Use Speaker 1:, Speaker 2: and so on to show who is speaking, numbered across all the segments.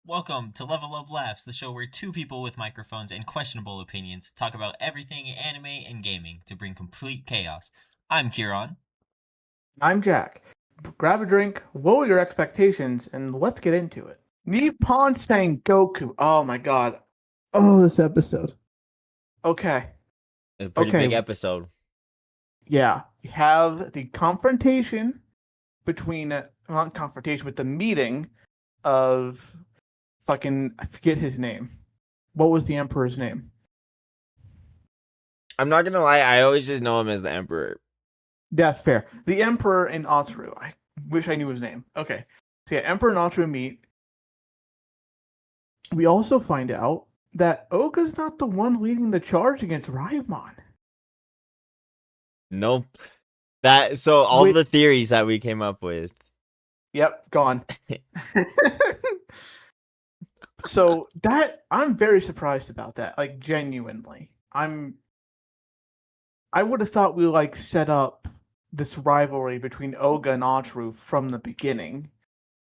Speaker 1: Welcome to Level Up Laughs, the show where two people with microphones and questionable opinions talk about everything anime and gaming to bring complete chaos. I'm Kieran.
Speaker 2: I'm Jack. Grab a drink, lower your expectations, and let's get into it. Nippon Sangoku. Oh my god. Oh, this episode. Okay.
Speaker 3: A pretty
Speaker 2: Okay.
Speaker 3: big episode.
Speaker 2: Yeah. You have the confrontation between, not confrontation, but the meeting of fucking, I forget his name. What was the Emperor's name?
Speaker 3: I'm not gonna lie, I always just know him as the Emperor.
Speaker 2: That's fair. The Emperor and Otsuru. I wish I knew his name. Okay. So yeah, Emperor and Otsuru meet. We also find out that Oga's not the one leading the charge against Ryamon.
Speaker 3: Nope. All the theories that we came up with.
Speaker 2: Yep, gone. So that I'm very surprised about that. Like genuinely. I would have thought we set up this rivalry between Oga and Otsuru from the beginning.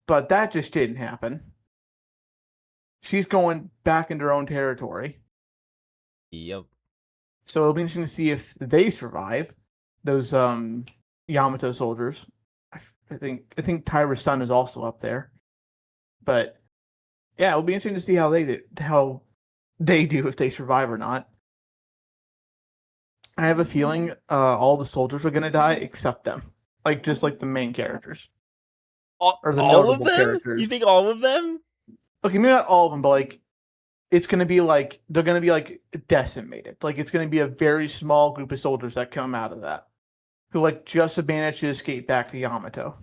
Speaker 2: But that just didn't happen. She's going back into her own territory.
Speaker 3: Yep.
Speaker 2: So it'll be interesting to see if they survive. Those Yamato soldiers. I think Tyra's son is also up there. But yeah, it'll be interesting to see how they do if they survive or not. I have a feeling all the soldiers are gonna die except them. Just like the main characters.
Speaker 3: Or the all notable of them? Characters. You think all of them?
Speaker 2: Okay, maybe not all of them, but it's gonna be they're gonna be decimated. It's gonna be a very small group of soldiers that come out of that, who just managed to escape back to Yamato.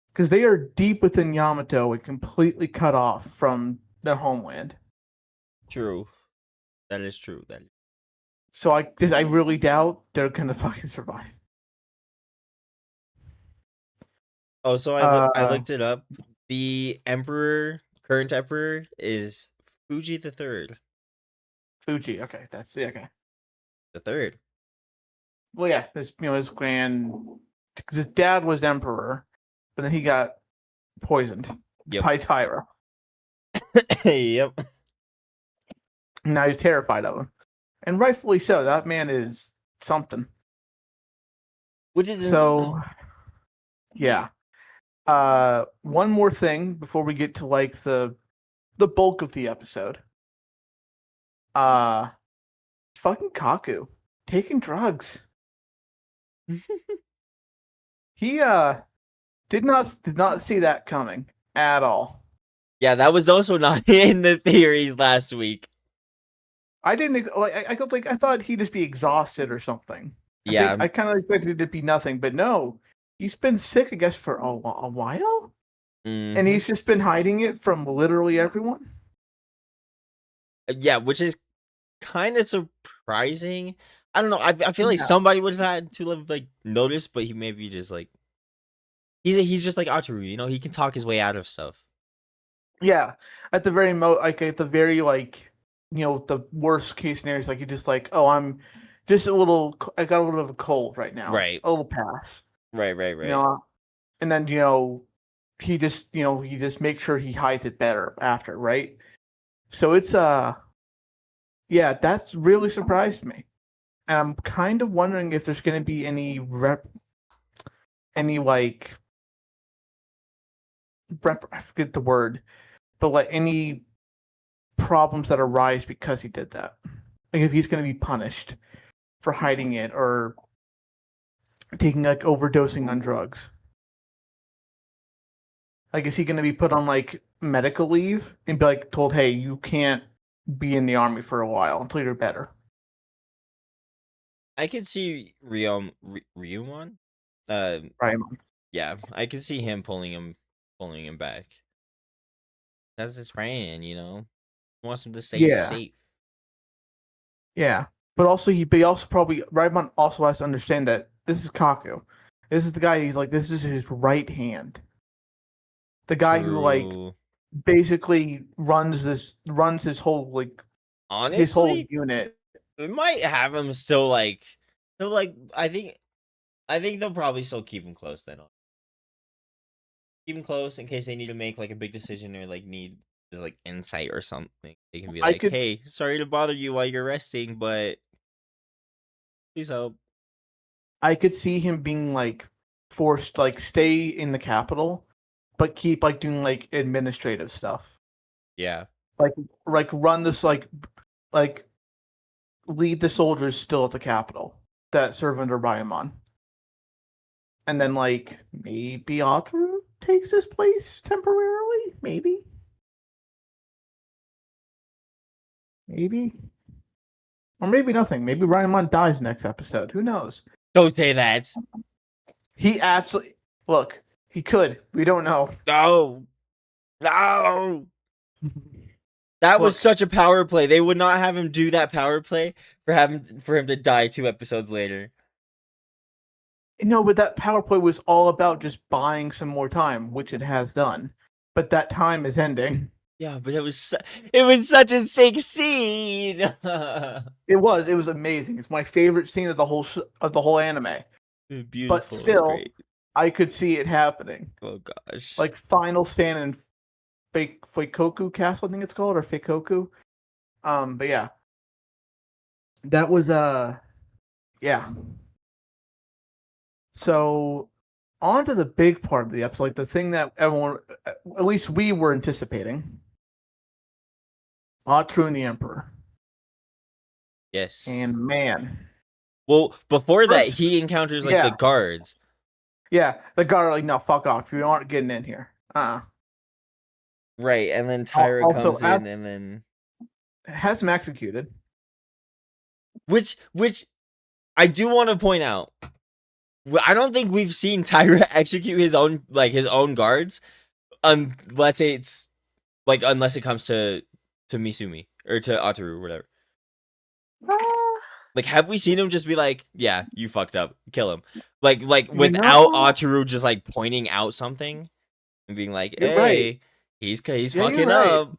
Speaker 2: Because they are deep within Yamato and completely cut off from their homeland.
Speaker 3: True. That is true.
Speaker 2: So I really doubt they're gonna fucking survive.
Speaker 3: Oh, so I looked it up. The current emperor is Fuji the Third.
Speaker 2: Fuji, okay, that's okay.
Speaker 3: The third.
Speaker 2: Well, yeah, his because his dad was emperor, but then he got poisoned by Tyra.
Speaker 3: Yep.
Speaker 2: Now he's terrified of him, and rightfully so. That man is something.
Speaker 3: Which is
Speaker 2: so. Yeah. One more thing before we get to the bulk of the episode. Fucking Kaku taking drugs. He did not see that coming at all.
Speaker 3: Yeah, that was also not in the theories last week.
Speaker 2: I didn't. I thought he'd just be exhausted or something.
Speaker 3: Yeah,
Speaker 2: I kind of expected it to be nothing, but no. He's been sick, I guess, for a while, and he's just been hiding it from literally everyone.
Speaker 3: Yeah, which is kind of surprising. I don't know. I feel like somebody would have had to have noticed, but he maybe just he's just like Ataru, you know. He can talk his way out of stuff.
Speaker 2: Yeah, at the very the worst case scenario is he just oh, I'm just I got a little bit of a cold right now,
Speaker 3: right?
Speaker 2: A little pass.
Speaker 3: Right.
Speaker 2: You know, and then he just makes sure he hides it better after, right? So it's yeah, that's really surprised me, and I'm kind of wondering if there's going to be any I forget the word, but any problems that arise because he did that. If he's going to be punished for hiding it or taking overdosing on drugs. Is he going to be put on medical leave and be told, hey, you can't be in the army for a while until you're better?
Speaker 3: I could see Ryumon.
Speaker 2: Ryumon.
Speaker 3: Yeah, I could see him pulling him back. That's his friend, you know. He wants him to stay safe.
Speaker 2: Yeah, but also Ryumon also has to understand that this is Kaku. This is the guy. He's this is his right hand. The guy who basically runs his whole
Speaker 3: honestly,
Speaker 2: his whole unit.
Speaker 3: We might have him still I think they'll probably still keep him close then. keep them close in case they need to make like a big decision or like need like insight or something. They can be
Speaker 2: I
Speaker 3: like,
Speaker 2: could
Speaker 3: "Hey, sorry to bother you while you're resting, but please help."
Speaker 2: I could see him being like forced to, like, stay in the capital, but keep like doing like administrative stuff,
Speaker 3: Yeah,
Speaker 2: like run this like lead the soldiers still at the capital that serve under Ryamon, and then like maybe Ataru takes his place temporarily, maybe, or maybe nothing. Maybe Ryamon dies next episode. Who knows?
Speaker 3: don't say that.
Speaker 2: He absolutely look. He could. We don't know.
Speaker 3: No, no. That was
Speaker 2: Look,
Speaker 3: such a power play. They would not have him do that power play for him to die 2 episodes later.
Speaker 2: no, but that power play was all about just buying some more time, which it has done. But that time is ending.
Speaker 3: Yeah, but it was such a sick scene.
Speaker 2: It was amazing. It's my favorite scene of the whole anime.
Speaker 3: Beautiful.
Speaker 2: But
Speaker 3: It was
Speaker 2: still,
Speaker 3: great.
Speaker 2: I could see it happening.
Speaker 3: Oh gosh.
Speaker 2: Like final stand in Fuikoku Castle, I think it's called, or Fuikoku. But yeah, that was yeah. So on to the big part of the episode, like the thing that everyone, at least we were anticipating. Atru and the Emperor.
Speaker 3: Yes.
Speaker 2: And man.
Speaker 3: Well, before that,
Speaker 2: First-
Speaker 3: he encounters like
Speaker 2: yeah.
Speaker 3: the guards.
Speaker 2: Yeah, the guard are like, no, fuck off. You aren't getting in here.
Speaker 3: Right, and then Tyra
Speaker 2: Also,
Speaker 3: comes in, and then
Speaker 2: has him executed.
Speaker 3: which I do want to point out. I don't think we've seen Tyra execute his own guards, unless it comes to Misumi or to Ataru or whatever. Like, have we seen him just be like, "Yeah, you fucked up, kill him," like without Ataru just like pointing out something and being like, "Hey,
Speaker 2: right.
Speaker 3: he's
Speaker 2: Yeah,
Speaker 3: fucking
Speaker 2: right.
Speaker 3: up."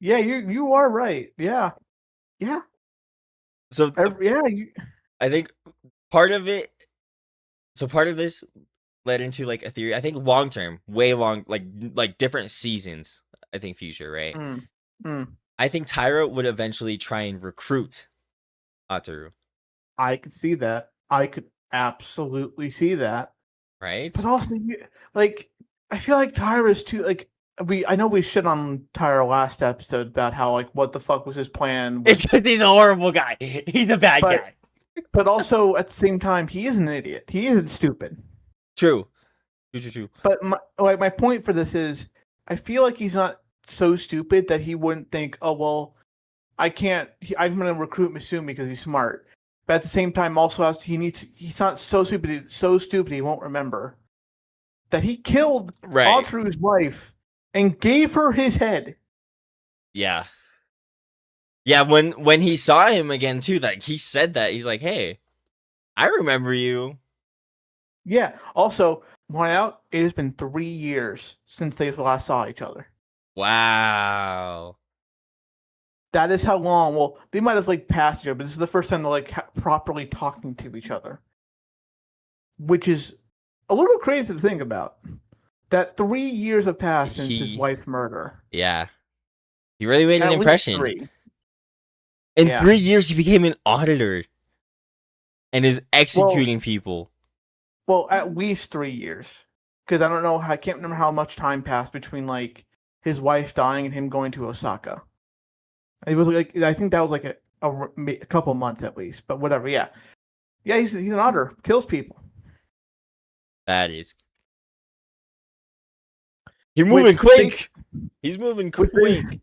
Speaker 2: Yeah, you are right. Yeah.
Speaker 3: So
Speaker 2: Yeah.
Speaker 3: I think part of it. So part of this led into like a theory. I think long term, way long, like different seasons. I think future, right? I think Tyra would eventually try and recruit Ataru.
Speaker 2: I could see that. I could absolutely see that.
Speaker 3: Right?
Speaker 2: But also, like, I feel like Tyra's too, like, I know we shit on Tyra last episode about how, like, what the fuck was his plan.
Speaker 3: It's because he's a horrible guy. He's a bad guy.
Speaker 2: But also, at the same time, he is an idiot. He isn't stupid.
Speaker 3: True.
Speaker 2: But my point for this is, I feel like he's not so stupid that he wouldn't think, oh, well, I'm going to recruit Misumi because he's smart. But at the same time, also, he's not so stupid he won't remember that he killed Ataru's wife and gave her his head.
Speaker 3: Yeah. Yeah, when he saw him again too, like he said that, he's like, "Hey, I remember you."
Speaker 2: Yeah. Also, point out, it has been 3 years since they last saw each other.
Speaker 3: Wow.
Speaker 2: That is how long. Well, they might have like passed each other, but this is the first time they're like properly talking to each other, which is a little crazy to think about. That 3 years have passed since his wife's murder.
Speaker 3: Yeah, he really made an impression.
Speaker 2: 3.
Speaker 3: In 3 years, he became an auditor and is executing people.
Speaker 2: Well, at least 3 years, because I can't remember how much time passed between like his wife dying and him going to Osaka. It was like, I think that was like a couple months at least, but whatever. Yeah, he's an otter, kills people.
Speaker 3: That is. He's moving quick. He's moving quick.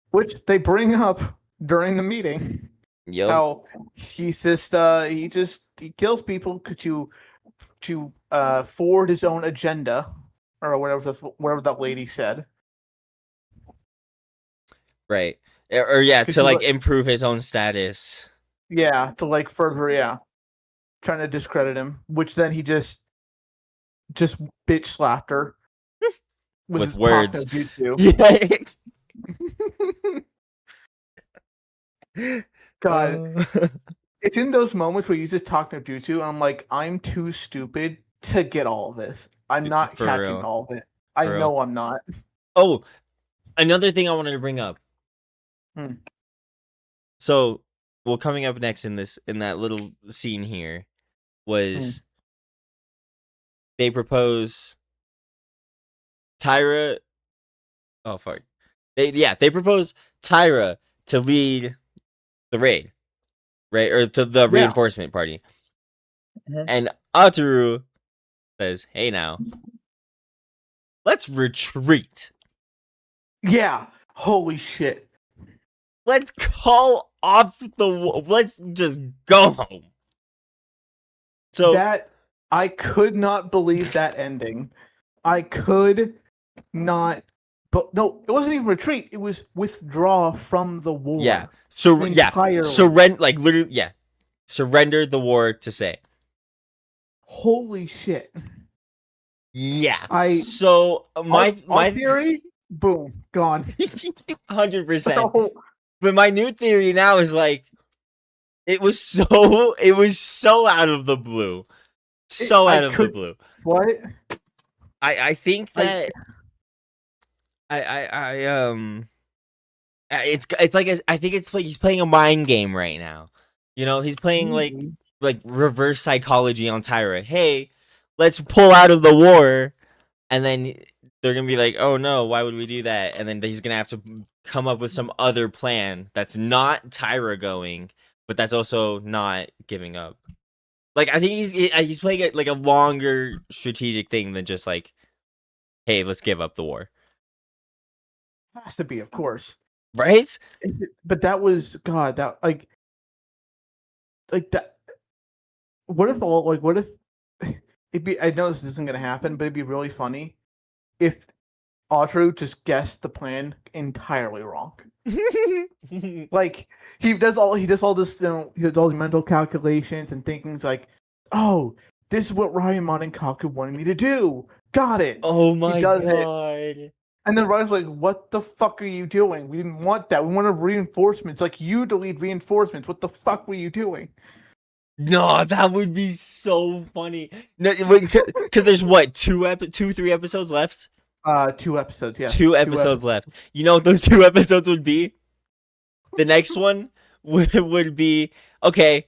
Speaker 2: Which they bring up during the meeting.
Speaker 3: Yep.
Speaker 2: How he's just he kills people to forward his own agenda or whatever that lady said.
Speaker 3: Right. Or yeah, to like improve his own status.
Speaker 2: Yeah, to like further, trying to discredit him, which then he just bitch slapped her
Speaker 3: with words.
Speaker 2: Yeah. God, it's in those moments where you just talk no jutsu, and I'm like, I'm too stupid to get all of this. I'm not
Speaker 3: For
Speaker 2: catching
Speaker 3: real.
Speaker 2: all of it. I
Speaker 3: For real.
Speaker 2: know I'm not.
Speaker 3: Oh, another thing I wanted to bring up.
Speaker 2: Hmm.
Speaker 3: So, well, coming up next in that little scene here was they propose Tyra. Oh fuck. They propose Tyra to lead the raid, right? Or to the
Speaker 2: Yeah.
Speaker 3: reinforcement party.
Speaker 2: Mhm.
Speaker 3: And Ataru says, "Hey now, let's retreat.
Speaker 2: Yeah. Holy shit.
Speaker 3: Let's call off let's just go home." So,
Speaker 2: That I could not believe that ending. I could not. But no, it wasn't even retreat. It was withdraw from the war.
Speaker 3: yeah. So, yeah.
Speaker 2: Entirely.
Speaker 3: Surrender, like, literally, yeah. Surrender the war to say.
Speaker 2: Holy shit.
Speaker 3: Yeah.
Speaker 2: I
Speaker 3: So, my
Speaker 2: theory, boom, gone.
Speaker 3: 100%.
Speaker 2: No.
Speaker 3: But my new theory now is like, it was so out of the blue. So out of the blue.
Speaker 2: What?
Speaker 3: I think that I it's like I think it's like he's playing a mind game right now. You know, he's playing like reverse psychology on Tyra. Hey, let's pull out of the war, and then they're gonna be like, oh no, why would we do that? And then he's gonna have to come up with some other plan that's not Tyra going, but that's also not giving up. Like I think he's playing it like a longer strategic thing than just like, hey, let's give up the war.
Speaker 2: Has to be, of course.
Speaker 3: Right?
Speaker 2: But that was God. That like that. What if what if it'd be? I know this isn't gonna happen, but it'd be really funny if Autru just guessed the plan entirely wrong. Like he does all this, he does all the mental calculations and thinking's like, oh, this is what Ryamon and Kaku wanted me to do. Got it.
Speaker 3: Oh my
Speaker 2: he does
Speaker 3: god.
Speaker 2: it. And then Ryan's like, what the fuck are you doing? We didn't want that. We wanted reinforcements. Like you to lead reinforcements. What the fuck were you doing?
Speaker 3: No, that would be so funny. No, because there's what 3 episodes left.
Speaker 2: 2 episodes. Yes,
Speaker 3: 2 episodes left. You know what those 2 episodes would be? The next one would be okay.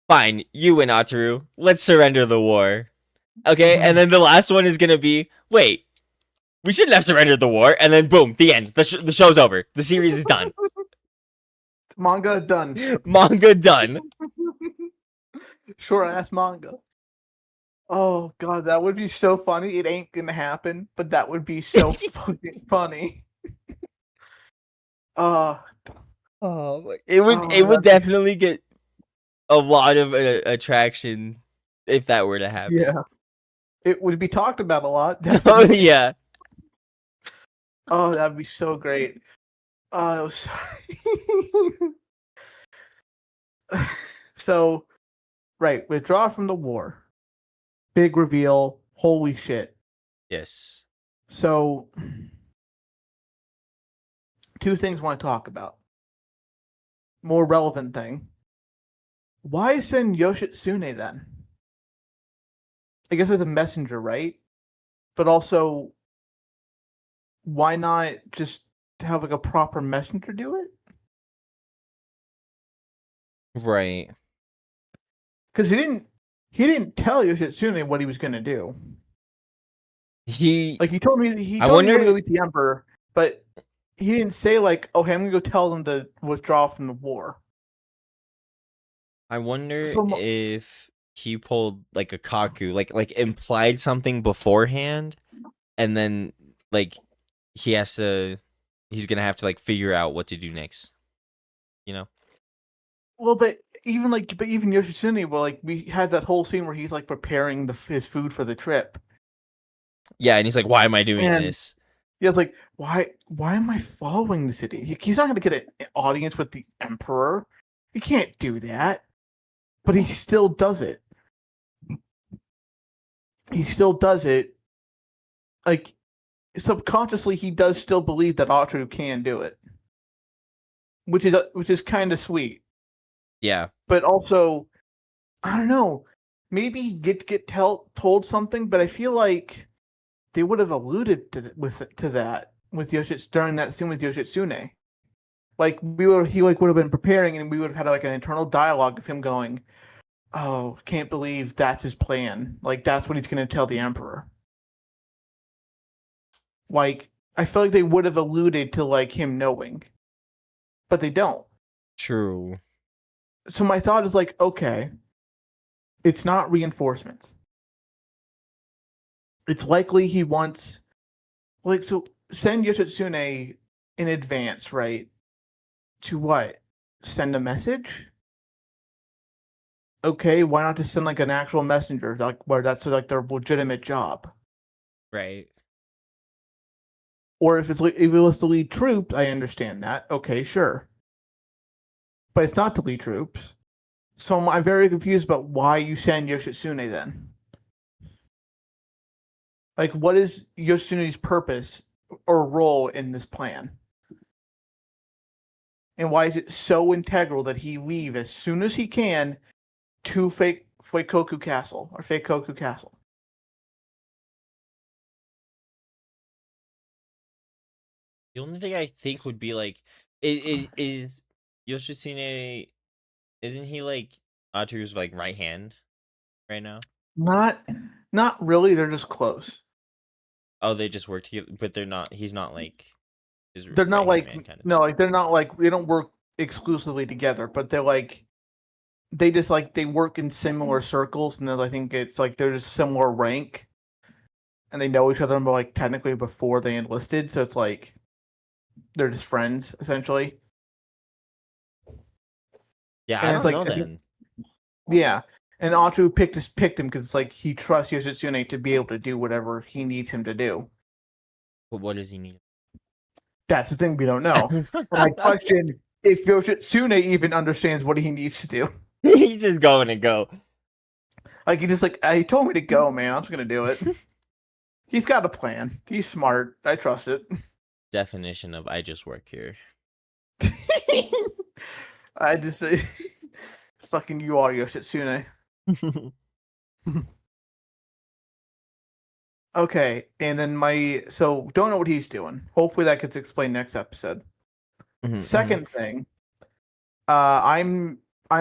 Speaker 3: Fine, you win, Ataru. Let's surrender the war. Okay, and then the last one is gonna be wait. We shouldn't have surrendered the war, and then boom, the end. The show's over. The series is done.
Speaker 2: Manga done.
Speaker 3: Manga done.
Speaker 2: Short ass manga. Oh god, that would be so funny. It ain't gonna happen, but that would be so fucking funny.
Speaker 3: It would definitely get a lot of attraction if that were to happen.
Speaker 2: Yeah, it would be talked about a lot.
Speaker 3: Oh yeah.
Speaker 2: Oh, that'd be so great. That was so right. Withdraw from the war. Big reveal. Holy shit.
Speaker 3: Yes.
Speaker 2: So, 2 things I want to talk about. More relevant thing. Why send Yoshitsune then? I guess as a messenger, right? But also, why not just have like a proper messenger do it?
Speaker 3: Right.
Speaker 2: Because he didn't tell Yoshitsune what he was gonna do.
Speaker 3: He
Speaker 2: told me he told me to go meet the Emperor, but he didn't say like, okay, I'm gonna go tell them to withdraw from the war.
Speaker 3: I wonder if he pulled like a Kaku, like implied something beforehand, and then like he's gonna have to like figure out what to do next. You know?
Speaker 2: Well, but even Yoshitsune, well, like we had that whole scene where he's like preparing his food for the trip.
Speaker 3: Yeah, and he's like, "Why am I doing this?"
Speaker 2: He was like, "Why am I following the city? He's not going to get an audience with the Emperor. He can't do that." But he still does it. He still does it. Like subconsciously, he does still believe that Atru can do it, which is kind of sweet.
Speaker 3: Yeah.
Speaker 2: But also, I don't know. maybe told something, but I feel like they would have alluded to that with during that scene with Yoshitsune. Like he like would have been preparing, and we would have had like an internal dialogue of him going, "Oh, can't believe that's his plan. Like that's what he's going to tell the Emperor." Like I feel like they would have alluded to like him knowing, but they don't.
Speaker 3: True.
Speaker 2: So my thought is like, okay, it's not reinforcements. It's likely he wants, like, so send Yoshitsune in advance, right? To what? Send a message? Okay, why not just send like an actual messenger, like where that's like their legitimate job?
Speaker 3: Right.
Speaker 2: Or if it was to lead troops, I understand that. Okay, sure. But it's not to lead troops. So I'm very confused about why you send Yoshitsune then. Like, what is Yoshitsune's purpose or role in this plan? And why is it so integral that he leave as soon as he can to Fuekoku Castle or Feikoku Castle?
Speaker 3: The only thing I think would be like, is Yoshitsune, isn't he like Atu's like right hand right now?
Speaker 2: Not really. They're just close.
Speaker 3: Oh, they just work together, but they're not. He's not like his
Speaker 2: They're not
Speaker 3: right-hand
Speaker 2: like
Speaker 3: man kind of
Speaker 2: no,
Speaker 3: thing.
Speaker 2: like they're not like they don't work exclusively together, but they're like they just like they work in similar circles, and then I think it's like they're just similar rank, and they know each other like technically before they enlisted, so it's like they're just friends essentially.
Speaker 3: Yeah, I
Speaker 2: And it's
Speaker 3: don't
Speaker 2: like
Speaker 3: know then.
Speaker 2: yeah, and Atu picked him because it's like he trusts Yoshitsune to be able to do whatever he needs him to do.
Speaker 3: But what does he need?
Speaker 2: That's the thing we don't know. And I question if Yoshitsune even understands what he needs to do.
Speaker 3: He's just going to go.
Speaker 2: Like he just like he told me to go, man. I'm just gonna do it. He's got a plan. He's smart. I trust it.
Speaker 3: Definition of I just work here.
Speaker 2: I just say, fucking you are Yoshitsune. Okay, and then don't know what he's doing. Hopefully that gets explained next episode. Second thing, I'm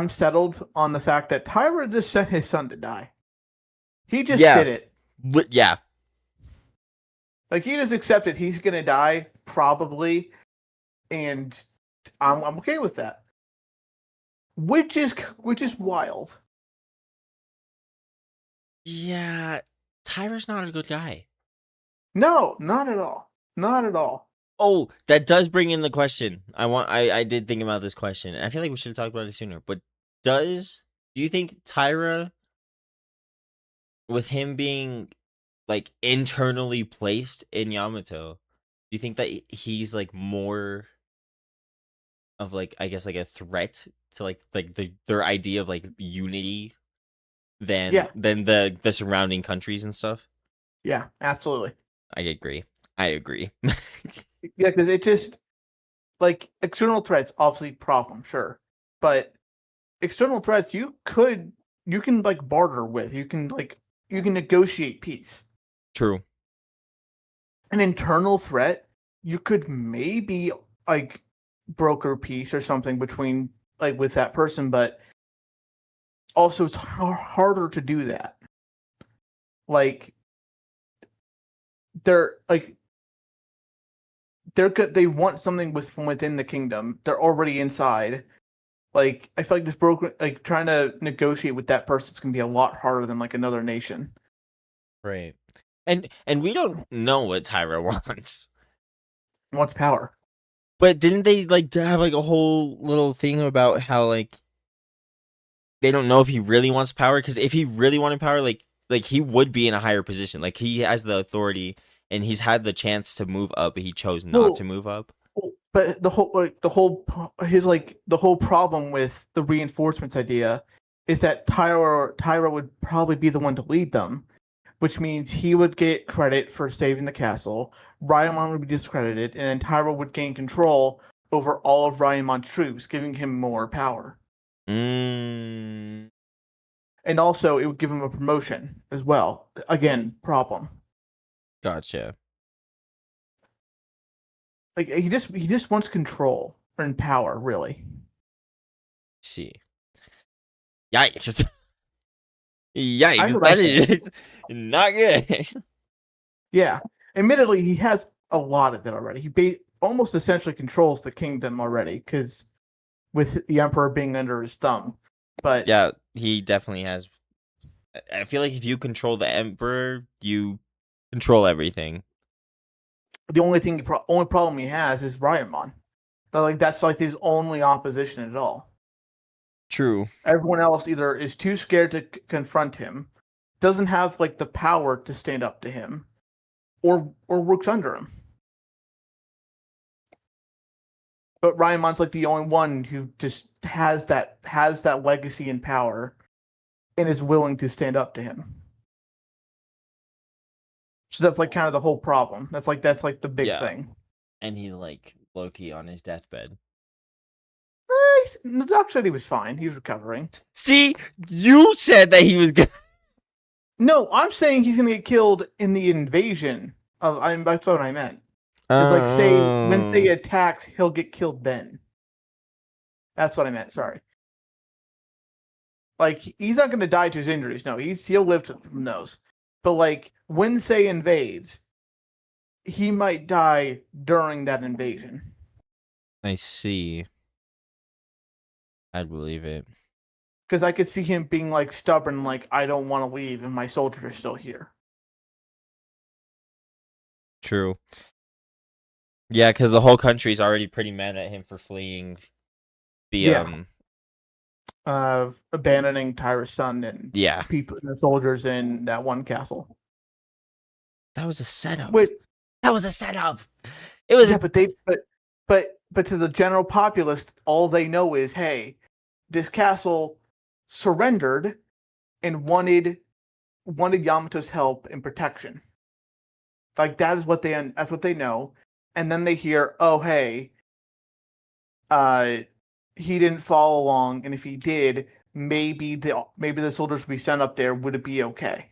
Speaker 2: settled on the fact that Tyra just sent his son to die. He just
Speaker 3: Yeah.
Speaker 2: did it.
Speaker 3: But yeah.
Speaker 2: Like he just accepted he's gonna die probably, and I'm okay with that. Which is wild.
Speaker 3: Yeah. Tyra's not a good guy.
Speaker 2: No, not at all. Not at all.
Speaker 3: Oh, that does bring in the question. I did think about this question. And I feel like we should have talked about it sooner. But do you think Tyra, with him being like internally placed in Yamato, do you think that he's like more of like, I guess, like a threat to like their idea of like unity than
Speaker 2: Yeah.
Speaker 3: the surrounding countries and stuff?
Speaker 2: Yeah, absolutely.
Speaker 3: I agree.
Speaker 2: Yeah, because it just like external threats, obviously problem, sure, but external threats you can like barter with. You can negotiate peace.
Speaker 3: True.
Speaker 2: An internal threat, you could maybe like broker peace or something between like with that person, but also it's harder to do that. Like they want something from within the kingdom. They're already inside. Like I feel like this broker like trying to negotiate with that person is gonna be a lot harder than like another nation.
Speaker 3: Right. And we don't know what Tyra wants.
Speaker 2: Wants power.
Speaker 3: But didn't they like have like a whole little thing about how like they don't know if he really wants power? Because if he really wanted power, like he would be in a higher position. Like he has the authority and he's had the chance to move up, but he chose not to move up.
Speaker 2: But the whole problem with the reinforcements idea is that Tyra would probably be the one to lead them, which means he would get credit for saving the castle. Ryamon would be discredited, and then Tyra would gain control over all of Ryamon's troops, giving him more power.
Speaker 3: Mm.
Speaker 2: and also it would give him a promotion as well. Again, problem.
Speaker 3: Gotcha.
Speaker 2: Like he just wants control and power, really.
Speaker 3: See. Yikes. Yikes.
Speaker 2: That's what I
Speaker 3: That
Speaker 2: think.
Speaker 3: is not good.
Speaker 2: Yeah. Admittedly, he has a lot of it already. He almost essentially controls the kingdom already, because with the emperor being under his thumb. But
Speaker 3: Yeah, he definitely has. I feel like if you control the emperor, you control everything.
Speaker 2: the only problem he has is Ryamon. That's like his only opposition at all.
Speaker 3: True.
Speaker 2: Everyone else either is too scared to confront him, doesn't have like the power to stand up to him, or works under him. But Ryamon's like the only one who just has that legacy and power, and is willing to stand up to him. So that's like kind of the whole problem. That's like the big thing.
Speaker 3: And he's like low-key on his deathbed.
Speaker 2: The doc said he was fine. He was recovering.
Speaker 3: See, you said that he was good.
Speaker 2: No, I'm saying he's gonna get killed in the invasion of. That's what I meant. It's like when Say attacks, he'll get killed then. That's what I meant. Sorry. Like he's not gonna die to his injuries. No, he'll live from those. But like when Say invades, he might die during that invasion.
Speaker 3: I see. I'd believe it.
Speaker 2: Because I could see him being like stubborn, like I don't want to leave, and my soldiers are still here.
Speaker 3: True. Yeah, because the whole country's already pretty mad at him for fleeing the
Speaker 2: abandoning Tyra's son and people and the soldiers in that one castle.
Speaker 3: That was a setup.
Speaker 2: Wait,
Speaker 3: that was a setup. It was
Speaker 2: but to the general populace, all they know is, hey, this castle surrendered and wanted Yamato's help and protection. Like that's what they know. And then they hear, oh hey, he didn't follow along, and if he did, maybe the soldiers we sent up there, would it be okay?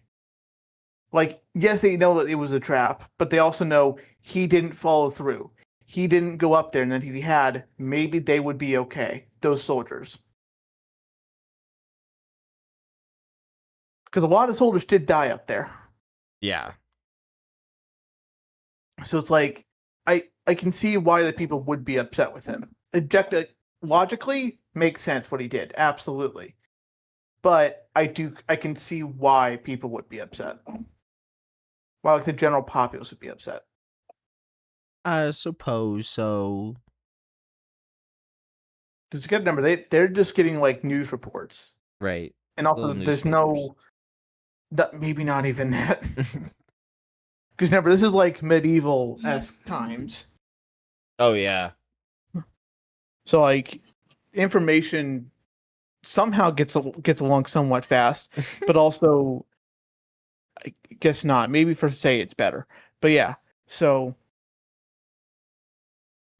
Speaker 2: Like, yes, they know that it was a trap, but they also know he didn't follow through. He didn't go up there, and then if he had, maybe they would be okay, those soldiers. Because a lot of soldiers did die up there.
Speaker 3: Yeah.
Speaker 2: So it's like, I can see why the people would be upset with him. Logically, makes sense what he did, absolutely. But I can see why people would be upset. Why like the general populace would be upset.
Speaker 3: I suppose so.
Speaker 2: Because you got to remember, they're just getting like news reports,
Speaker 3: right?
Speaker 2: And also, there's no, maybe not even that. Because remember, this is like medieval-esque times.
Speaker 3: Oh yeah.
Speaker 2: So like, information somehow gets along somewhat fast, but also, I guess not. Maybe for Say it's better, but yeah. So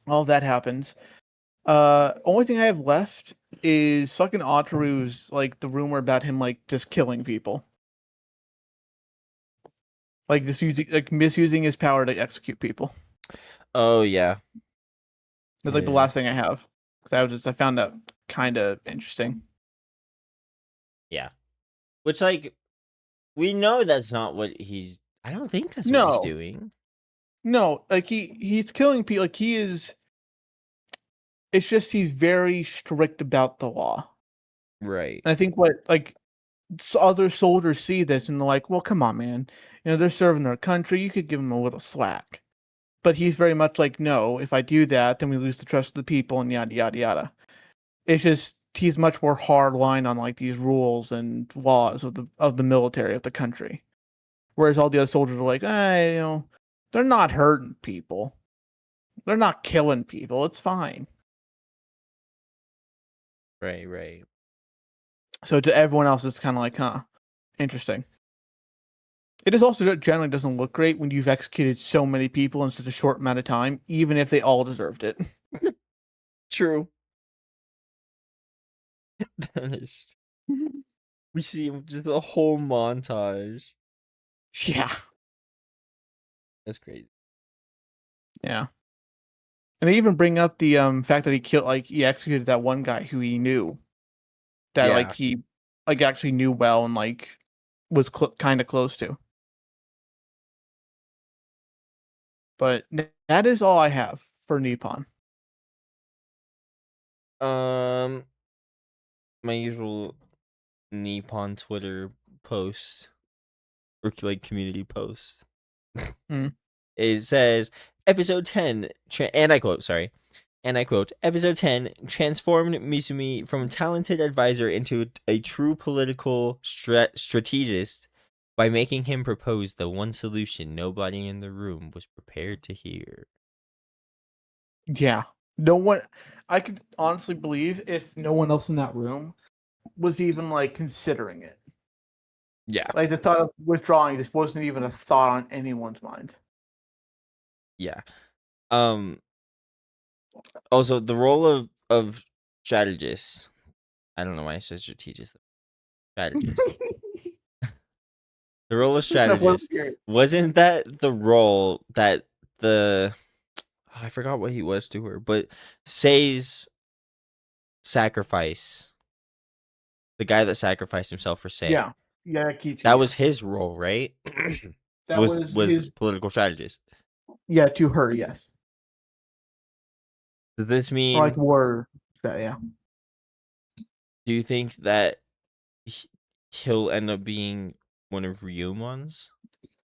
Speaker 2: all that happens. Only thing I have left is fucking Ataru's like the rumor about him like just killing people, like misusing his power to execute people.
Speaker 3: Oh yeah.
Speaker 2: That's like the last thing I have. Because I found that kind of interesting.
Speaker 3: Yeah. Which like we know that's not what he's. I don't think that's what he's doing.
Speaker 2: No, like he's killing people. Like he is. It's just he's very strict about the law.
Speaker 3: Right.
Speaker 2: And I think what like other soldiers see this and they're like, well, come on, man. You know, they're serving their country. You could give them a little slack. But he's very much like, no, if I do that, then we lose the trust of the people and yada, yada, yada. It's just, he's much more hard line on like these rules and laws of the military of the country. Whereas all the other soldiers are like, they're not hurting people. They're not killing people. It's fine.
Speaker 3: Right.
Speaker 2: So to everyone else, it's kind of like, interesting. It is also generally doesn't look great when you've executed so many people in such a short amount of time, even if they all deserved it.
Speaker 3: True. We see him just the whole montage.
Speaker 2: Yeah.
Speaker 3: That's crazy.
Speaker 2: Yeah. And they even bring up the fact that he executed that one guy who he knew. That
Speaker 3: Yeah.
Speaker 2: he actually knew well and was kind of close to. But that is all I have for Nippon.
Speaker 3: My usual Nippon Twitter post or like community post.
Speaker 2: Mm.
Speaker 3: It says episode 10 and I quote, episode 10 transformed Misumi from talented advisor into a true political strategist by making him propose the one solution nobody in the room was prepared to hear.
Speaker 2: Yeah. No one I could honestly believe if no one else in that room was even considering it.
Speaker 3: Yeah.
Speaker 2: The thought of withdrawing just wasn't even a thought on anyone's mind.
Speaker 3: Yeah. Also the role of strategist. I don't know why I said strategist. Strategist. The role of strategist. Wasn't that the role that I forgot what he was to her, but Sei's sacrifice, the guy that sacrificed himself for Sei.
Speaker 2: Yeah. Yeah, Kichi.
Speaker 3: That was his role, right?
Speaker 2: That
Speaker 3: was
Speaker 2: his
Speaker 3: political strategist.
Speaker 2: Yeah, to her, yes.
Speaker 3: Does this mean
Speaker 2: Or war yeah.
Speaker 3: do you think that he'll end up being one of Ryumon's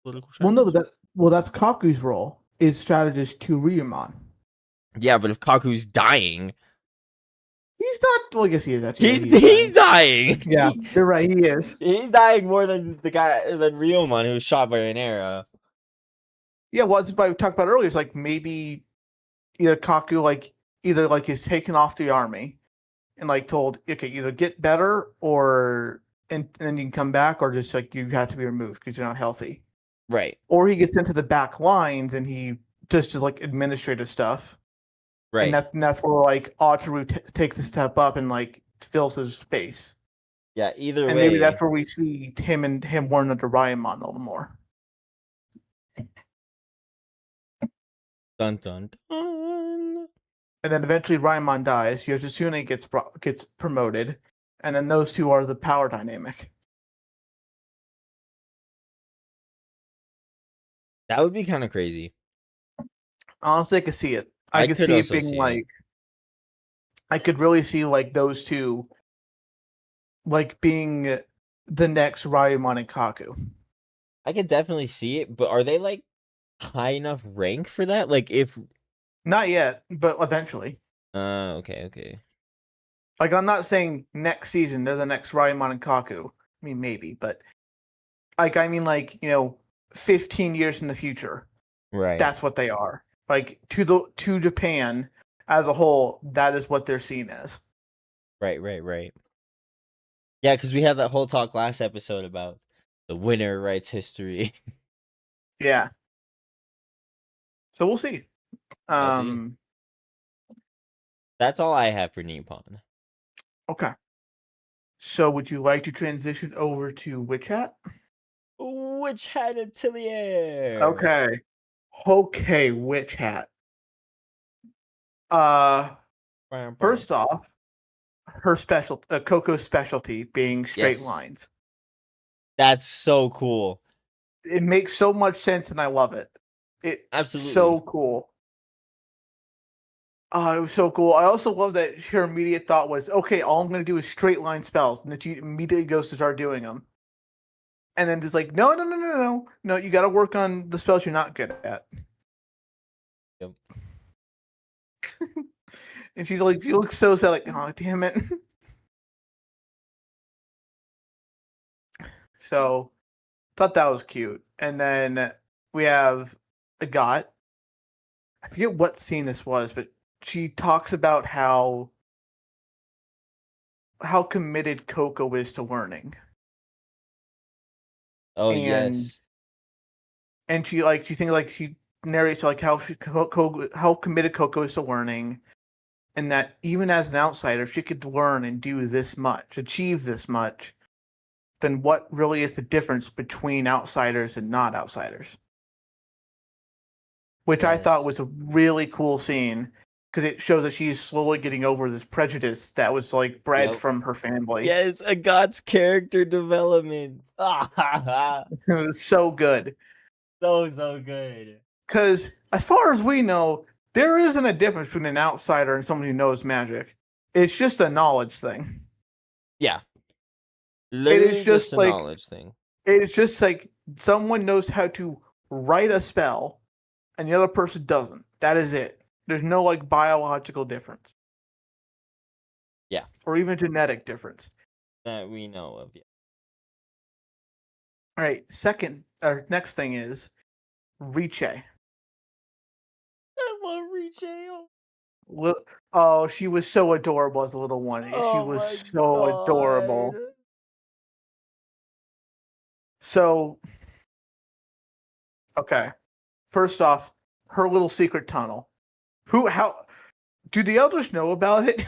Speaker 3: political strategists?
Speaker 2: That's Kaku's role, is strategist to Ryumon.
Speaker 3: Yeah, but if Kaku's dying,
Speaker 2: he's not. Well, I guess he is actually.
Speaker 3: He's dying.
Speaker 2: Yeah, you're right. He is.
Speaker 3: He's dying more than Ryumon, who was shot by an arrow.
Speaker 2: Yeah, well, that's what we talked about earlier. It's maybe either Kaku is taken off the army and told, okay, either get better or and then you can come back, or just you have to be removed because you're not healthy.
Speaker 3: Right.
Speaker 2: Or he gets sent to the back lines and he just does administrative stuff.
Speaker 3: Right.
Speaker 2: And that's where Aotaru takes a step up and fills his space.
Speaker 3: Yeah, either
Speaker 2: and
Speaker 3: way.
Speaker 2: Maybe that's where we see him worn under Ryumon a little more.
Speaker 3: Dun dun dun.
Speaker 2: And then eventually Ryumon dies. Yoshitsune gets promoted, and then those two are the power dynamic.
Speaker 3: That would be kind of crazy.
Speaker 2: Honestly, I could see it. I could see it being I could really see those two being the next Ryumon and Kaku.
Speaker 3: I could definitely see it, but are they high enough rank for that? If
Speaker 2: not yet, but eventually.
Speaker 3: Okay.
Speaker 2: I'm not saying next season they're the next Ryumon and Kaku. I mean maybe, but 15 years in the future.
Speaker 3: Right.
Speaker 2: That's what they are. To Japan as a whole, that is what they're seen as.
Speaker 3: Right. Yeah, because we had that whole talk last episode about the winner writes history.
Speaker 2: Yeah. So we'll see.
Speaker 3: That's all I have for Nippon.
Speaker 2: Okay. So would you like to transition over to Witch Hat?
Speaker 3: Witch Hat Atelier.
Speaker 2: Okay, Witch Hat. First off, her Coco's specialty being straight lines.
Speaker 3: That's so cool.
Speaker 2: It makes so much sense and I love it.
Speaker 3: Absolutely
Speaker 2: so cool. It was so cool. I also love that her immediate thought was, okay, all I'm going to do is straight line spells. And then she immediately goes to start doing them. And then just no, you got to work on the spells you're not good at.
Speaker 3: Yep.
Speaker 2: And she's she looks so sad, oh, damn it. So, thought that was cute. And then we have Agat. I forget what scene this was, but she talks about how committed Coco is to learning.
Speaker 3: Oh, yes.
Speaker 2: And she thinks she narrates how committed Coco is to learning, and that even as an outsider, she could learn and do this much, achieve this much, then what really is the difference between outsiders and not outsiders? Which I thought was a really cool scene because it shows that she's slowly getting over this prejudice that was like bred from her family.
Speaker 3: Yes, a god's character development.
Speaker 2: It was so good.
Speaker 3: So good.
Speaker 2: Because as far as we know, there isn't a difference between an outsider and someone who knows magic. It's just a knowledge thing.
Speaker 3: Yeah. Literally
Speaker 2: It is just
Speaker 3: a
Speaker 2: like
Speaker 3: knowledge thing.
Speaker 2: it's just like someone knows how to write a spell and the other person doesn't. That is it. There's no like biological difference.
Speaker 3: Yeah.
Speaker 2: Or even genetic difference.
Speaker 3: That we know of, yeah.
Speaker 2: All right, next thing is Riche.
Speaker 3: I love Riche.
Speaker 2: Oh, she was so adorable as a little one. She was so adorable. So, okay. First off, her little secret tunnel. How do the elders know about it?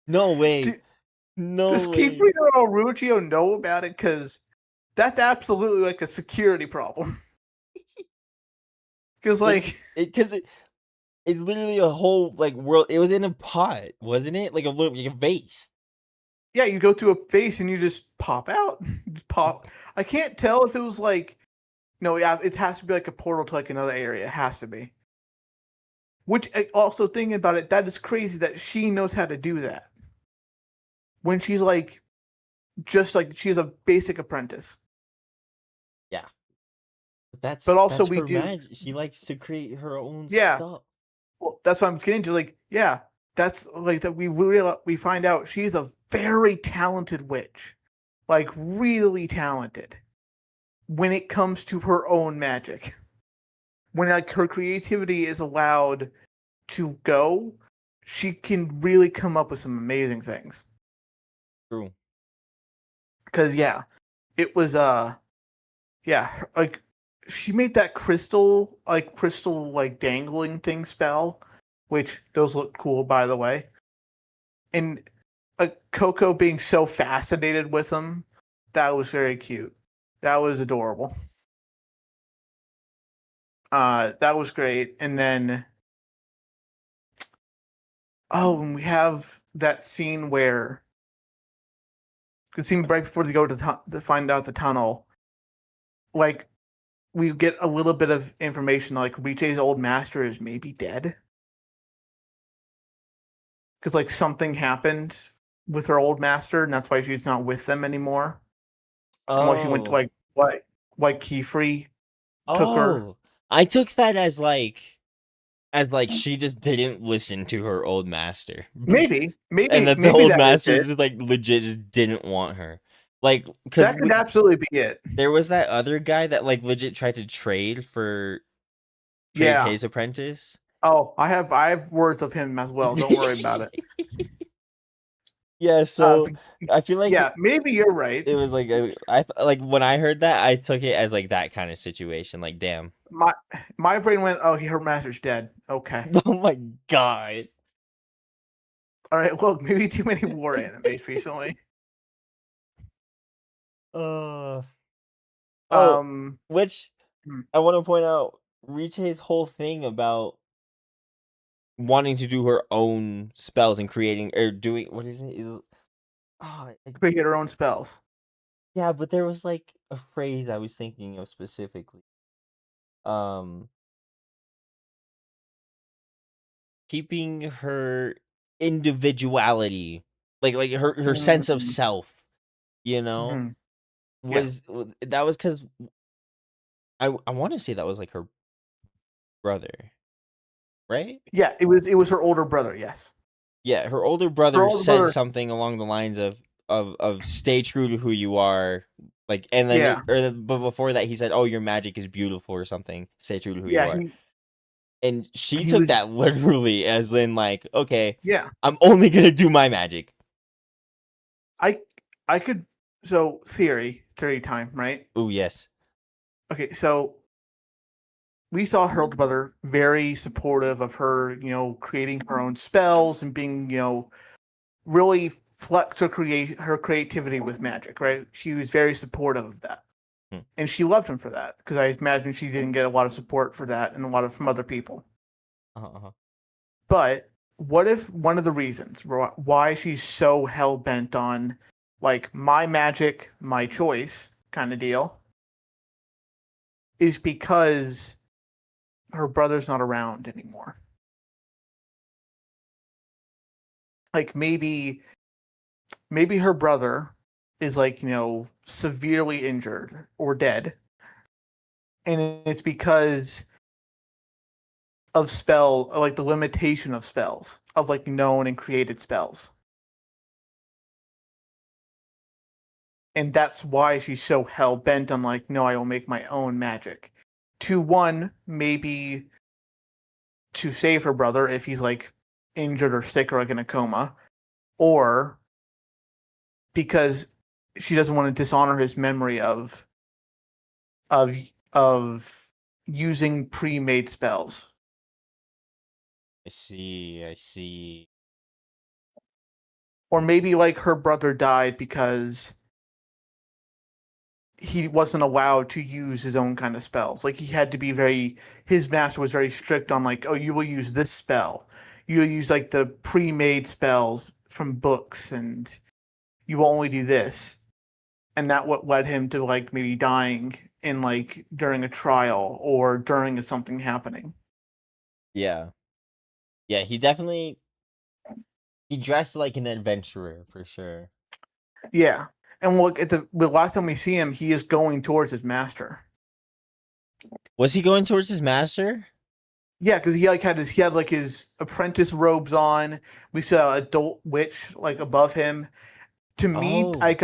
Speaker 3: No way.
Speaker 2: Does Kifrino or Ruchio know about it? Because that's absolutely like a security problem. Because
Speaker 3: it's literally a whole like world. It was in a pot, wasn't it? Like a vase.
Speaker 2: Yeah, you go through a vase and you just pop out. Just pop. I can't tell if it was like, no, yeah, it has to be like a portal to like another area. It has to be. Which also thinking about it, that is crazy that she knows how to do that. When she's like, just like she's a basic apprentice.
Speaker 3: Yeah.
Speaker 2: But also we
Speaker 3: her
Speaker 2: do.
Speaker 3: magic. She likes to create her own
Speaker 2: Yeah.
Speaker 3: stuff.
Speaker 2: Well, that's what I'm getting to. Like, yeah, that's like that. We find out she's a very talented witch, like really talented. When it comes to her own magic, when like her creativity is allowed to go, she can really come up with some amazing things.
Speaker 3: True.
Speaker 2: Because yeah, it was like she made that crystal like dangling thing spell, which those look cool by the way. And Coco being so fascinated with them, that was very cute. That was adorable. That was great. And then and we have that scene where it seemed right before they go to find out the tunnel, like we get a little bit of information like Riche's old master is maybe dead. Because like something happened with her old master, and that's why she's not with them anymore. And why she went to like Keyfree took her.
Speaker 3: I took that as like she just didn't listen to her old master.
Speaker 2: Maybe
Speaker 3: And that the
Speaker 2: maybe
Speaker 3: old
Speaker 2: that
Speaker 3: master
Speaker 2: is it.
Speaker 3: just like legit just didn't want her. Like,
Speaker 2: That could absolutely be it.
Speaker 3: there was that other guy that like legit tried to trade his apprentice.
Speaker 2: Oh, I have words of him as well. Don't worry about it.
Speaker 3: Yeah, so I feel like
Speaker 2: maybe you're right.
Speaker 3: it was like like when I heard that, I took it as like that kind of situation. Like, damn.
Speaker 2: My brain went, oh, her master's dead. Okay.
Speaker 3: Oh my god.
Speaker 2: All right. Well, maybe too many war animes recently.
Speaker 3: Which I want to point out Riche's whole thing about wanting to do her own spells and creating or doing what is it?
Speaker 2: Create her own spells.
Speaker 3: Yeah, but there was like a phrase I was thinking of specifically. Keeping her individuality, like her sense of self, you know, that was because I want to say that was like her brother, right?
Speaker 2: Yeah, it was her older brother. Yes.
Speaker 3: Yeah, her older brother said something along the lines of stay true to who you are, like, and then but before that he said, "Oh, your magic is beautiful" or something. Stay true to who you are. And she took that literally as in like, okay, I'm only gonna do my magic.
Speaker 2: I could theory time, right?
Speaker 3: Oh yes.
Speaker 2: Okay, so we saw her older brother very supportive of her, creating her own spells and being, really flex her creativity with magic, right? She was very supportive of that. And she loved him for that, because I imagine she didn't get a lot of support for that and a lot of from other people. But what if one of the reasons why she's so hell bent on like my magic, my choice kind of deal is because her brother's not around anymore? Like maybe her brother is like, severely injured or dead, and it's because of like the limitation of spells, of like known and created spells. And that's why she's so hell bent on like, no, I will make my own magic. To one, maybe to save her brother if he's like injured or sick or like in a coma, or because she doesn't want to dishonor his memory of of using pre-made spells.
Speaker 3: I see.
Speaker 2: Or maybe like her brother died because he wasn't allowed to use his own kind of spells. Like he had to be his master was very strict on like, oh, you will use this spell. You will use like the pre-made spells from books, and you will only do this. And that what led him to like maybe dying in like during a trial or during something happening.
Speaker 3: Yeah, he dressed like an adventurer for sure.
Speaker 2: Yeah. And look at the last time we see him, he is going towards his master.
Speaker 3: Was he going towards his master?
Speaker 2: Yeah, because he had his apprentice robes on. We saw adult witch like above him. To me, I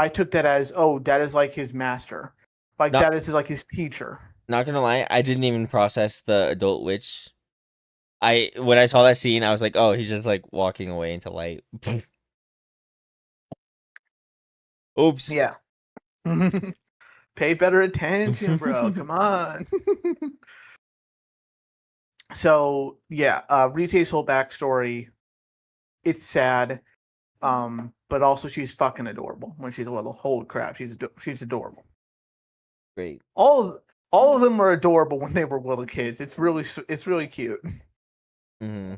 Speaker 2: took that as, oh, that is like his master, like that is like his teacher.
Speaker 3: Not gonna lie, I didn't even process the adult witch. When I saw that scene, I was like, oh, he's just like walking away into light. Oops.
Speaker 2: Yeah. Pay better attention, bro. Come on. So yeah, Rite's whole backstory, it's sad, but also she's fucking adorable when she's little. Holy crap, she's adorable.
Speaker 3: Great.
Speaker 2: All of them were adorable when they were little kids. It's really cute.
Speaker 3: Mm-hmm.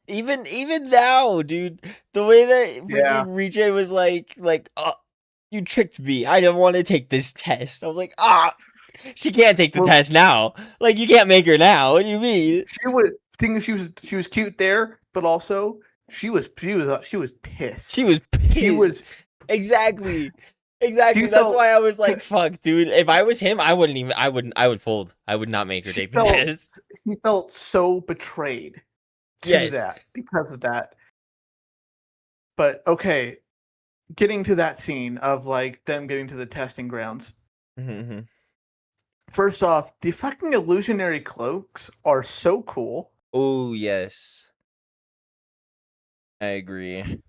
Speaker 3: Even now, dude, the way that freaking Rite was like, you tricked me. I didn't want to take this test. I was like, she can't take the test now. Like, you can't make her now. What do you mean?
Speaker 2: She was cute there, but also she was pissed.
Speaker 3: She was pissed. Exactly. That's why I was like, fuck, dude. If I was him, I would fold. I would not make her take the test.
Speaker 2: She felt so betrayed to that because of that. But okay, getting to that scene of like them getting to the testing grounds.
Speaker 3: Mm-hmm.
Speaker 2: First off, the fucking illusionary cloaks are so cool.
Speaker 3: Oh yes, I agree.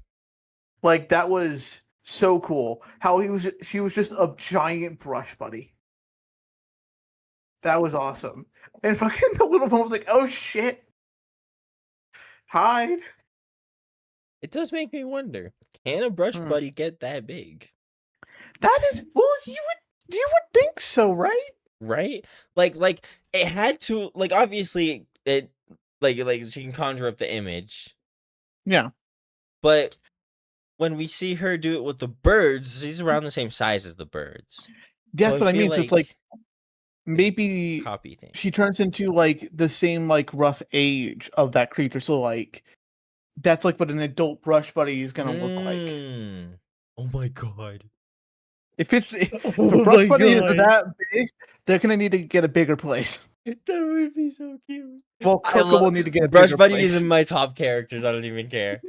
Speaker 2: Like that was so cool. How she was just a giant brush buddy. That was awesome. And fucking the little one was like, "Oh shit, hide."
Speaker 3: It does make me wonder: can a brush buddy get that big?
Speaker 2: That is, well, you would think so, right?
Speaker 3: Right? Like it had to. Like obviously, it like she can conjure up the image.
Speaker 2: Yeah,
Speaker 3: but when we see her do it with the birds, she's around the same size as the birds.
Speaker 2: That's what I mean. So it's like maybe
Speaker 3: copy thing.
Speaker 2: She turns into like the same like rough age of that creature. So like that's like what an adult brush buddy is gonna look like.
Speaker 3: Oh my god!
Speaker 2: If a brush buddy is that big, they're gonna need to get a bigger place.
Speaker 3: That would be so cute.
Speaker 2: Well, Coco will need to get a
Speaker 3: brush
Speaker 2: bigger
Speaker 3: buddy
Speaker 2: place.
Speaker 3: is in my top characters. I don't even care.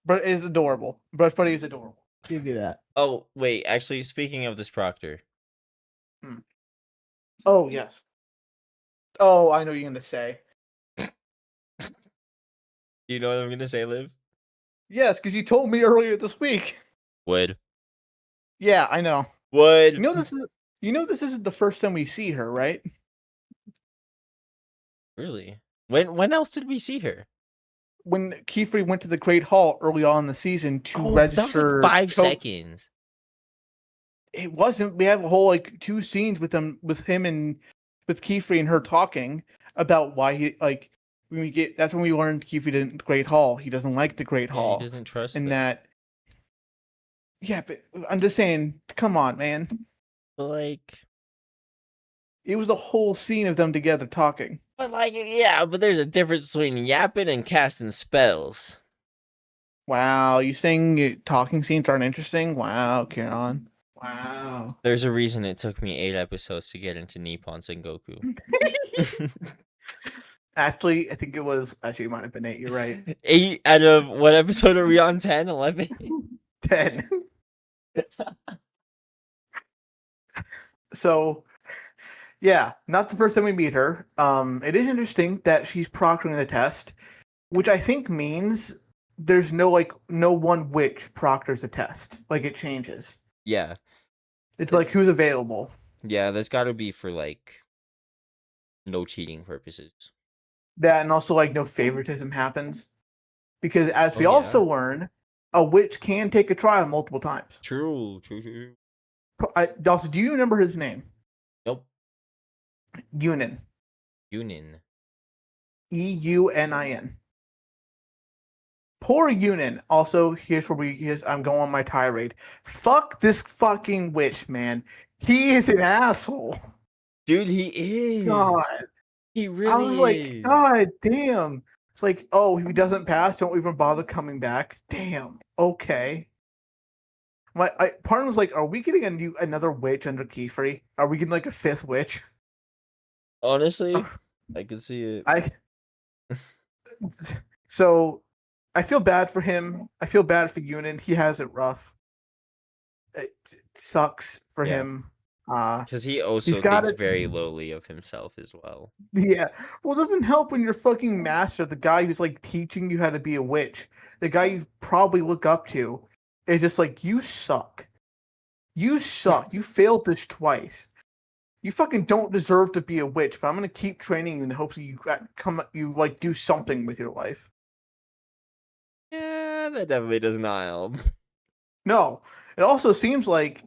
Speaker 2: But it's adorable. Brush buddy is adorable. Give you that.
Speaker 3: Oh wait, actually, speaking of this Proctor.
Speaker 2: Oh yes. Oh, I know what you're gonna say.
Speaker 3: You know what I'm gonna say, Liv?
Speaker 2: Yes, because you told me earlier this week.
Speaker 3: Would.
Speaker 2: Yeah, I know.
Speaker 3: Would.
Speaker 2: You know this isn't the first time we see her, right?
Speaker 3: Really? When else did we see her?
Speaker 2: when Kiefer went to the Great Hall early on in the season to
Speaker 3: Oh, that was like
Speaker 2: register
Speaker 3: 5 seconds.
Speaker 2: It wasn't. We have a whole like 2 scenes with him and with Kiefer and her talking about why he like when we get. That's when we learned Kiefer didn't the Great Hall. He doesn't like the Great
Speaker 3: Yeah, he
Speaker 2: Hall,
Speaker 3: doesn't trust
Speaker 2: and
Speaker 3: them.
Speaker 2: that. Yeah, but I'm just saying. Come on, man.
Speaker 3: Like,
Speaker 2: It was a whole scene of them together talking.
Speaker 3: but there's a difference between yapping and casting spells.
Speaker 2: Wow, you saying talking scenes aren't interesting? Wow, Kieran. Wow.
Speaker 3: There's a reason it took me 8 episodes to get into Nippon Sangoku.
Speaker 2: Actually, I think it was. Actually, it might have been 8. You're right.
Speaker 3: 8 out of what episode are we on? 10, 11?
Speaker 2: 10. So, yeah, not the first time we meet her. It is interesting that she's proctoring the test, which I think means there's no one witch proctors the test. Like it changes.
Speaker 3: Yeah.
Speaker 2: It's like who's available.
Speaker 3: Yeah, there's got to be for like no cheating purposes.
Speaker 2: That and also like no favoritism happens. Because as we
Speaker 3: Oh, yeah.
Speaker 2: also learn, a witch can take a trial multiple times.
Speaker 3: True.
Speaker 2: Also, do you remember his name?
Speaker 3: Nope.
Speaker 2: Yunin.
Speaker 3: Yunin.
Speaker 2: Eunin. Poor Yunin. Also, I'm going on my tirade. Fuck this fucking witch, man. He is an asshole.
Speaker 3: Dude, he is.
Speaker 2: God.
Speaker 3: He really
Speaker 2: I was like,
Speaker 3: is.
Speaker 2: God damn. It's like, oh, if he doesn't pass, don't even bother coming back. Damn. Okay. Part of me was like, are we getting another witch under Kiefer? Are we getting like a 5th witch?
Speaker 3: Honestly, I could see it.
Speaker 2: So I feel bad for him. I feel bad for Yunin. He has it rough. It sucks for him.
Speaker 3: Because he also thinks very lowly of himself as well.
Speaker 2: Yeah. Well, it doesn't help when your fucking master, the guy who's like teaching you how to be a witch, the guy you probably look up to, is just like, you suck. You suck. You failed this twice. You fucking don't deserve to be a witch, but I'm gonna keep training you in the hopes that you like do something with your life.
Speaker 3: Yeah, that definitely does not help.
Speaker 2: No. It also seems like,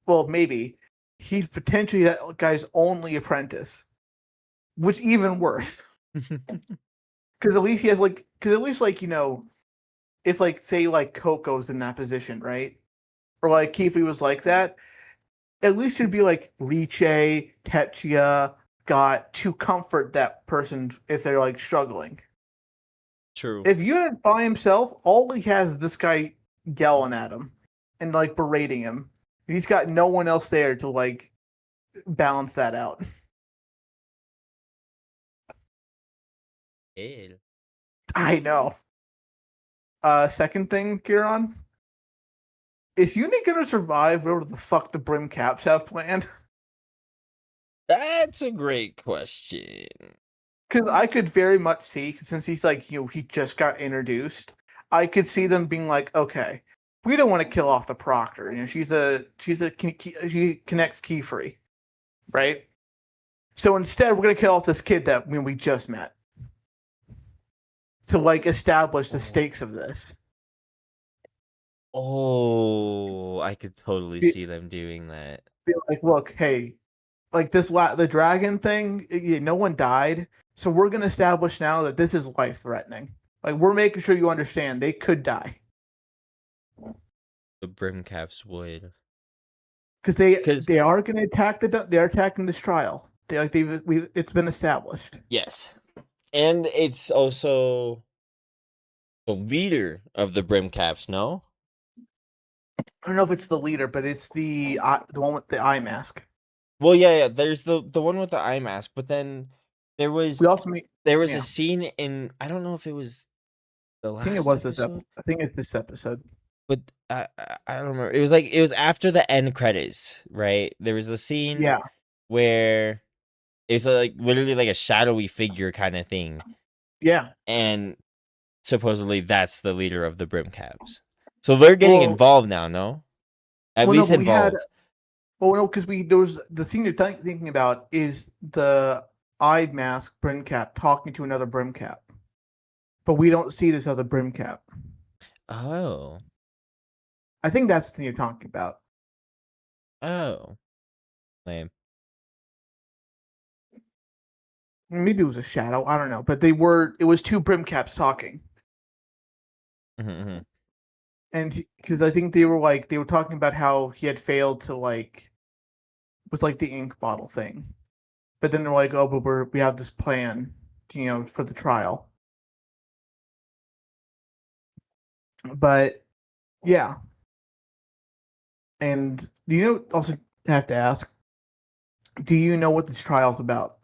Speaker 2: well, maybe he's potentially that guy's only apprentice, which even worse. Because at least he has if like say like Coco's in that position, right? Or like Kiefer was like that, at least it'd be like Riche, Tetsuya got to comfort that person if they're like struggling.
Speaker 3: True.
Speaker 2: If Unit by himself, all he has is this guy yelling at him and like berating him. He's got no one else there to like balance that out.
Speaker 3: Ew.
Speaker 2: I know. Second thing, Kieran. Is Unit gonna survive whatever the fuck the Brim Caps have planned?
Speaker 3: That's a great question.
Speaker 2: Because I could very much see, since he's like, he just got introduced, I could see them being like, okay, we don't want to kill off the Proctor. She connects Kiefer, right? So instead, we're gonna kill off this kid that we just met to like establish the stakes of this.
Speaker 3: Oh, I could totally see them doing that.
Speaker 2: Be like, look, hey, like the dragon thing, no one died, so we're gonna establish now that this is life threatening. Like we're making sure you understand they could die.
Speaker 3: The Brimcaps would,
Speaker 2: Because they are going to attack they're attacking this trial. It's been established.
Speaker 3: Yes, and it's also the leader of the Brimcaps. No,
Speaker 2: I don't know if it's the leader, but it's the one with the eye mask.
Speaker 3: Well, yeah. There's the one with the eye mask, but then there was a scene in, I don't know if it was the last.
Speaker 2: I think it was this episode. I think it's this episode.
Speaker 3: But I don't remember. It was after the end credits, right? There was a scene where it's like literally like a shadowy figure kind of thing.
Speaker 2: Yeah.
Speaker 3: And supposedly that's the leader of the Brimcaps. So they're getting involved now, no? At least involved.
Speaker 2: No, because there was the scene you're thinking about is the eyed mask Brimcap talking to another Brimcap. but we don't see this other brim cap.
Speaker 3: Oh.
Speaker 2: I think that's the thing you're talking about.
Speaker 3: Oh. Lame.
Speaker 2: Maybe it was a shadow. I don't know, but it was two brim caps talking.
Speaker 3: Mm-hmm.
Speaker 2: And because I think they were talking about how he had failed to with like the ink bottle thing, but then they're like, oh, but we have this plan, for the trial. But yeah, and do you know? Also, have to ask, do you know what this trial's about?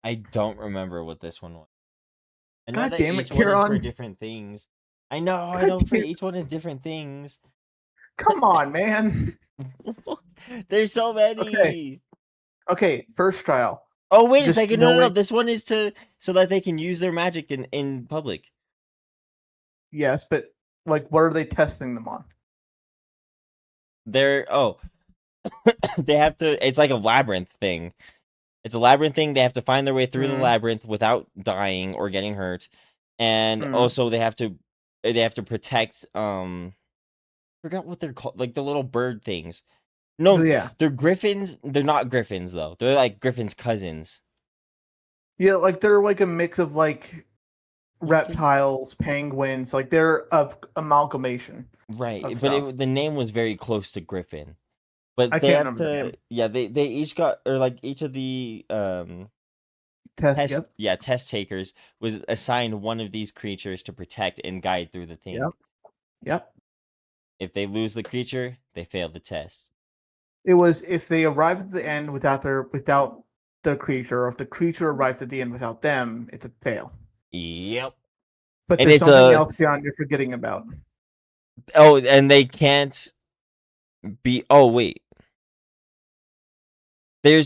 Speaker 3: I don't remember what this one was. I know
Speaker 2: God
Speaker 3: that
Speaker 2: damn it,
Speaker 3: each one is for
Speaker 2: Kieran!
Speaker 3: different things. I know,
Speaker 2: God
Speaker 3: for
Speaker 2: damn,
Speaker 3: each one is different things.
Speaker 2: come on, man.
Speaker 3: There's so many.
Speaker 2: Okay, first trial.
Speaker 3: Oh, wait a
Speaker 2: Just
Speaker 3: second. No. This one is so that they can use their magic in public.
Speaker 2: Yes, but what are they testing them on?
Speaker 3: They have to. It's like a labyrinth thing. It's a labyrinth thing. They have to find their way through the labyrinth without dying or getting hurt, and also they have to protect. Forgot what they're called. Like the little bird things. No,
Speaker 2: Yeah.
Speaker 3: they're griffins. They're not griffins though. They're like griffins' cousins.
Speaker 2: Yeah, they're like a mix of reptiles, penguins, they're a amalgamation.
Speaker 3: Right,
Speaker 2: Of
Speaker 3: but
Speaker 2: stuff.
Speaker 3: the name was very close to griffin. But
Speaker 2: I
Speaker 3: they
Speaker 2: can't
Speaker 3: have
Speaker 2: remember the
Speaker 3: to.
Speaker 2: name.
Speaker 3: Yeah, they each got, or like each of the
Speaker 2: Test. Yep.
Speaker 3: test takers was assigned one of these creatures to protect and guide through the thing.
Speaker 2: Yep.
Speaker 3: If they lose the creature, they fail the test.
Speaker 2: It was if they arrive at the end without their creature, or if the creature arrives at the end without them, it's a fail.
Speaker 3: Yep.
Speaker 2: But
Speaker 3: And
Speaker 2: there's
Speaker 3: it's
Speaker 2: something else beyond you're forgetting about.
Speaker 3: Oh, and they can't be. Oh wait. There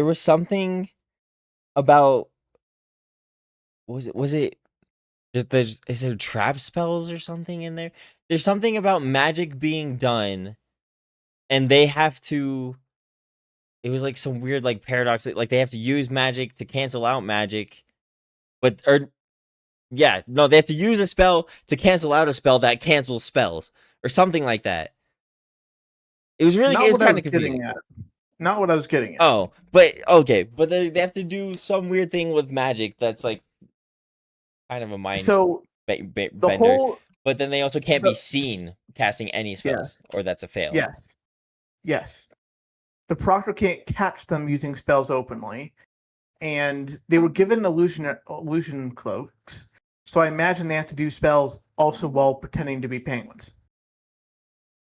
Speaker 3: was something about. Was it? Is there trap spells or something in there? There's something about magic being done, and they have to. It was like some weird like paradox that like they have to use magic to cancel out magic, they have to use a spell to cancel out a spell that cancels spells or something like that. It was
Speaker 2: Not what I
Speaker 3: kind
Speaker 2: was
Speaker 3: of confusing.
Speaker 2: getting at. Not what I was getting at.
Speaker 3: Oh, but okay, but they have to do some weird thing with magic that's like kind of a mind
Speaker 2: So
Speaker 3: bender.
Speaker 2: the whole
Speaker 3: But then they also can't be
Speaker 2: the
Speaker 3: seen casting any spells,
Speaker 2: yes,
Speaker 3: or that's a fail.
Speaker 2: yes. The proctor can't catch them using spells openly, and they were given illusion cloaks. So I imagine they have to do spells also while pretending to be penguins.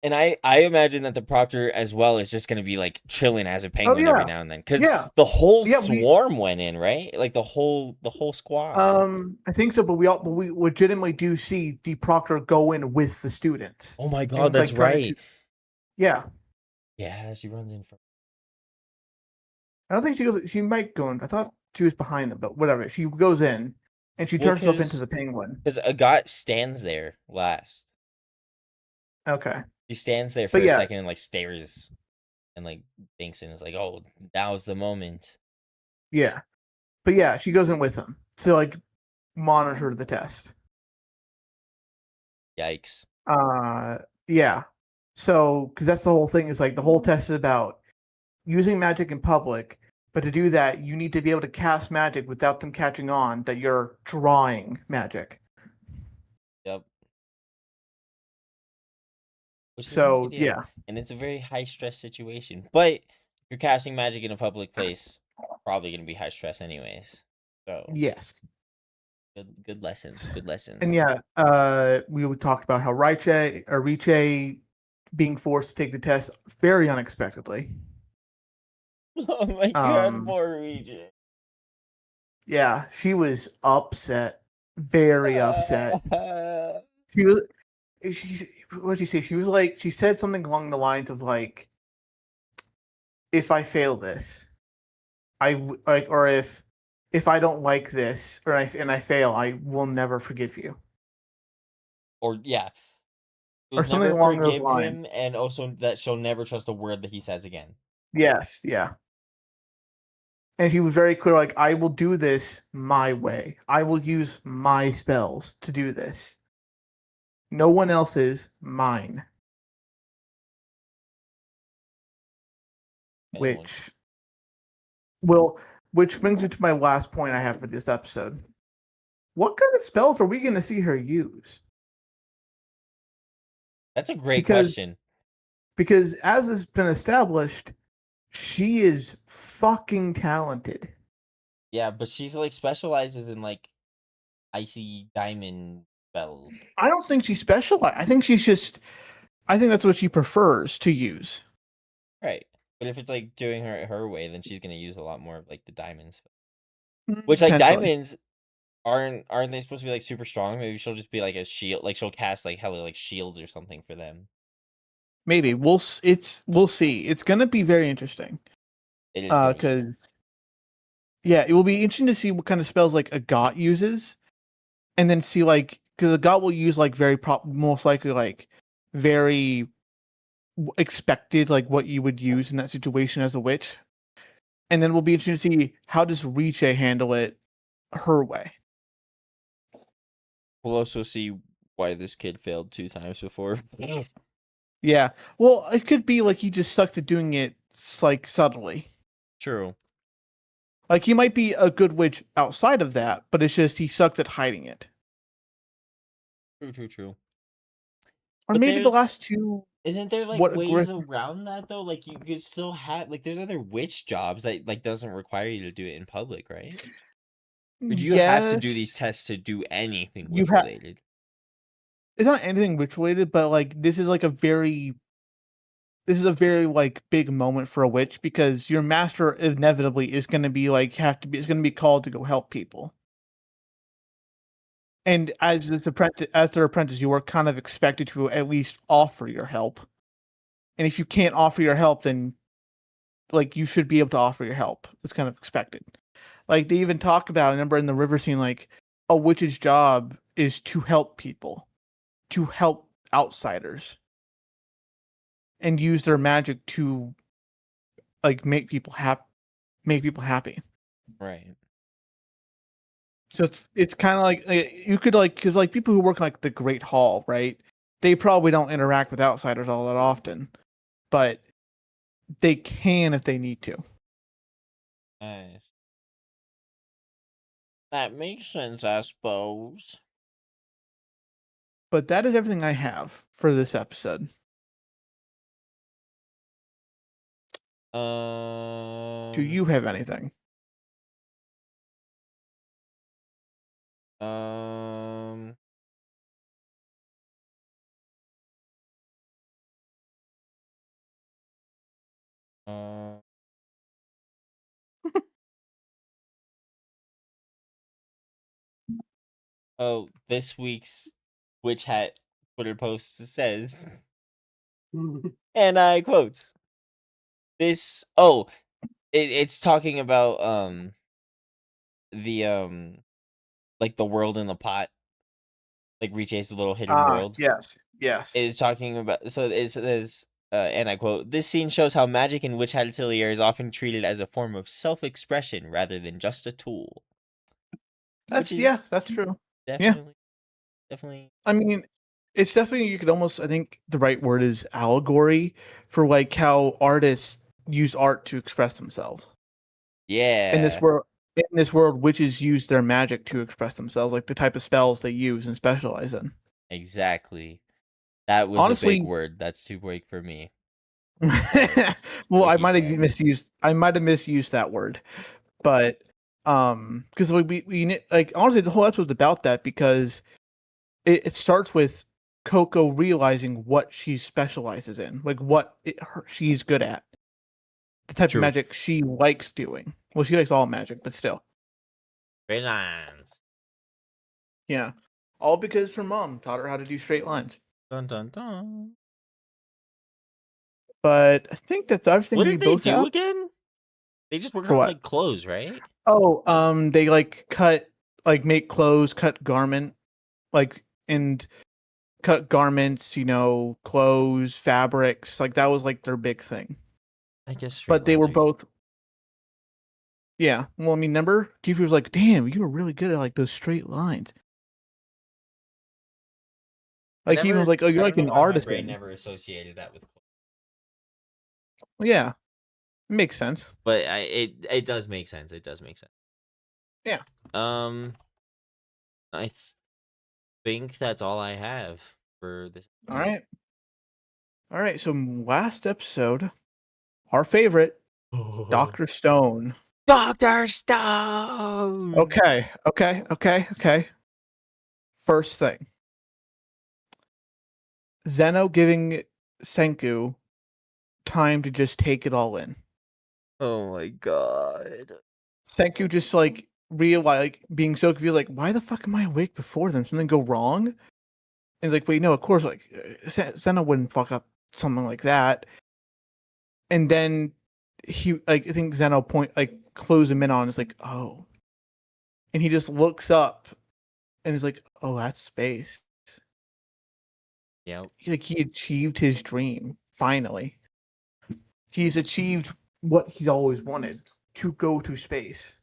Speaker 3: And I imagine that the proctor as well is just going to be like chilling as a penguin every now and then, because the whole swarm went in, right? Like the whole squad.
Speaker 2: I think so, but we legitimately do see the proctor go in with the students.
Speaker 3: Oh my god, that's right.
Speaker 2: Yeah,
Speaker 3: she runs in front.
Speaker 2: I don't think she goes. She might go in. I thought she was behind them, but whatever. She goes in, and she turns herself into the penguin.
Speaker 3: Because Agat stands there last.
Speaker 2: Okay.
Speaker 3: She stands there for a second and like stares, and like thinks, and is like, "Oh, now's the moment."
Speaker 2: Yeah, but yeah, she goes in with him to like monitor the test.
Speaker 3: Yikes.
Speaker 2: Yeah. So, because that's the whole thing, is like the whole test is about using magic in public, but to do that, you need to be able to cast magic without them catching on that you're drawing magic.
Speaker 3: Yep.
Speaker 2: So, yeah.
Speaker 3: And it's a very high stress situation. But if you're casting magic in a public place, probably going to be high stress anyways. So
Speaker 2: yes.
Speaker 3: Good lessons. Good lessons.
Speaker 2: And yeah, we talked about how Riche being forced to take the test very unexpectedly.
Speaker 3: Oh my god, poor Riche.
Speaker 2: Yeah, she was upset. Very upset. What did she say? She was like, she said something along the lines of like, if I fail this, or if I don't like this, and I fail, I will never forgive you.
Speaker 3: Or
Speaker 2: or something along those lines.
Speaker 3: And also that she'll never trust a word that he says again.
Speaker 2: Yes, yeah. And he was very clear, like, I will do this my way. I will use my spells to do this. No one else's, mine. Which which brings me to my last point I have for this episode. What kind of spells are we going to see her use?
Speaker 3: That's a great question.
Speaker 2: Because as has been established, she is fucking talented.
Speaker 3: Yeah, but she's like specializes in like icy diamond spells.
Speaker 2: I don't think she specializes. I think that's what she prefers to use.
Speaker 3: Right. But if it's like doing her way, then she's gonna use a lot more of like the diamonds. Which like diamonds aren't they supposed to be like super strong? Maybe she'll just be like a shield, like she'll cast like hella like shields or something for them.
Speaker 2: Maybe we'll see. It's gonna be very interesting.
Speaker 3: It is
Speaker 2: because it will be interesting to see what kind of spells like a got uses, and then see like because a got will use like most likely like very expected like what you would use in that situation as a witch, and then we'll be interested to see how does Riche handle it her way.
Speaker 3: We'll also see why this kid failed 2 times before.
Speaker 2: Yeah, well, it could be like he just sucks at doing it like subtly.
Speaker 3: True.
Speaker 2: Like he might be a good witch outside of that, but it's just he sucks at hiding it.
Speaker 3: True.
Speaker 2: Or but maybe the last two.
Speaker 3: Isn't there like ways around that though? Like you could still have like there's other witch jobs that like doesn't require you to do it in public, right? Or do you have to do these tests to do anything witch related?
Speaker 2: It's not anything witch related, but like this is a very like big moment for a witch because your master inevitably is going to be like is going to be called to go help people. And as their apprentice, you are kind of expected to at least offer your help. And if you can't offer your help, then like you should be able to offer your help. It's kind of expected. Like they even talk about, I remember in the river scene, like a witch's job is to help people, to help outsiders, and use their magic to like make people happy.
Speaker 3: Right.
Speaker 2: So it's kind of like you could like because like people who work in, like the Great Hall, right? They probably don't interact with outsiders all that often, but they can if they need to.
Speaker 3: Nice. That makes sense, I suppose.
Speaker 2: But that is everything I have for this episode. Do you have anything?
Speaker 3: Oh, this week's Witch Hat Twitter post says, and I quote, it's talking about the like the world in the pot, like Riche's little hidden world.
Speaker 2: Yes.
Speaker 3: It is talking about, so it says, and I quote, this scene shows how magic in Witch Hat Atelier is often treated as a form of self-expression rather than just a tool.
Speaker 2: That's true.
Speaker 3: Definitely.
Speaker 2: I mean, it's definitely, you could almost, I think the right word is allegory for like how artists use art to express themselves.
Speaker 3: Yeah.
Speaker 2: In this world, witches use their magic to express themselves, like the type of spells they use and specialize in.
Speaker 3: Exactly. That was honestly a big word. That's too big for me.
Speaker 2: Well, I might have misused that word, but because we like honestly the whole episode's about that because it starts with Coco realizing what she specializes in, like what she's good at, the type of magic she likes doing. Well, she likes all magic, but still.
Speaker 3: Straight lines.
Speaker 2: Yeah, all because her mom taught her how to do straight lines.
Speaker 3: Dun dun dun.
Speaker 2: But I think that's everything.
Speaker 3: What did they do again? They just work on like clothes, right?
Speaker 2: Oh, they like make clothes, cut garments, clothes, fabrics. Like that was like their big thing.
Speaker 3: I guess.
Speaker 2: But they were both. Yeah. Well, I mean, remember, Kiefer was like, "Damn, you were really good at like those straight lines." Like he even was like, "Oh,
Speaker 3: I
Speaker 2: you're
Speaker 3: don't
Speaker 2: like
Speaker 3: know
Speaker 2: an
Speaker 3: why my brain
Speaker 2: artisan."
Speaker 3: never associated that with.
Speaker 2: Well, yeah, it makes sense.
Speaker 3: But it does make sense. It does make sense.
Speaker 2: Yeah.
Speaker 3: Um, I think that's all I have for this.
Speaker 2: All right. All right. So last episode, our favorite, Doctor Stone.
Speaker 3: Doctor Stone.
Speaker 2: Okay. First thing, Zeno giving Senku time to just take it all in.
Speaker 3: Oh my god.
Speaker 2: Senku just like realize, like being so confused, like, why the fuck am I awake before them? Something go wrong? And he's like, wait, no, of course, like Zeno wouldn't fuck up something like that. And then he, like, I think Zeno close him in on. It's like, oh, and he just looks up and is like, oh, that's space.
Speaker 3: Yeah.
Speaker 2: Like he achieved his dream finally. He's achieved what he's always wanted, to go to space.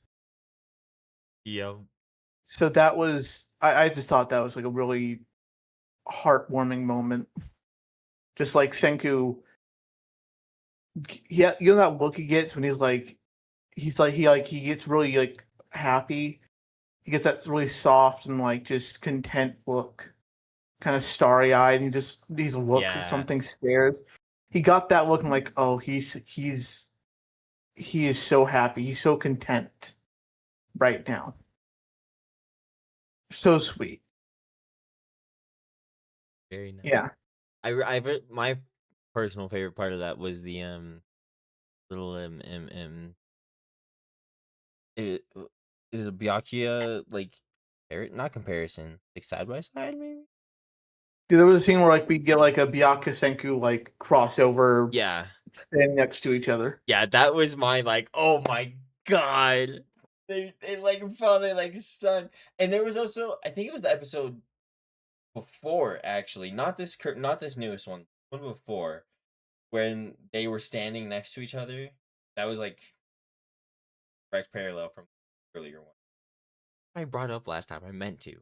Speaker 3: Yep.
Speaker 2: So that was, I just thought that was like a really heartwarming moment. Just like Senku, yeah, you know that look he gets when he gets really like happy. He gets that really soft and like just content look, kind of starry eyed. These looks
Speaker 3: Yeah.
Speaker 2: at something scared. He got that look and like, oh, he is so happy. He's so content right now. So sweet.
Speaker 3: Very nice.
Speaker 2: Yeah.
Speaker 3: My personal favorite part of that was the little it is a Byakuya like not comparison, like side by side maybe.
Speaker 2: There was a scene where like we get like a Byakuya Senku like crossover,
Speaker 3: Yeah.
Speaker 2: standing next to each other.
Speaker 3: Yeah, that was my like, oh my god. They like probably like stunned. And there was also, I think it was the episode before actually, not this newest one before, when they were standing next to each other. That was like direct parallel from the earlier one. I brought it up last time. I meant to.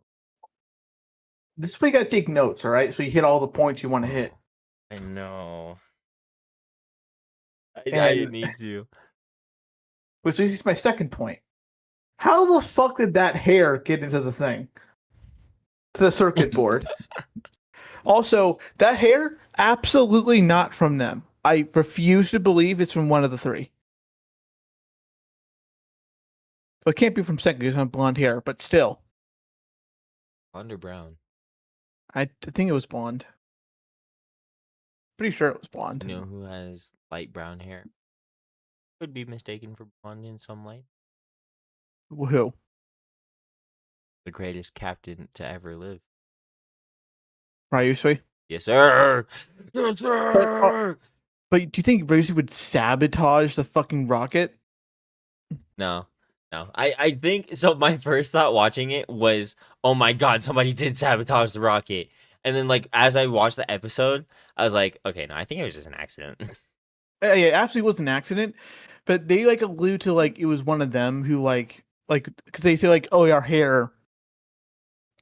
Speaker 2: This is where you gotta take notes, all right? So you hit all the points you want to hit.
Speaker 3: I know. I
Speaker 2: And
Speaker 3: didn't need to.
Speaker 2: which leads to my second point. How the fuck did that hair get into the thing? To the circuit board. Also, that hair, absolutely not from them. I refuse to believe it's from one of the three. Well, it can't be from Senku because I have blonde hair, but still.
Speaker 3: Blonde or brown?
Speaker 2: I think it was blonde. Pretty sure it was blonde.
Speaker 3: You know who has light brown hair? Could be mistaken for blonde in some light.
Speaker 2: Who?
Speaker 3: The greatest captain to ever live.
Speaker 2: Ryusui?
Speaker 3: Yes, sir. Yes, sir.
Speaker 2: But do you think Ryusui would sabotage the fucking rocket?
Speaker 3: No. I think so. My first thought watching it was, oh my god, somebody did sabotage the rocket. And then, like, as I watched the episode, I was like, okay, no, I think it was just an accident.
Speaker 2: Yeah, it absolutely was an accident. But they like allude to like it was one of them who like because they say like, oh, our hair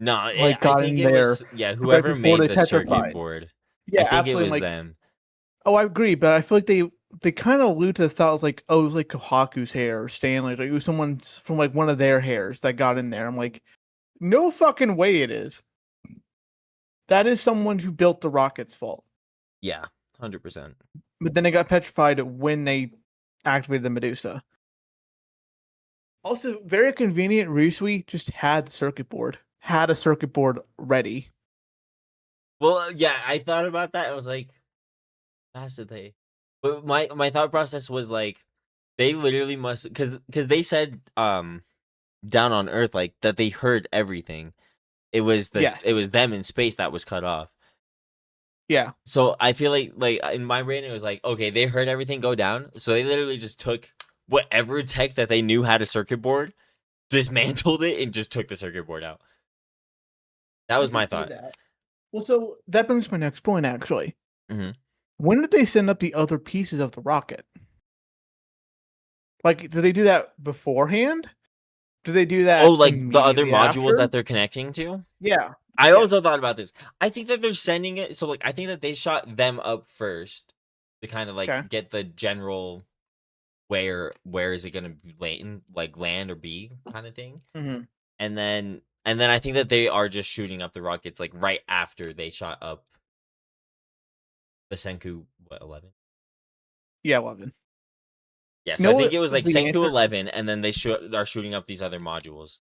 Speaker 3: No,
Speaker 2: like
Speaker 3: I
Speaker 2: got
Speaker 3: think
Speaker 2: in
Speaker 3: it
Speaker 2: there
Speaker 3: was
Speaker 2: right
Speaker 3: whoever
Speaker 2: before
Speaker 3: made
Speaker 2: they
Speaker 3: the circuit
Speaker 2: petrified.
Speaker 3: board.
Speaker 2: Yeah,
Speaker 3: I think
Speaker 2: absolutely.
Speaker 3: it was
Speaker 2: Like,
Speaker 3: them.
Speaker 2: oh, I agree, but I feel like they kind of allude to the thought was like, oh, it was like Kohaku's hair or Stanley's, like it was someone's from like one of their hairs that got in there. I'm like, no fucking way it is. That is someone who built the rocket's fault.
Speaker 3: Yeah, 100%.
Speaker 2: But then they got petrified when they activated the Medusa. Also, very convenient. Ryusui just had the circuit board, had a circuit board ready.
Speaker 3: Well, yeah, I thought about that. I was like, fast did they? But my thought process was like, they literally must, because they said down on Earth like that they heard everything. It was
Speaker 2: Yes.
Speaker 3: it was them in space that was cut off.
Speaker 2: Yeah.
Speaker 3: So I feel like in my brain it was like, okay, they heard everything go down, so they literally just took whatever tech that they knew had a circuit board, dismantled it, and just took the circuit board out. That was my thought.
Speaker 2: That. Well, so that brings my next point, actually.
Speaker 3: Mhm.
Speaker 2: When did they send up the other pieces of the rocket? Like, do they do that beforehand? Do they do that?
Speaker 3: Oh, like the other
Speaker 2: immediately
Speaker 3: modules
Speaker 2: after?
Speaker 3: that they're connecting to?
Speaker 2: Yeah.
Speaker 3: I
Speaker 2: Yeah.
Speaker 3: also thought about this. I think that they're sending it. So, like, I think that they shot them up first to kind of like
Speaker 2: Okay.
Speaker 3: get the general where is it gonna be land or be kind of thing,
Speaker 2: Mm-hmm.
Speaker 3: and then I think that they are just shooting up the rockets like right after they shot up the Senku 11.
Speaker 2: Yeah, 11.
Speaker 3: Yeah,
Speaker 2: You
Speaker 3: so
Speaker 2: know
Speaker 3: I think
Speaker 2: what
Speaker 3: it was like
Speaker 2: the
Speaker 3: Senku
Speaker 2: answer?
Speaker 3: 11, and then they are shooting up these other modules.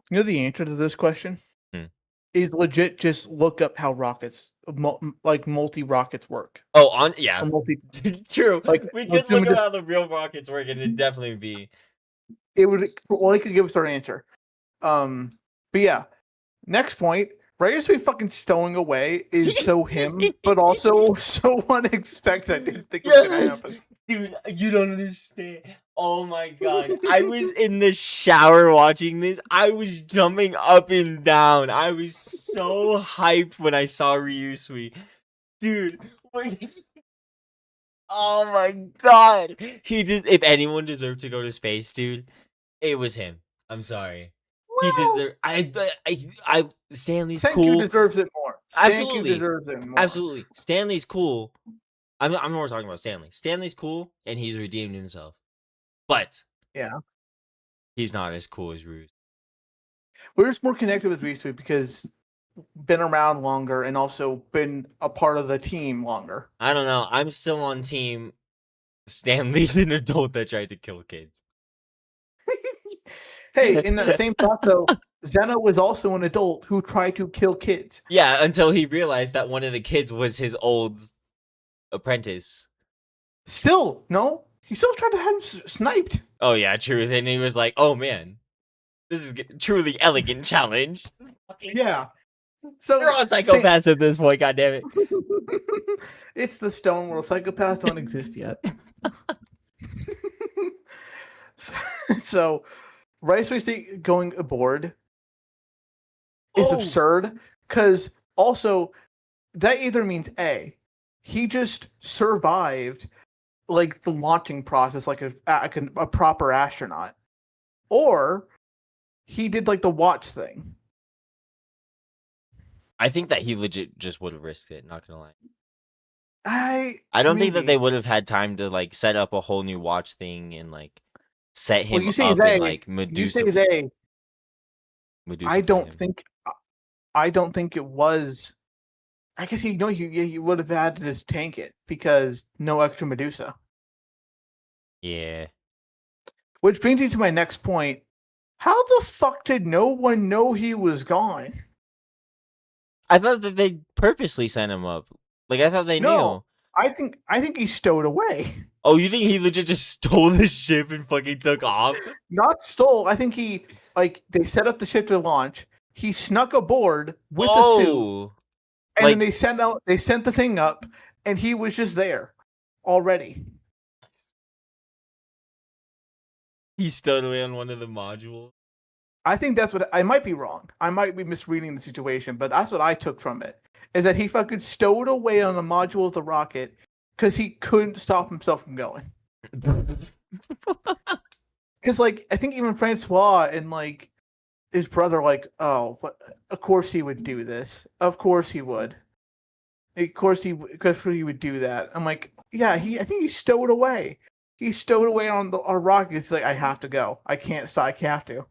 Speaker 2: You know the answer to this question
Speaker 3: Hmm.
Speaker 2: is legit. Just look up how rockets, multi rockets work.
Speaker 3: Oh, on yeah,
Speaker 2: Or multi,
Speaker 3: true.
Speaker 2: like
Speaker 3: We could look
Speaker 2: someone
Speaker 3: at
Speaker 2: just
Speaker 3: how the real rockets work, and it'd definitely be.
Speaker 2: it would well, they could give us our answer. But yeah, next point. Right as we fucking stowing away is so him, but also so unexpected. I didn't think it was gonna
Speaker 3: Yes!
Speaker 2: happen.
Speaker 3: Dude, you don't understand. Oh my god. I was in the shower watching this. I was jumping up and down. I was so hyped when I saw Ryusui. Dude, oh my god. He just, if anyone deserved to go to space, dude, it was him. I'm sorry. He
Speaker 2: Well,
Speaker 3: deserved. Stanley's
Speaker 2: Senku
Speaker 3: cool.
Speaker 2: deserves it more. Senku
Speaker 3: Absolutely.
Speaker 2: deserves it more.
Speaker 3: Absolutely. Stanley's cool. I'm more talking about Stanley. Stanley's cool, and he's redeemed himself. But
Speaker 2: Yeah.
Speaker 3: he's not as cool as Ruse.
Speaker 2: We're just more connected with Risu because been around longer and also been a part of the team longer.
Speaker 3: I don't know. I'm still on team Stanley's an adult that tried to kill kids.
Speaker 2: Hey, in that same thought though, Zeno was also an adult who tried to kill kids.
Speaker 3: Yeah, until he realized that one of the kids was his old apprentice.
Speaker 2: Still, no, he still tried to have him sniped.
Speaker 3: Oh yeah, true. Then he was like, "Oh man, this is truly elegant challenge."
Speaker 2: Yeah. So
Speaker 3: They're all psychopaths at this point. God damn it.
Speaker 2: It's the stone world. Psychopaths don't exist yet. So, Rice Wasty going aboard is absurd because also that either means A, he just survived like the launching process like a proper astronaut, or he did like the watch thing.
Speaker 3: I think that he legit just would have risked it. Not gonna lie.
Speaker 2: I
Speaker 3: don't think that they would have had time to like set up a whole new watch thing and like set him
Speaker 2: Well, you say
Speaker 3: up
Speaker 2: they.
Speaker 3: and like
Speaker 2: You
Speaker 3: Medusa.
Speaker 2: say they.
Speaker 3: Medusa
Speaker 2: I don't
Speaker 3: him.
Speaker 2: think. I don't think it was. I guess he would have had to just tank it because no extra Medusa.
Speaker 3: Yeah.
Speaker 2: Which brings me to my next point. How the fuck did no one know he was gone?
Speaker 3: I thought that they purposely sent him up. Like I thought they
Speaker 2: No,
Speaker 3: knew.
Speaker 2: I think he stowed away.
Speaker 3: Oh, you think he legit just stole the ship and fucking took off?
Speaker 2: Not stole. I think he they set up the ship to launch. He snuck aboard with a suit, and then they sent the thing up, and he was just there already.
Speaker 3: He stowed away on one of the modules.
Speaker 2: I think that's what I might be wrong. I might be misreading the situation, but that's what I took from it. Is that he fucking stowed away on the module of the rocket because he couldn't stop himself from going. Because I think even Francois and his brother of course he would do this. Of course he would. Of course he would do that. I'm like, yeah, I think he stowed away. He stowed away on a rocket. He's like, I have to go. I can't stop. I have to.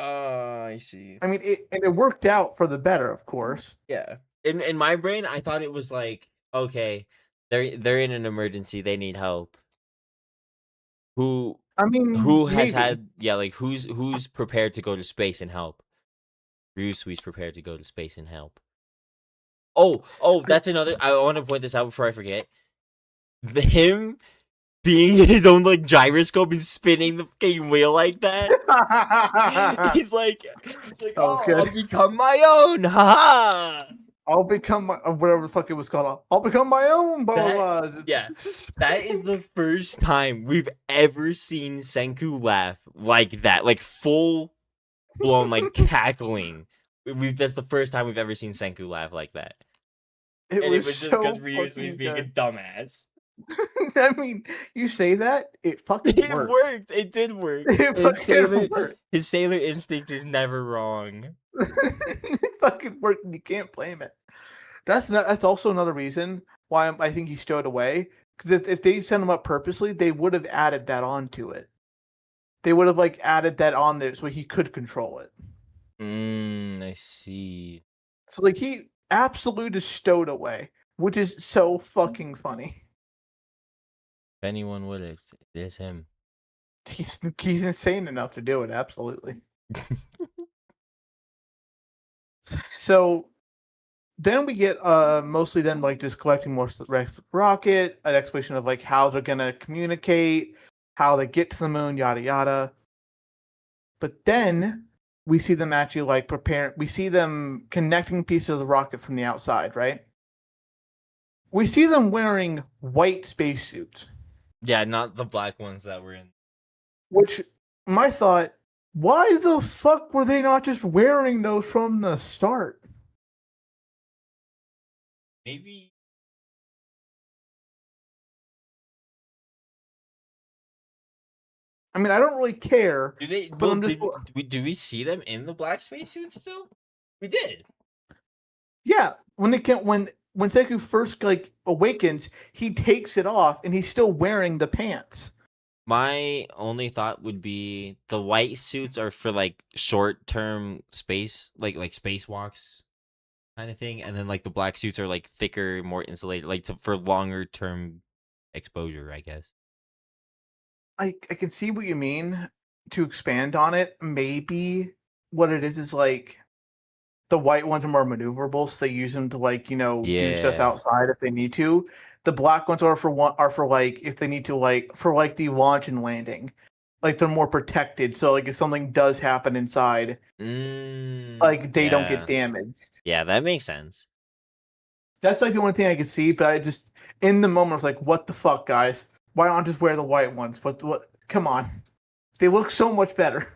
Speaker 3: I see.
Speaker 2: I mean, it worked out for the better, of course.
Speaker 3: Yeah. In my brain, I thought it was like, okay, they're in an emergency. They need help. Who has had who's prepared to go to space and help? Ryusui's prepared to go to space and help. Oh, that's another. I want to point this out before I forget. Him being his own gyroscope and spinning the fucking wheel like that. he's like, oh, I'll become my own, haha.
Speaker 2: I'll become whatever the fuck it was called. I'll become my own. Blah blah blah.
Speaker 3: Yeah, that is the first time we've ever seen Senku laugh like that, like full blown cackling. That's the first time we've ever seen Senku laugh like that. It was just because Ryusui's being a dumbass.
Speaker 2: I mean, you say that, it fucking
Speaker 3: It
Speaker 2: worked.
Speaker 3: worked. It did work.
Speaker 2: It fucking worked.
Speaker 3: His sailor instinct is never wrong.
Speaker 2: It fucking worked, and you can't blame it. That's also another reason why I think he stowed away. Because if they sent him up purposely, they would have added that onto it. They would have like added that on there so he could control it.
Speaker 3: I see.
Speaker 2: So like he absolutely just stowed away, which is so fucking funny.
Speaker 3: If anyone would, it is him.
Speaker 2: He's insane enough to do it. Absolutely. So then we get mostly then like just collecting more rocket, an explanation of like how they're gonna communicate, how they get to the moon, yada yada. But then we see them actually like preparing. We see them connecting pieces of the rocket from the outside, right? We see them wearing white spacesuits.
Speaker 3: Yeah, not the black ones that were in.
Speaker 2: Which my thought, why the fuck were they not just wearing those from the start?
Speaker 3: Maybe.
Speaker 2: I mean, I don't really care.
Speaker 3: Do they?
Speaker 2: But
Speaker 3: Well,
Speaker 2: I'm just
Speaker 3: do we see them in the black spacesuits still? We did.
Speaker 2: yeah. When Seku first like awakens, he takes it off and he's still wearing the pants.
Speaker 3: My only thought would be the white suits are for like short term space, like spacewalks kind of thing, and then like the black suits are like thicker, more insulated, like for longer term exposure, I guess.
Speaker 2: I can see what you mean. To expand on it, maybe what it is like the white ones are more maneuverable, so they use them to like do stuff
Speaker 3: Yeah.
Speaker 2: outside if they need to. The black ones are for like if they need to like for like the launch and landing, like they're more protected. So like if something does happen inside, like they don't get
Speaker 3: Yeah.
Speaker 2: damaged.
Speaker 3: Yeah, that makes sense.
Speaker 2: That's like the only thing I could see. But I just in the moment I was like, what the fuck, guys? Why don't I just wear the white ones? What? Come on, they look so much better.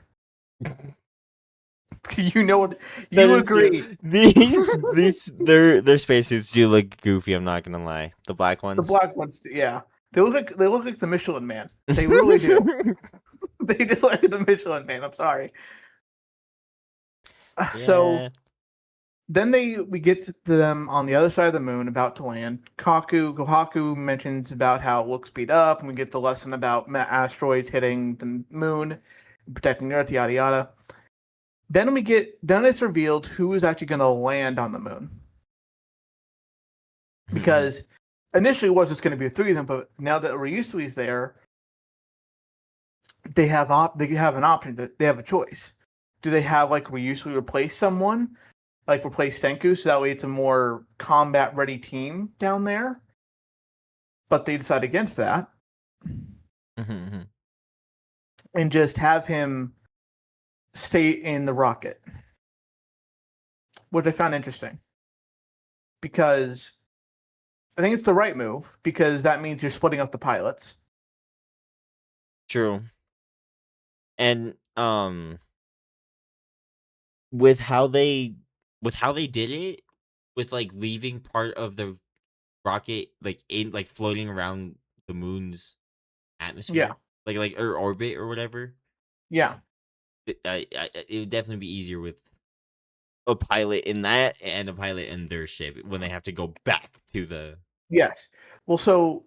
Speaker 2: You know what?
Speaker 3: That
Speaker 2: You
Speaker 3: is true.
Speaker 2: agree.
Speaker 3: These their spacesuits do look goofy. I'm not gonna lie. The black ones.
Speaker 2: The black ones, yeah. They look like the Michelin Man. They really do. They just look like the Michelin Man. I'm sorry. So
Speaker 3: Yeah.
Speaker 2: then we get to them on the other side of the moon, about to land. Kohaku mentions about how it looks beat up, and we get the lesson about asteroids hitting the moon, protecting Earth, yada yada. Then it's revealed who is actually going to land on the moon. Because initially it was just going to be the three of them, but now that Ryusui's there, they have an option. They have a choice. Do they have like Ryusui replace someone, like replace Senku, so that way it's a more combat ready team down there? But they decide against that and just have him stay in the rocket, which I found interesting because I think it's the right move because that means you're splitting up the pilots.
Speaker 3: True. And with how they did it, with like leaving part of the rocket like in like floating around the moon's atmosphere, like or orbit or whatever.
Speaker 2: Yeah.
Speaker 3: It would definitely be easier with a pilot in that and a pilot in their ship when they have to go back to the.
Speaker 2: Yes. Well, so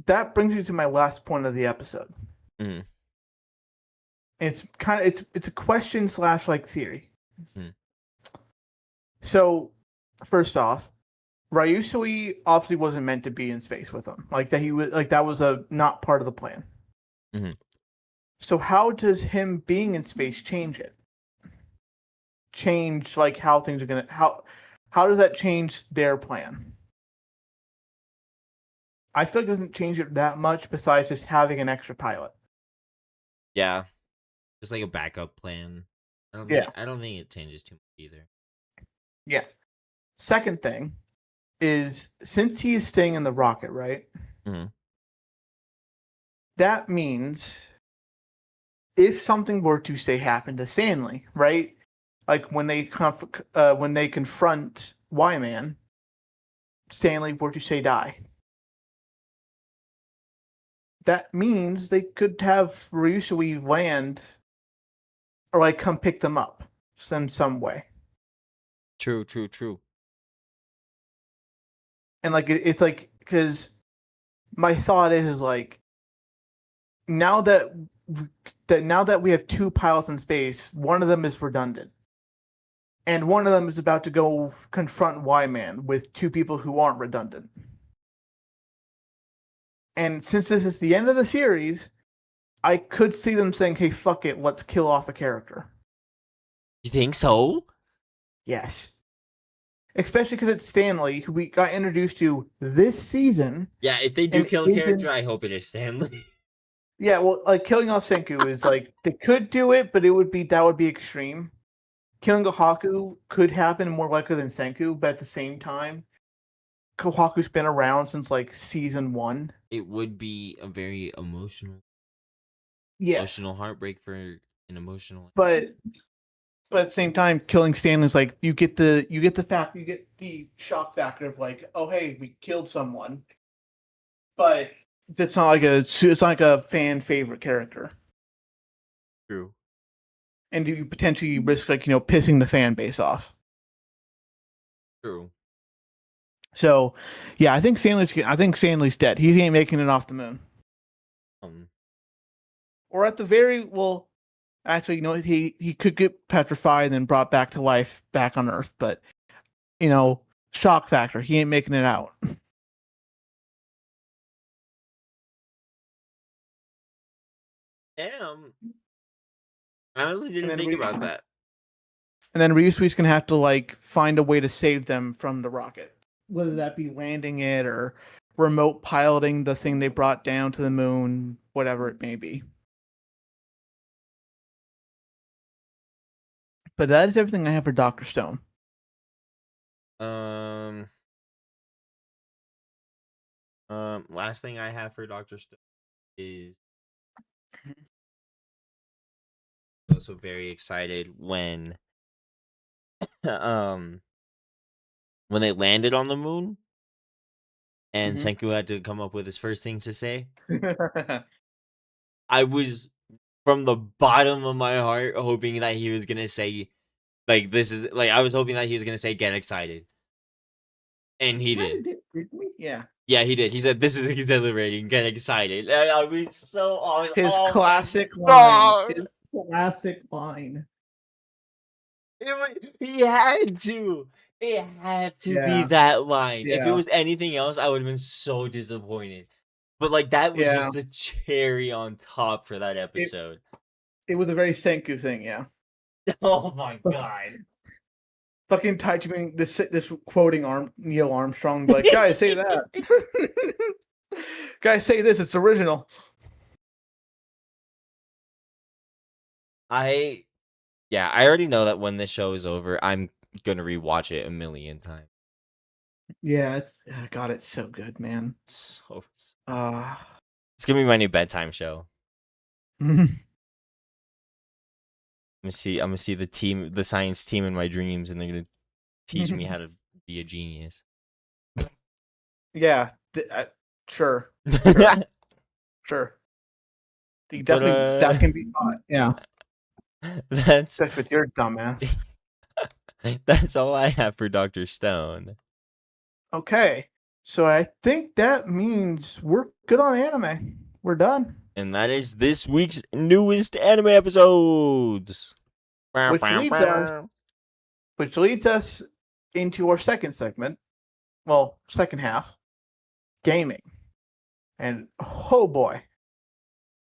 Speaker 2: that brings me to my last point of the episode.
Speaker 3: Mm.
Speaker 2: It's kind of it's a question / like theory.
Speaker 3: Mm.
Speaker 2: So, first off, Ryusui obviously wasn't meant to be in space with him. Like that he was like that was not part of the plan.
Speaker 3: Mm-hmm.
Speaker 2: So how does him being in space change it? Change like how things are gonna how does that change their plan? I feel like it doesn't change it that much besides just having an extra pilot.
Speaker 3: Yeah, just like a backup plan. I don't think it changes too much either.
Speaker 2: Yeah. Second thing is since he is staying in the rocket, right?
Speaker 3: Mm-hmm.
Speaker 2: That means if something were to say happen to Stanley, right? Like when they confront Y-Man, Stanley were to say die. that means they could have Ryusui land or like come pick them up in some way.
Speaker 3: True.
Speaker 2: And like it's like because my thought is like now that we have two pilots in space, one of them is redundant. And one of them is about to go confront Y-Man with two people who aren't redundant. And since this is the end of the series, I could see them saying, hey, fuck it, let's kill off a character.
Speaker 3: You think so?
Speaker 2: Yes. Especially because it's Stanley, who we got introduced to this season.
Speaker 3: Yeah, if they do
Speaker 2: And
Speaker 3: kill a
Speaker 2: even-
Speaker 3: character, I hope it is Stanley.
Speaker 2: Yeah, well, like killing off Senku is like they could do it, but that would be extreme. Killing Kohaku could happen more likely than Senku, but at the same time, Kohaku's been around since like season 1.
Speaker 3: It would be a very emotional heartbreak for an emotional.
Speaker 2: But at the same time, killing Stanley is like you get the shock factor of like, oh hey, we killed someone, but it's not like a fan favorite character.
Speaker 3: True.
Speaker 2: And you potentially risk pissing the fan base off.
Speaker 3: True.
Speaker 2: So, yeah, I think Stanley's dead. He ain't making it off the moon. Or at the actually, he could get petrified and then brought back to life back on Earth, but shock factor, he ain't making it out.
Speaker 3: Damn. I honestly didn't think about that.
Speaker 2: And then Ryusui's gonna have to find a way to save them from the rocket, whether that be landing it or remote piloting the thing they brought down to the moon, whatever it may be. But that is everything I have for Dr. Stone.
Speaker 3: Last thing I have for Dr. Stone is also very excited when when they landed on the moon and Senku had to come up with his first thing to say. I was from the bottom of my heart hoping that he was gonna say I was hoping that he was gonna say get excited. And he did.
Speaker 2: Didn't we? Yeah.
Speaker 3: Yeah, he did. He said this is exhilarating, get excited. And I was so
Speaker 2: his classic
Speaker 3: line.
Speaker 2: His classic line.
Speaker 3: He had to. It had to be that line.
Speaker 2: Yeah.
Speaker 3: If it was anything else, I would have been so disappointed. But that was just the cherry on top for that episode.
Speaker 2: It was a very Senku thing, yeah.
Speaker 3: Oh my god.
Speaker 2: Fucking Taichi this quoting Neil Armstrong, guys, say that. Guys, say this, it's original.
Speaker 3: I already know that when this show is over, I'm gonna rewatch it a million times.
Speaker 2: Yeah, it's so good, man.
Speaker 3: It's gonna be my new bedtime show. I'm gonna see the science team in my dreams, and they're gonna teach me how to be a genius.
Speaker 2: Yeah, sure. Sure. You definitely that can be taught. Yeah.
Speaker 3: That's
Speaker 2: with your dumbass.
Speaker 3: That's all I have for Dr. Stone.
Speaker 2: Okay. So I think that means we're good on anime. We're done.
Speaker 3: And that is this week's newest anime episodes.
Speaker 2: Which leads us into our second segment. Well, second half. Gaming. And oh boy.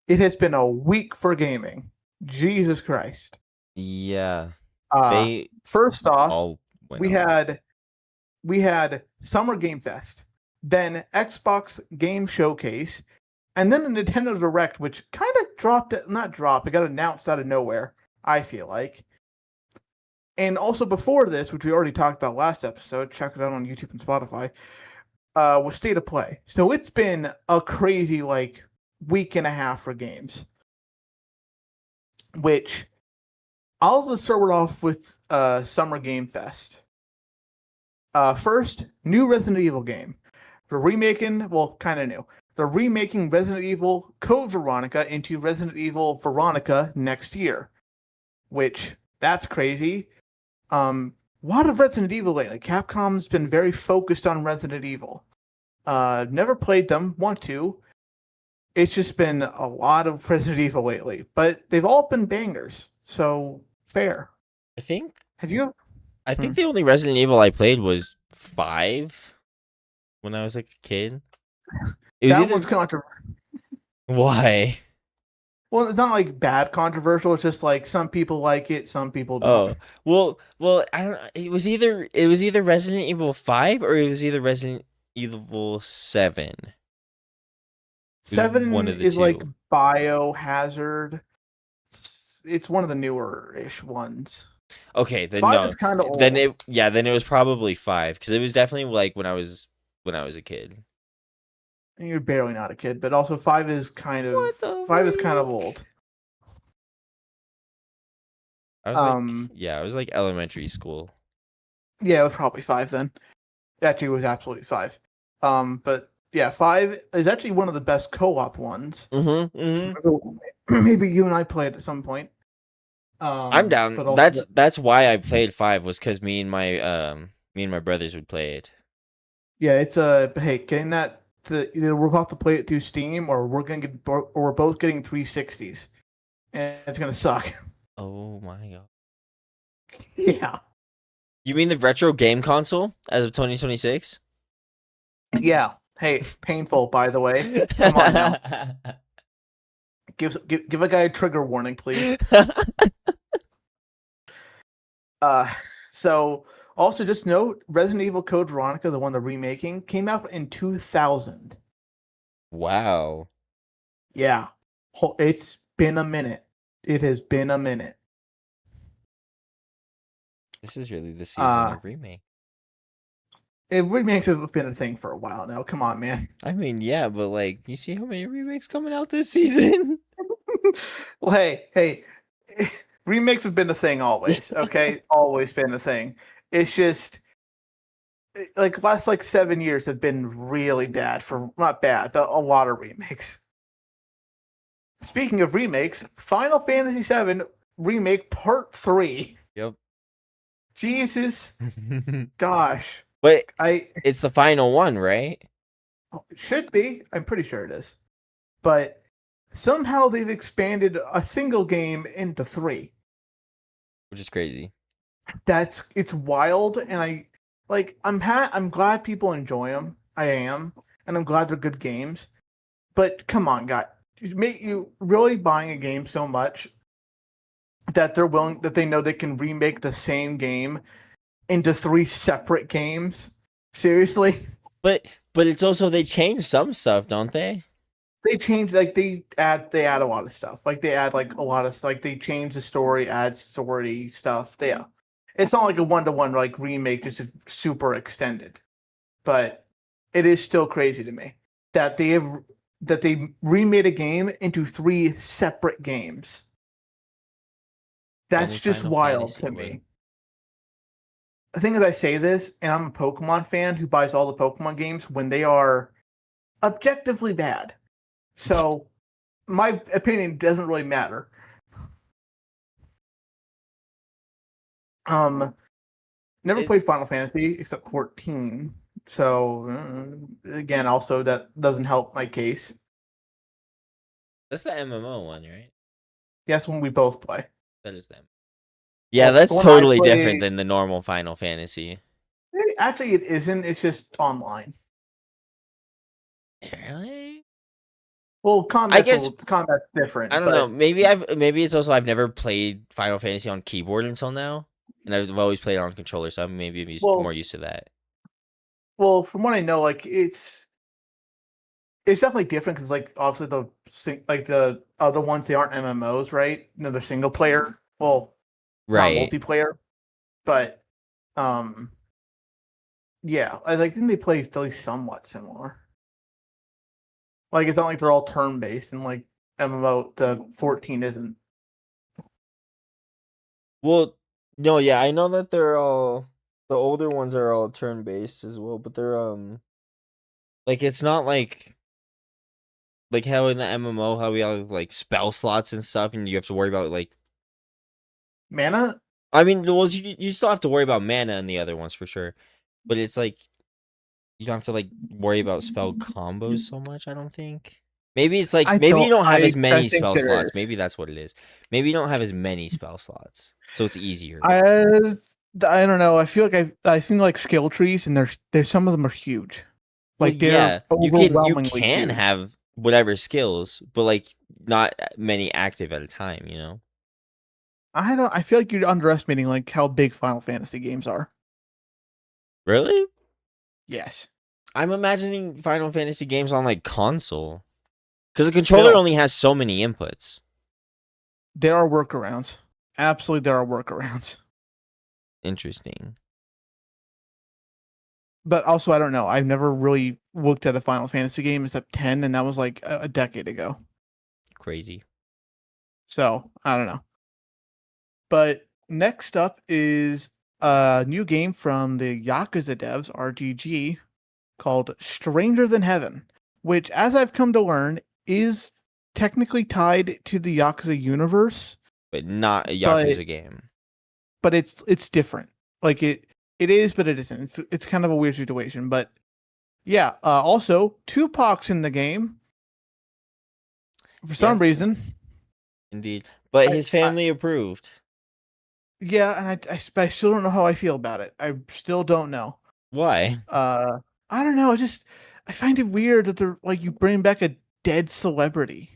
Speaker 2: It has been a week for gaming. Jesus Christ.
Speaker 3: Yeah.
Speaker 2: First off, we had Summer Game Fest, then Xbox Game Showcase, and then a Nintendo Direct, which kind of it got announced out of nowhere, I feel like. And also before this, which we already talked about last episode, check it out on YouTube and Spotify, was State of Play. So it's been a crazy week and a half for games. Which I'll just start off with Summer Game Fest. First, new Resident Evil game. We're remaking, kind of new. they're remaking Resident Evil Code Veronica into Resident Evil Veronica next year, which that's crazy. A lot of Resident Evil lately. Capcom's been very focused on Resident Evil. Never played them, want to. It's just been a lot of Resident Evil lately, but they've all been bangers, so fair.
Speaker 3: I think
Speaker 2: Have you?
Speaker 3: the only Resident Evil I played was 5 when I was like a kid. It was
Speaker 2: That
Speaker 3: either
Speaker 2: one's controversial.
Speaker 3: why?
Speaker 2: Well, it's not like bad controversial. It's just like some people like it, some people don't.
Speaker 3: Oh, well, I don't. It was either Resident Evil 5 or it was either Resident Evil 7. It was
Speaker 2: 7
Speaker 3: one of the
Speaker 2: is like
Speaker 3: two.
Speaker 2: Biohazard. It's one of the newer-ish ones.
Speaker 3: Okay, then
Speaker 2: 5
Speaker 3: no.
Speaker 2: is kind of old.
Speaker 3: Then it was probably 5 because it was definitely like when I was a kid.
Speaker 2: And you're barely not a kid, but also 5 is kind of
Speaker 3: What the
Speaker 2: 5 is kind of
Speaker 3: freak?
Speaker 2: old.
Speaker 3: I was I was like elementary school.
Speaker 2: Yeah, it was probably 5 then. Actually, it was absolutely 5. But yeah, 5 is actually one of the best co-op ones. Maybe you and I played at some point.
Speaker 3: I'm down.
Speaker 2: But also
Speaker 3: That's why I played 5 was because me and my brothers would play it.
Speaker 2: yeah, it's but hey, getting that to either we'll have to play it through Steam or we're both getting 360s, and it's gonna suck.
Speaker 3: Oh my god.
Speaker 2: Yeah,
Speaker 3: You mean the retro game console as of 2026?
Speaker 2: yeah. Hey, painful by the way. Come on now, give a guy a trigger warning, please. So also just note, Resident Evil Code Veronica, the one they're remaking, came out in 2000.
Speaker 3: Wow.
Speaker 2: Yeah, it's been a minute. It has been a minute.
Speaker 3: This is really the season of remake.
Speaker 2: Remakes have been a thing for a while now. Come on, man.
Speaker 3: I mean, yeah, but like, you see how many remakes coming out this season?
Speaker 2: Well, hey, remakes have been a thing always. Okay, always been a thing. It's just like last 7 years have been really bad for not bad, but a lot of remakes. Speaking of remakes, Final Fantasy VII Remake Part 3.
Speaker 3: Yep.
Speaker 2: Jesus, gosh.
Speaker 3: But it's the final one, right?
Speaker 2: Should be. I'm pretty sure it is. But somehow they've expanded a single game into 3.
Speaker 3: Which is crazy.
Speaker 2: It's wild, and I'm glad people enjoy them. I am, and I'm glad they're good games. But come on, guys, you really buying a game so much that they know they can remake the same game into 3 separate games? Seriously?
Speaker 3: But it's also they change some stuff, don't they?
Speaker 2: They change they add a lot of stuff. They add a lot of they change the story, add story stuff. It's not like a 1-to-1 remake, just super extended. But it is still crazy to me that they remade a game into 3 separate games. That's just wild to me. The thing is, I say this, and I'm a Pokemon fan who buys all the Pokemon games when they are objectively bad. So, my opinion doesn't really matter. Never played Final Fantasy except 14. So, again, also that doesn't help my case.
Speaker 3: That's the MMO one, right?
Speaker 2: Yeah, that's when we both play.
Speaker 3: That is them. Yeah, that's totally different than the normal Final Fantasy.
Speaker 2: Actually, it isn't. It's just online.
Speaker 3: Really?
Speaker 2: Well, combat's different.
Speaker 3: I don't know. Maybe it's also I've never played Final Fantasy on keyboard until now, and I've always played it on controller, so I'm maybe more used to that.
Speaker 2: Well, from what I know, it's definitely different because obviously the other ones, they aren't MMOs, right? They're single player. Well,
Speaker 3: right,
Speaker 2: not multiplayer, but yeah, I think they play at least somewhat similar. It's not like they're all turn based, and MMO the 14 isn't.
Speaker 3: Well, no, yeah, I know that they're all the older ones are all turn based as well, but they're it's not like like how in the MMO, how we have like spell slots and stuff, and you have to worry about like.
Speaker 2: Mana?
Speaker 3: I mean, well, you still have to worry about mana in the other ones for sure, but it's like you don't have to like worry about spell combos so much. I don't think. Maybe it's like maybe you don't have as
Speaker 2: I
Speaker 3: many
Speaker 2: think
Speaker 3: spell
Speaker 2: there
Speaker 3: slots.
Speaker 2: is.
Speaker 3: Maybe that's what it is. Maybe you don't have as many spell slots, so it's easier.
Speaker 2: I don't know. I feel like I seen like skill trees, and there's some of them are huge.
Speaker 3: Well,
Speaker 2: Like they're
Speaker 3: yeah, you
Speaker 2: overwhelmingly
Speaker 3: can
Speaker 2: huge.
Speaker 3: have whatever skills, but like not many active at a time. You know.
Speaker 2: I feel like you're underestimating like how big Final Fantasy games are.
Speaker 3: Really?
Speaker 2: Yes.
Speaker 3: I'm imagining Final Fantasy games on like console. Because the controller
Speaker 2: Still,
Speaker 3: only has so many inputs.
Speaker 2: there are workarounds. Absolutely, there are workarounds.
Speaker 3: Interesting.
Speaker 2: But also, I don't know. I've never really looked at a Final Fantasy game except 10, and that was like a decade ago.
Speaker 3: Crazy.
Speaker 2: So I don't know. But next up is a new game from the Yakuza devs, RGG, called Stranger Than Heaven, which, as I've come to learn, is technically tied to the Yakuza universe,
Speaker 3: But not a
Speaker 2: but
Speaker 3: Yakuza game.
Speaker 2: it's different. Like it is, but it isn't. It's kind of a weird situation. But yeah, also Tupac's in the game for
Speaker 3: Yeah,
Speaker 2: some reason.
Speaker 3: indeed. But
Speaker 2: I,
Speaker 3: his
Speaker 2: I
Speaker 3: family approved.
Speaker 2: yeah, and I still don't know how I feel about it. I still don't know.
Speaker 3: Why?
Speaker 2: I don't know. I find it weird that they're like you bring back a dead celebrity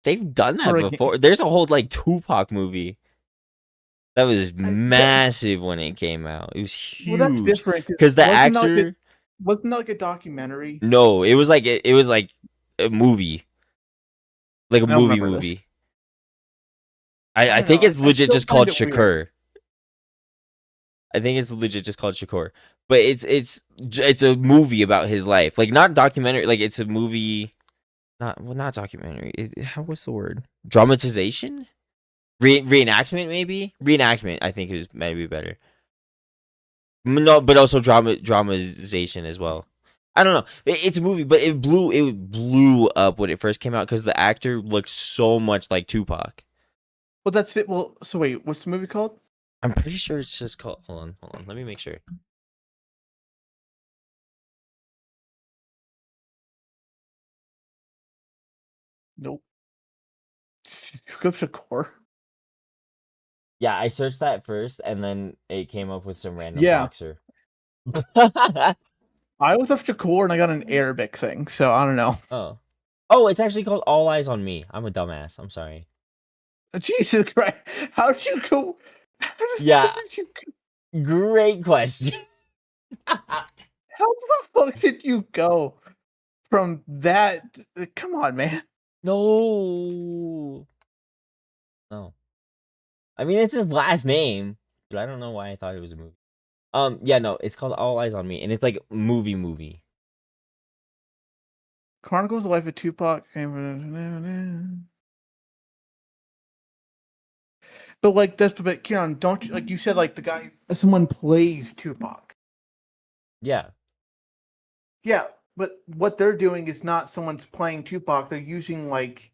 Speaker 3: They've done that
Speaker 2: for a game.
Speaker 3: before. There's a whole like Tupac movie that was
Speaker 2: That,
Speaker 3: massive when it came out. It was
Speaker 2: well, that's
Speaker 3: huge.
Speaker 2: different. 'Cause
Speaker 3: Because the actor.
Speaker 2: wasn't that like a documentary?
Speaker 3: No, it was like a movie. Like a
Speaker 2: I don't
Speaker 3: movie
Speaker 2: remember this.
Speaker 3: movie.
Speaker 2: I
Speaker 3: I
Speaker 2: don't know.
Speaker 3: think it's
Speaker 2: I
Speaker 3: legit
Speaker 2: still
Speaker 3: just
Speaker 2: find
Speaker 3: called
Speaker 2: it weird.
Speaker 3: Shakur. I think it's legit just called Shakur. But it's a movie about his life. Like not documentary, like it's a movie not documentary. What's the word? Dramatization? Reenactment maybe? Reenactment I think is maybe better. No, but also dramatization as well. I don't know. It's a movie, but it blew up when it first came out cuz the actor looked so much like Tupac.
Speaker 2: Well, that's it. Well, so wait, what's the movie called?
Speaker 3: I'm pretty sure it's just called. Hold on. Let me make sure.
Speaker 2: Nope. Go Shakur.
Speaker 3: Yeah, I searched that first, and then it came up with some random
Speaker 2: Yeah,
Speaker 3: boxer.
Speaker 2: I was up Shakur and I got an Arabic thing, so I don't know.
Speaker 3: Oh, oh, it's actually called All Eyes on Me. I'm a dumbass. I'm sorry.
Speaker 2: Jesus Christ! How did you go?
Speaker 3: Yeah,
Speaker 2: Did you,
Speaker 3: great question.
Speaker 2: how the fuck did you go from that? Come on, man.
Speaker 3: No, no. I mean, it's his last name, but I don't know why I thought it was a movie. Yeah, no, it's called All Eyes on Me, and it's like movie.
Speaker 2: Chronicles of the Life of Tupac. But like that's but Kieran, don't you like you said like the guy someone plays Tupac.
Speaker 3: Yeah,
Speaker 2: Yeah, but what they're doing is not someone's playing Tupac. They're using like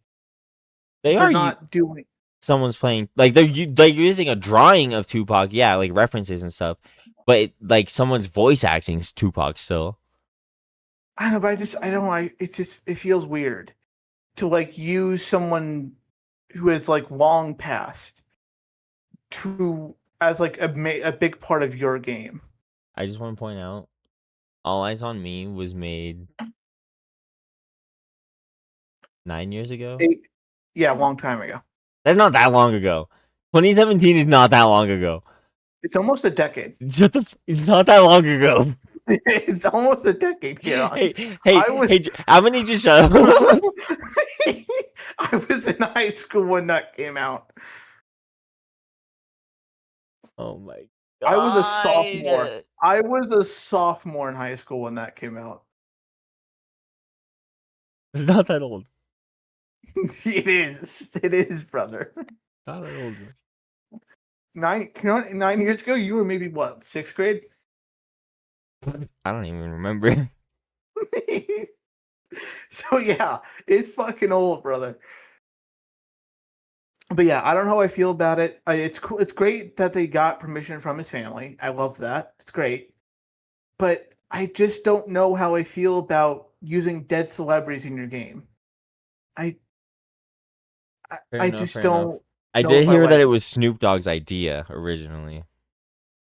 Speaker 3: they
Speaker 2: they're
Speaker 3: are
Speaker 2: not doing.
Speaker 3: someone's playing like they're using a drawing of Tupac, yeah, like references and stuff, but like someone's voice acting's Tupac still.
Speaker 2: I don't know, but I don't like. It's just it feels weird to like use someone who is like long past to as like a big part of your game.
Speaker 3: I just want to point out, All Eyes on Me was made 9 years ago.
Speaker 2: Yeah, a long time ago.
Speaker 3: That's not that long ago. 2017 is not that long ago.
Speaker 2: It's almost a decade.
Speaker 3: It's not that long ago.
Speaker 2: It's almost a decade, Kieran. I was
Speaker 3: Hey, I'm gonna need you to shut up.
Speaker 2: I was in high school when that came out.
Speaker 3: Oh my
Speaker 2: I was a sophomore.
Speaker 3: god.
Speaker 2: I was a sophomore in high school when that came out.
Speaker 3: It's not that old.
Speaker 2: It is. It is, brother.
Speaker 3: Not that old.
Speaker 2: 9 years ago, you were maybe what, sixth grade?
Speaker 3: I don't even remember.
Speaker 2: So yeah, it's fucking old, brother. But yeah, I don't know how I feel about it. It's cool. It's great that they got permission from his family. I love that. It's great. But I just don't know how I feel about using dead celebrities in your game. I
Speaker 3: Fair
Speaker 2: I
Speaker 3: enough.
Speaker 2: just
Speaker 3: Fair enough.
Speaker 2: don't
Speaker 3: I
Speaker 2: know
Speaker 3: did
Speaker 2: if I
Speaker 3: hear that
Speaker 2: like
Speaker 3: it
Speaker 2: it.
Speaker 3: was Snoop Dogg's idea originally,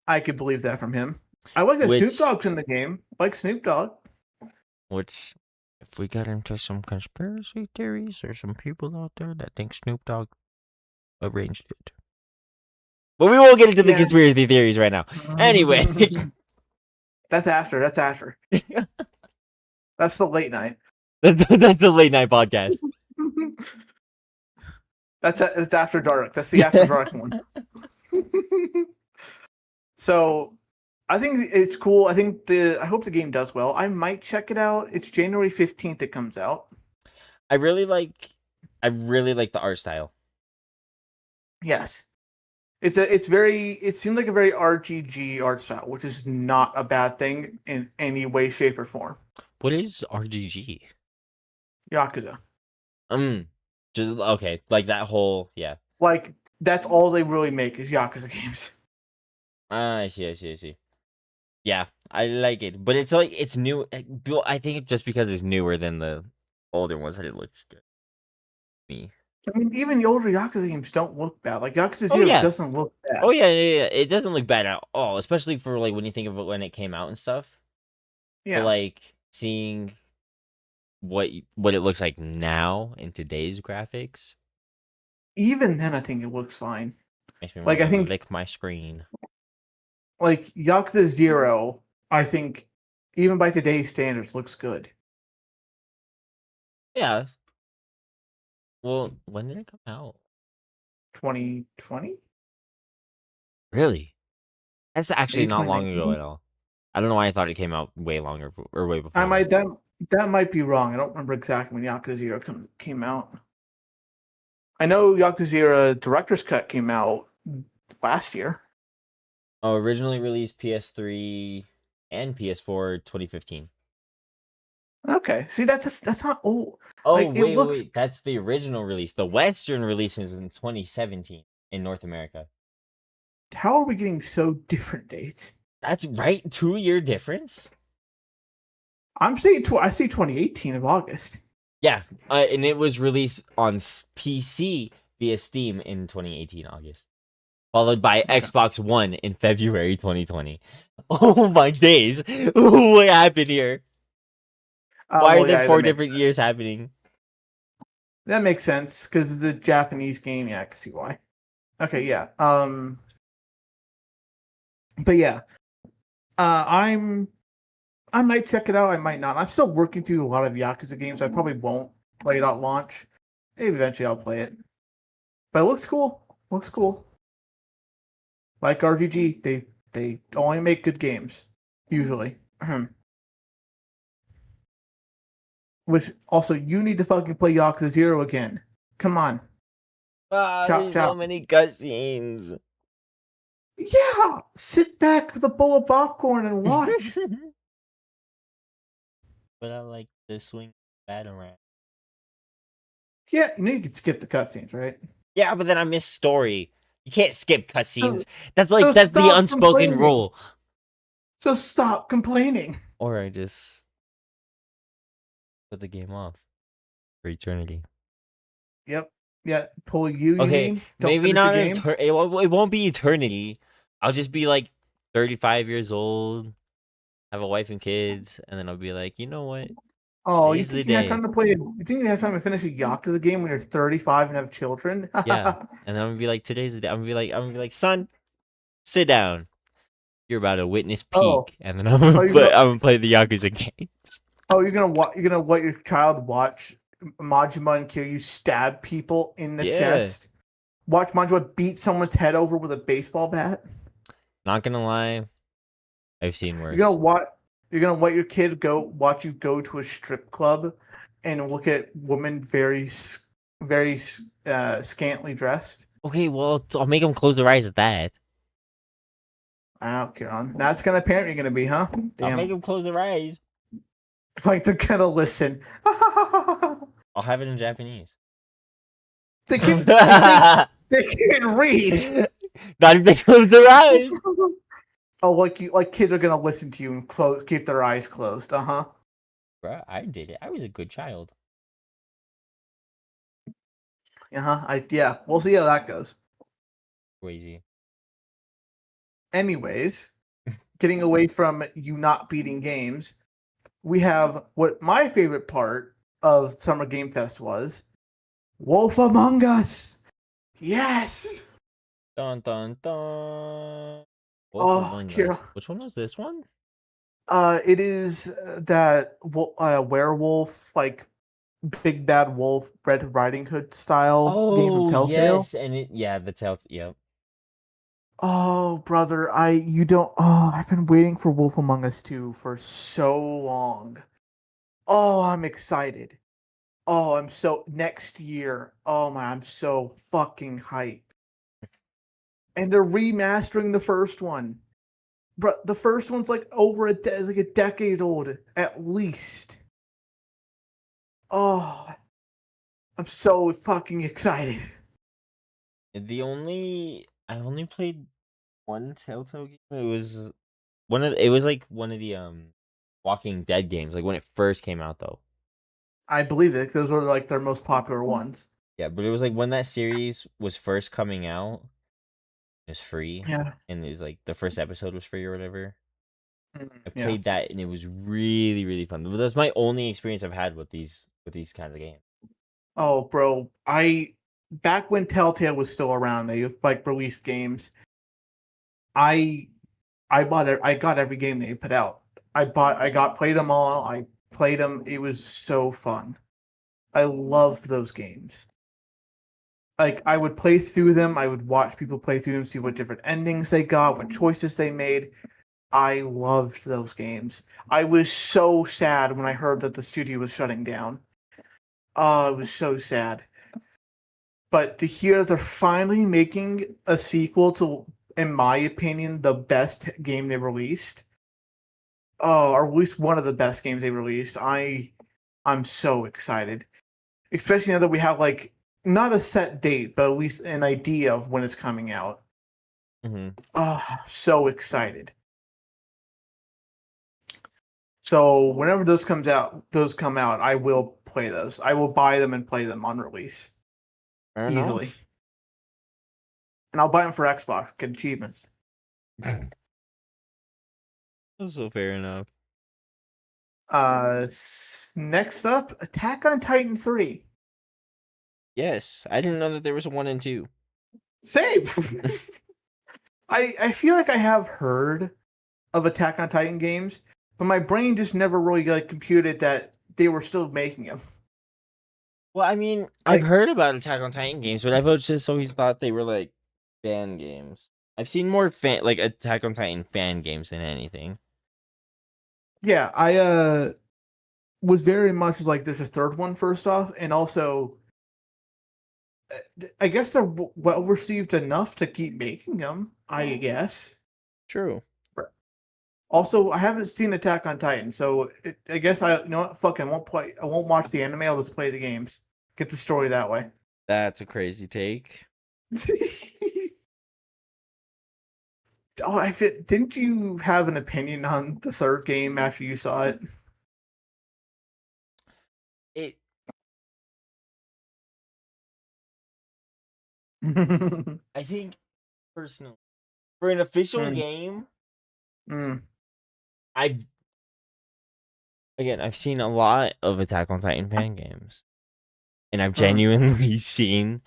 Speaker 2: I could believe that from him. I like that Snoop
Speaker 3: which
Speaker 2: Dogg's in the game. I like Snoop Dogg.
Speaker 3: which if we got into some conspiracy theories, there's some people out there that think Snoop Dogg arranged it. But we won't get into the
Speaker 2: Yeah.
Speaker 3: conspiracy theories right now. Anyway,
Speaker 2: That's after. That's after. That's the late night.
Speaker 3: that's the late night podcast.
Speaker 2: That's after dark. That's the after dark one. So I think it's cool. I hope the game does well. I might check it out. It's January 15th it comes out.
Speaker 3: I really like the art style.
Speaker 2: Yes. It seems like a very RGG art style, which is not a bad thing in any way, shape, or form.
Speaker 3: What is RGG?
Speaker 2: Yakuza.
Speaker 3: Just okay, like that whole yeah.
Speaker 2: Like that's all they really make is Yakuza games.
Speaker 3: I see. Yeah, I like it, but it's like it's new. I think just because it's newer than the older ones, that it looks good. Me.
Speaker 2: I mean, even the older Yakuza games don't look bad. Like Yakuza
Speaker 3: Oh
Speaker 2: 0
Speaker 3: yeah.
Speaker 2: doesn't look bad.
Speaker 3: Oh yeah. It doesn't look bad at all, especially for like when you think of it when it came out and stuff.
Speaker 2: Yeah.
Speaker 3: But like seeing what it looks like now in today's graphics
Speaker 2: Even then, I think it looks fine.
Speaker 3: makes me
Speaker 2: Like,
Speaker 3: want
Speaker 2: I
Speaker 3: to
Speaker 2: think-
Speaker 3: lick my screen.
Speaker 2: Like Yakuza 0, I think, even by today's standards, looks good.
Speaker 3: Yeah. Well, when did it come out?
Speaker 2: 2020?
Speaker 3: Really? That's actually
Speaker 2: Maybe
Speaker 3: not long ago
Speaker 2: 2019?
Speaker 3: at all. I don't know why I thought it came out way longer or way before.
Speaker 2: I might that might be wrong. I don't remember exactly when Yakuza 0 came out. I know Yakuza 0 Director's Cut came out last year.
Speaker 3: Oh, originally released PS3 and PS4 2015.
Speaker 2: Okay, see that's not old.
Speaker 3: Oh,
Speaker 2: Like, it looks-
Speaker 3: wait. That's the original release. The Western release is in 2017 in North America.
Speaker 2: How are we getting so different dates?
Speaker 3: That's right, 2-year difference.
Speaker 2: I'm saying I see 2018 of August.
Speaker 3: Yeah, and it was released on PC via Steam in 2018 August, followed by Xbox One in February 2020. Oh my days! What happened here? Why are there 4 different years happening?
Speaker 2: That makes sense because the Japanese game. Yeah, I can see why. Okay, yeah. But yeah, I might check it out. I might not. I'm still working through a lot of Yakuza games. I probably won't play it at launch. Maybe eventually I'll play it. But it looks cool. Looks cool. Like RGG, they only make good games usually. Which also you need to fucking play Yakuza 0 again. Come on.
Speaker 3: Wow,
Speaker 2: Chop,
Speaker 3: there's so
Speaker 2: chop.
Speaker 3: many cutscenes.
Speaker 2: Yeah, sit back with a bowl of popcorn and watch.
Speaker 3: But I like the swing batarang.
Speaker 2: Yeah, you know you can skip the cutscenes, right?
Speaker 3: Yeah, but then I miss story. You can't skip cutscenes.
Speaker 2: So
Speaker 3: That's
Speaker 2: so
Speaker 3: the
Speaker 2: stop
Speaker 3: unspoken
Speaker 2: complaining.
Speaker 3: rule.
Speaker 2: So stop complaining.
Speaker 3: Or I just put the game off for eternity.
Speaker 2: Yep. Yeah, pull you
Speaker 3: Okay,
Speaker 2: mean? Don't
Speaker 3: maybe
Speaker 2: finish
Speaker 3: not.
Speaker 2: the game?
Speaker 3: It won't be eternity. I'll just be like 35 years old, have a wife and kids, and then I'll be like, you know what?
Speaker 2: Oh, you
Speaker 3: Today's the
Speaker 2: think you have
Speaker 3: day.
Speaker 2: time to play? You think you have time to finish a Yakuza game when you're 35 and have children?
Speaker 3: Yeah, and then I'm gonna be like, today's the day. I'm gonna be like, son, sit down. You're about to witness peak,
Speaker 2: Oh.
Speaker 3: and then I'm gonna
Speaker 2: you're gonna-
Speaker 3: I'm gonna play the Yakuza game.
Speaker 2: Oh, you're gonna let your child watch Majima and Kiryu stab people in the
Speaker 3: Yeah.
Speaker 2: chest? Watch Majima beat someone's head over with a baseball bat?
Speaker 3: Not gonna lie, I've seen worse.
Speaker 2: You're gonna let your kid watch you go to a strip club and look at women very scantily dressed?
Speaker 3: Okay, well, I'll make them close their eyes at that.
Speaker 2: Wow, Kieran. That's kind of parent you're gonna be, huh?
Speaker 3: I'll make
Speaker 2: Damn.
Speaker 3: them close their eyes.
Speaker 2: Like they're gonna listen.
Speaker 3: I'll have it in Japanese.
Speaker 2: They can read.
Speaker 3: Not if they close their eyes.
Speaker 2: Oh, like kids are gonna listen to you and keep their eyes closed.
Speaker 3: Bruh, I did it. I was a good child.
Speaker 2: Yeah. We'll see how that goes.
Speaker 3: Crazy.
Speaker 2: Anyways, getting away from you not beating games, we have what my favorite part of Summer Game Fest was Wolf Among Us. Yes.
Speaker 3: Dun dun dun. Wolf
Speaker 2: Oh,
Speaker 3: Among
Speaker 2: Kira.
Speaker 3: Us. Which one was this one?
Speaker 2: It is that werewolf, like big bad wolf, Red Riding Hood style game from
Speaker 3: Oh
Speaker 2: Telltale.
Speaker 3: yes, and the Telltale. Yep.
Speaker 2: Oh, brother, you don't. Oh, I've been waiting for Wolf Among Us 2 for so long. Oh, I'm excited. Oh, I'm so next year. Oh my, I'm so fucking hyped. And they're remastering the first one. Bro, the first one's like it's like a decade old at least. Oh, I'm so fucking excited.
Speaker 3: I only played one Telltale game. It was like one of the Walking Dead games, like when it first came out though.
Speaker 2: I believe it. Those were like their most popular ones.
Speaker 3: Yeah, but it was like when that series was first coming out, it was free.
Speaker 2: Yeah.
Speaker 3: And it was like the first episode was free or whatever. I
Speaker 2: Yeah.
Speaker 3: played that and it was really, really fun. But that's my only experience I've had with these kinds of games.
Speaker 2: Oh, bro, back when Telltale was still around, they like released games. I I got every game they put out. Played them all. I played them. It was so fun. I loved those games. Like I would play through them. I would watch people play through them, see what different endings they got, what choices they made. I loved those games. I was so sad when I heard that the studio was shutting down. Oh, it was so sad. But to hear they're finally making a sequel to, in my opinion, the best game they released, or at least one of the best games they released, I'm so excited. Especially now that we have like not a set date, but at least an idea of when it's coming out.
Speaker 3: Mm-hmm.
Speaker 2: Oh, so excited. So whenever those come out, I will play those. I will buy them and play them on release.
Speaker 3: Fair
Speaker 2: Easily.
Speaker 3: enough.
Speaker 2: And I'll buy them for Xbox, get achievements.
Speaker 3: Also fair enough.
Speaker 2: Next up, Attack on Titan 3.
Speaker 3: Yes, I didn't know that there was a 1 and 2.
Speaker 2: Same. I feel like I have heard of Attack on Titan games, but my brain just never really like computed that they were still making them.
Speaker 3: Well, I mean, I've heard about Attack on Titan games, but I've just always thought they were like fan games. I've seen more like Attack on Titan fan games than anything.
Speaker 2: Yeah, I was very much like there's a third one first off, and also I guess they're well received enough to keep making them. I guess.
Speaker 3: True.
Speaker 2: Also, I haven't seen Attack on Titan, so I guess you know what? Fuck, I won't play. I won't watch the anime. I'll just play the games. Get the story that way.
Speaker 3: That's a crazy take.
Speaker 2: Oh, didn't you have an opinion on the third game after you saw it?
Speaker 3: It I think personally, for an official game, I've seen a lot of Attack on Titan fan games, and I've genuinely seen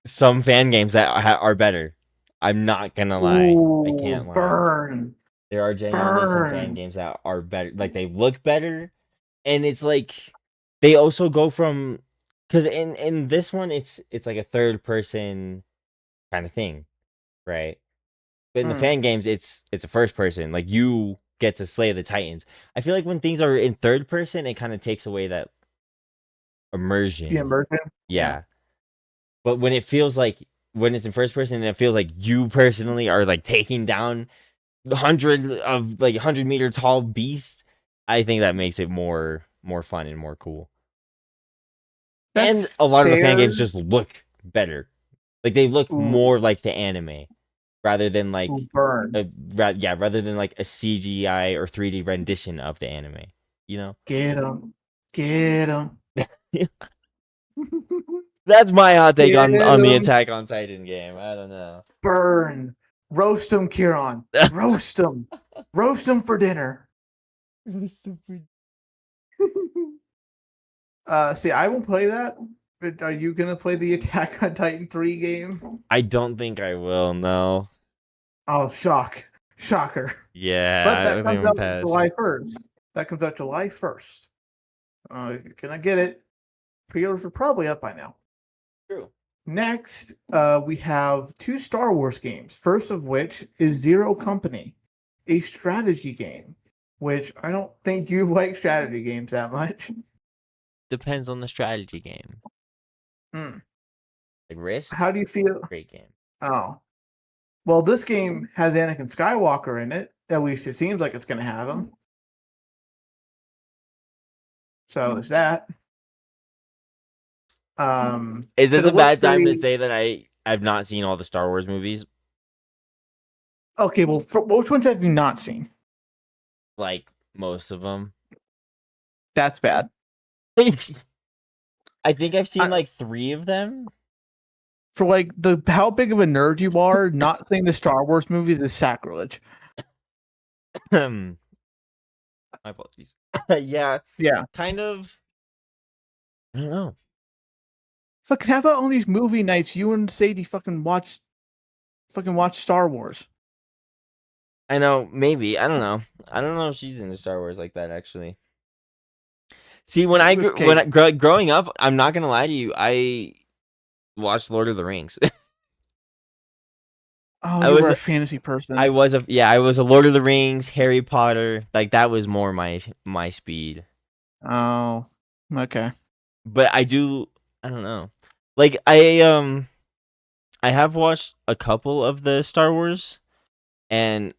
Speaker 3: some fan games that are better. I'm not gonna lie.
Speaker 2: Ooh,
Speaker 3: I can't lie.
Speaker 2: Burn.
Speaker 3: There are genuinely some fan games that are better. Like they look better, and it's like they also go from because in this one it's like a third person kind of thing, right? But in the fan games, it's a first person. Like you get to slay the Titans. I feel like when things are in third person, it kind of takes away that immersion.
Speaker 2: The immersion.
Speaker 3: Yeah. But when it feels like when it's in first person and it feels like you personally are like taking down 100 meter tall beasts, I think that makes it more fun and more cool. And
Speaker 2: That's
Speaker 3: a lot of the fan
Speaker 2: fair.
Speaker 3: games just look better. Like they look
Speaker 2: Ooh,
Speaker 3: more like the anime rather than like
Speaker 2: burn.
Speaker 3: rather than like a CGI or 3D rendition of the anime. You know?
Speaker 2: Get him. Get him.
Speaker 3: That's my hot take
Speaker 2: Get
Speaker 3: on the
Speaker 2: him.
Speaker 3: Attack on Titan game. I don't know.
Speaker 2: Burn. Roast him, Kieran. Roast him. Roast him for dinner. See, I won't play that. But are you gonna play the Attack on Titan 3 game?
Speaker 3: I don't think I will. No.
Speaker 2: Oh, shocker.
Speaker 3: Yeah,
Speaker 2: But
Speaker 3: I
Speaker 2: that
Speaker 3: think I'm
Speaker 2: comes
Speaker 3: gonna
Speaker 2: out
Speaker 3: pass.
Speaker 2: July 1st. That comes out July 1st. Can I get it? Pre-orders are probably up by now.
Speaker 3: True.
Speaker 2: Next, we have 2 Star Wars games. First of which is Zero Company, a strategy game, which I don't think you like strategy games that much.
Speaker 3: Depends on the strategy game.
Speaker 2: Hmm.
Speaker 3: Like Risk,
Speaker 2: How do you feel?
Speaker 3: great game.
Speaker 2: Oh, well, this game has Anakin Skywalker in it. At least it seems like it's going to have him. So there's that.
Speaker 3: Is it
Speaker 2: but
Speaker 3: a
Speaker 2: looks
Speaker 3: bad time to
Speaker 2: very
Speaker 3: say that I've not seen all the Star Wars movies?
Speaker 2: okay. Well, which ones have you not seen?
Speaker 3: Like most of them.
Speaker 2: That's bad.
Speaker 3: I think I've seen
Speaker 2: I-
Speaker 3: like 3 of them.
Speaker 2: For like the how big of a nerd you are, not seeing the Star Wars movies is sacrilege.
Speaker 3: My apologies. Yeah,
Speaker 2: Yeah.
Speaker 3: kind of. I don't know.
Speaker 2: Fucking how about on these movie nights you and Sadie watch Star Wars?
Speaker 3: I know, maybe. I don't know. I don't know if she's into Star Wars like that actually. See, when
Speaker 2: Okay.
Speaker 3: growing up, I'm not gonna lie to you, I watched Lord of the Rings.
Speaker 2: Oh,
Speaker 3: I
Speaker 2: you
Speaker 3: was
Speaker 2: were a fantasy person.
Speaker 3: I was a Lord of the Rings, Harry Potter, like that was more my speed.
Speaker 2: Oh, okay.
Speaker 3: But I don't know. Like I have watched a couple of the Star Wars, and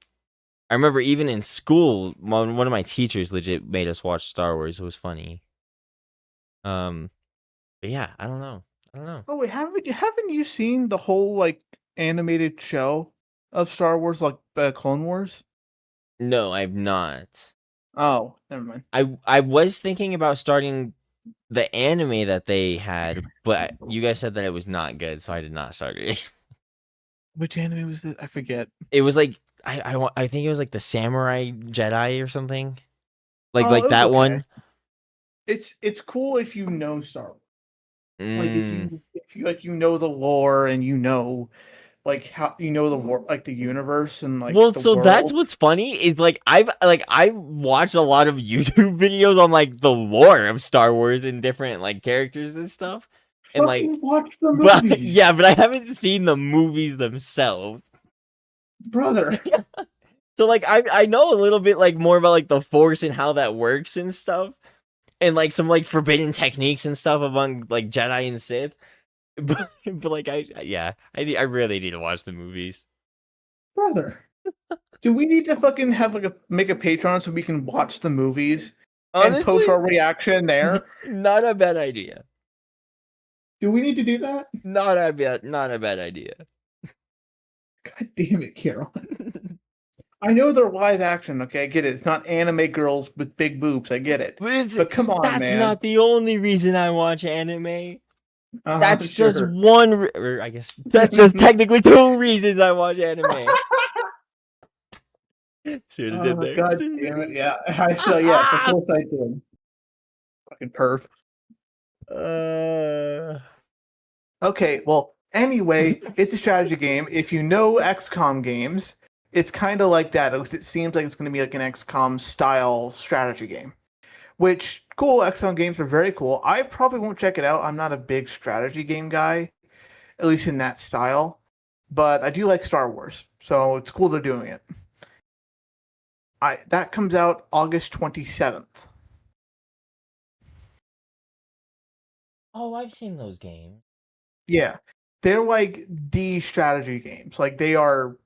Speaker 3: I remember even in school, one of my teachers legit made us watch Star Wars. It was funny. But yeah, I don't know. I don't know.
Speaker 2: Oh wait, haven't you seen the whole like animated show of Star Wars, like Clone Wars?
Speaker 3: No, I've not.
Speaker 2: Oh, never mind.
Speaker 3: I was thinking about starting the anime that they had, but you guys said that it was not good, so I did not start it.
Speaker 2: Which anime was this? I forget.
Speaker 3: It was like I think it was like the Samurai Jedi or something.
Speaker 2: Oh,
Speaker 3: Like
Speaker 2: it was
Speaker 3: that
Speaker 2: okay.
Speaker 3: one.
Speaker 2: It's cool if you know Star Wars. Like
Speaker 3: Mm.
Speaker 2: if you like you know the lore and you know like how you know the war like the universe and like
Speaker 3: Well,
Speaker 2: the
Speaker 3: so that's
Speaker 2: world.
Speaker 3: what's funny is like I've watched a lot of YouTube videos on like the lore of Star Wars and different like characters and stuff. And like
Speaker 2: Fucking watch the
Speaker 3: but
Speaker 2: movies,
Speaker 3: yeah, but I haven't seen the movies themselves.
Speaker 2: brother.
Speaker 3: So like I know a little bit like more about like the force and how that works and stuff. And like some like forbidden techniques and stuff among like Jedi and Sith. But like I really need to watch the movies.
Speaker 2: Brother. Do we need to fucking have like make a Patreon so we can watch the movies and post
Speaker 3: Honestly,
Speaker 2: our reaction there?
Speaker 3: not a bad idea.
Speaker 2: Do we need to do that?
Speaker 3: Not a bad idea.
Speaker 2: God damn it, Carol. I know they're live action, okay? I get it. It's not anime girls with big boobs. I get it. But come on,
Speaker 3: That's
Speaker 2: man.
Speaker 3: not the only reason I watch anime. That's just
Speaker 2: Sure.
Speaker 3: one, or I guess that's just technically 2 reasons I watch anime. See what I did
Speaker 2: Oh
Speaker 3: there?
Speaker 2: god
Speaker 3: See what I
Speaker 2: damn
Speaker 3: did
Speaker 2: it! Yeah, yes, of course I did. Fucking perv.
Speaker 3: there?
Speaker 2: Okay, well, anyway, it's a strategy game. If you know XCOM games, it's kind of like that. It seems like it's going to be like an XCOM style strategy game. Which cool, XCOM games are very cool. I probably won't check it out. I'm not a big strategy game guy, at least in that style. But I do like Star Wars, so it's cool they're doing it. That comes out August 27th.
Speaker 3: Oh, I've seen those games.
Speaker 2: Yeah. They're like the strategy games. Like they are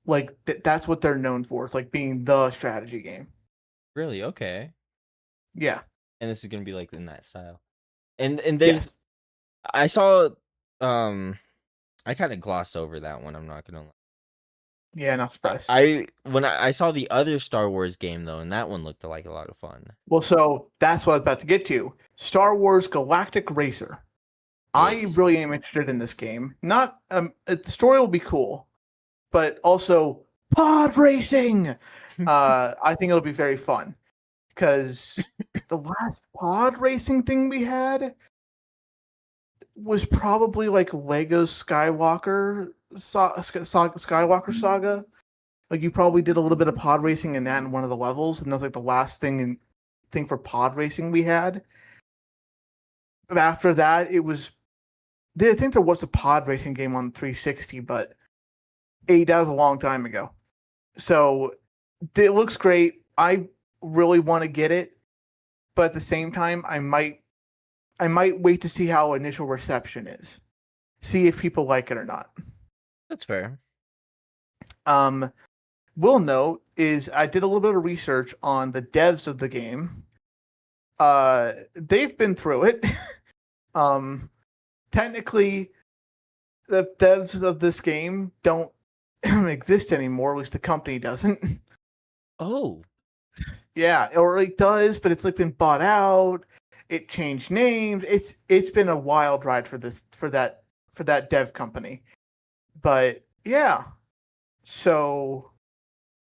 Speaker 2: like that's what they're known for. It's like being the strategy game.
Speaker 3: Really? Okay.
Speaker 2: Yeah.
Speaker 3: and this is gonna be like in that style. And there's
Speaker 2: Yes.
Speaker 3: I saw I kind of glossed over that one. I'm not gonna lie.
Speaker 2: Yeah, not surprised.
Speaker 3: I saw the other Star Wars game though, and that one looked like a lot of fun.
Speaker 2: Well, so that's what I was about to get to. Star Wars Galactic Racer. I
Speaker 3: Yes.
Speaker 2: really am interested in this game. Not the story will be cool, but also pod racing. I think it'll be very fun because the last pod racing thing we had was probably like Lego Skywalker Skywalker Saga. Like you probably did a little bit of pod racing in that in one of the levels, and that was like the last thing for pod racing we had. But after that, it was. I think there was a pod racing game on 360, but that was a long time ago. So it looks great. I really want to get it, but at the same time, I might wait to see how initial reception is, see if people like it or not.
Speaker 3: That's fair.
Speaker 2: Will note is I did a little bit of research on the devs of the game. They've been through it. Technically, the devs of this game don't exist anymore. At least the company doesn't.
Speaker 3: Oh,
Speaker 2: Yeah, or it does, but it's like been bought out. It changed names. It's been a wild ride for that dev company. But yeah, so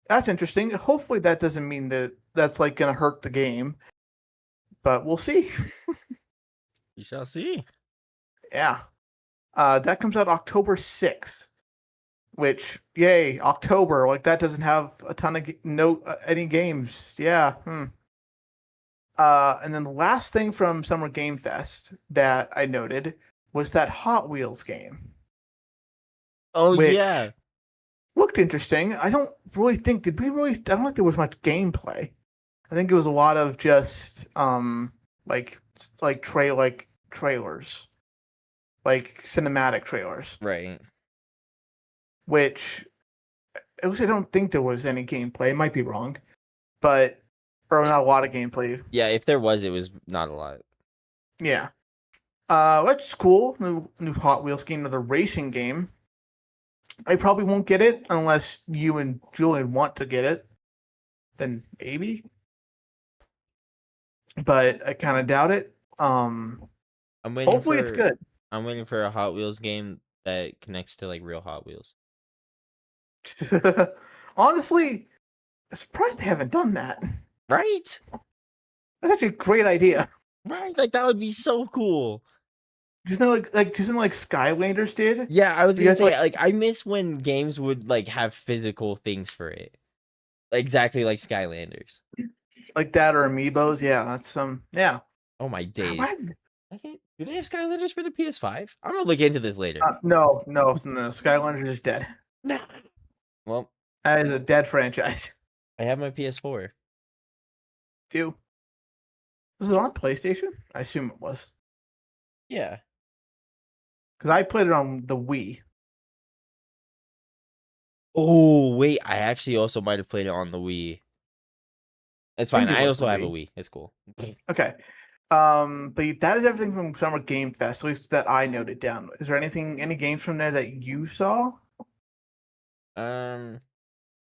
Speaker 2: that's interesting. Hopefully that doesn't mean that's like gonna hurt the game, but we'll see.
Speaker 3: you shall see.
Speaker 2: Yeah, that comes out October 6th. Which, yay, October. Like that doesn't have a ton of any games. Yeah. And then the last thing from Summer Game Fest that I noted was that Hot Wheels game.
Speaker 3: Oh
Speaker 2: which
Speaker 3: yeah.
Speaker 2: looked interesting. I don't really think I don't think there was much gameplay. I think it was a lot of just like trailers, like cinematic trailers.
Speaker 3: Right.
Speaker 2: Which at least I don't think there was any gameplay. I might be wrong, but or not a lot of gameplay.
Speaker 3: Yeah, if there was, it was not a lot.
Speaker 2: Yeah. That's cool. New Hot Wheels game, another racing game. I probably won't get it unless you and Julian want to get it. Then maybe. But I kind of doubt it.
Speaker 3: I'm waiting
Speaker 2: Hopefully it's good.
Speaker 3: I'm waiting for a Hot Wheels game that connects to like real Hot Wheels.
Speaker 2: Honestly, I'm surprised they haven't done that.
Speaker 3: Right?
Speaker 2: That's actually a great idea.
Speaker 3: Right? Like that would be so cool.
Speaker 2: Just like Skylanders did.
Speaker 3: Yeah, I was gonna
Speaker 2: Because,
Speaker 3: say like I miss when games would like have physical things for it. Exactly like Skylanders.
Speaker 2: like that or Amiibos. Yeah, that's yeah.
Speaker 3: Oh my days.
Speaker 2: What?
Speaker 3: Okay. Do they have Skylanders for the PS5? I'm gonna look into this later.
Speaker 2: No. Skylanders is dead.
Speaker 3: Nah. Well,
Speaker 2: That is a dead franchise.
Speaker 3: I have my PS4.
Speaker 2: Was it on PlayStation? I assume it was.
Speaker 3: Yeah.
Speaker 2: Because I played it on the Wii.
Speaker 3: Oh wait, I actually also might have played it on the Wii. It's fine.
Speaker 2: think it
Speaker 3: I
Speaker 2: was
Speaker 3: also
Speaker 2: the
Speaker 3: have a
Speaker 2: Wii.
Speaker 3: Wii. It's cool.
Speaker 2: Okay. But that is everything from Summer Game Fest, at least that I noted down. Is there any games from there that you saw?
Speaker 3: Not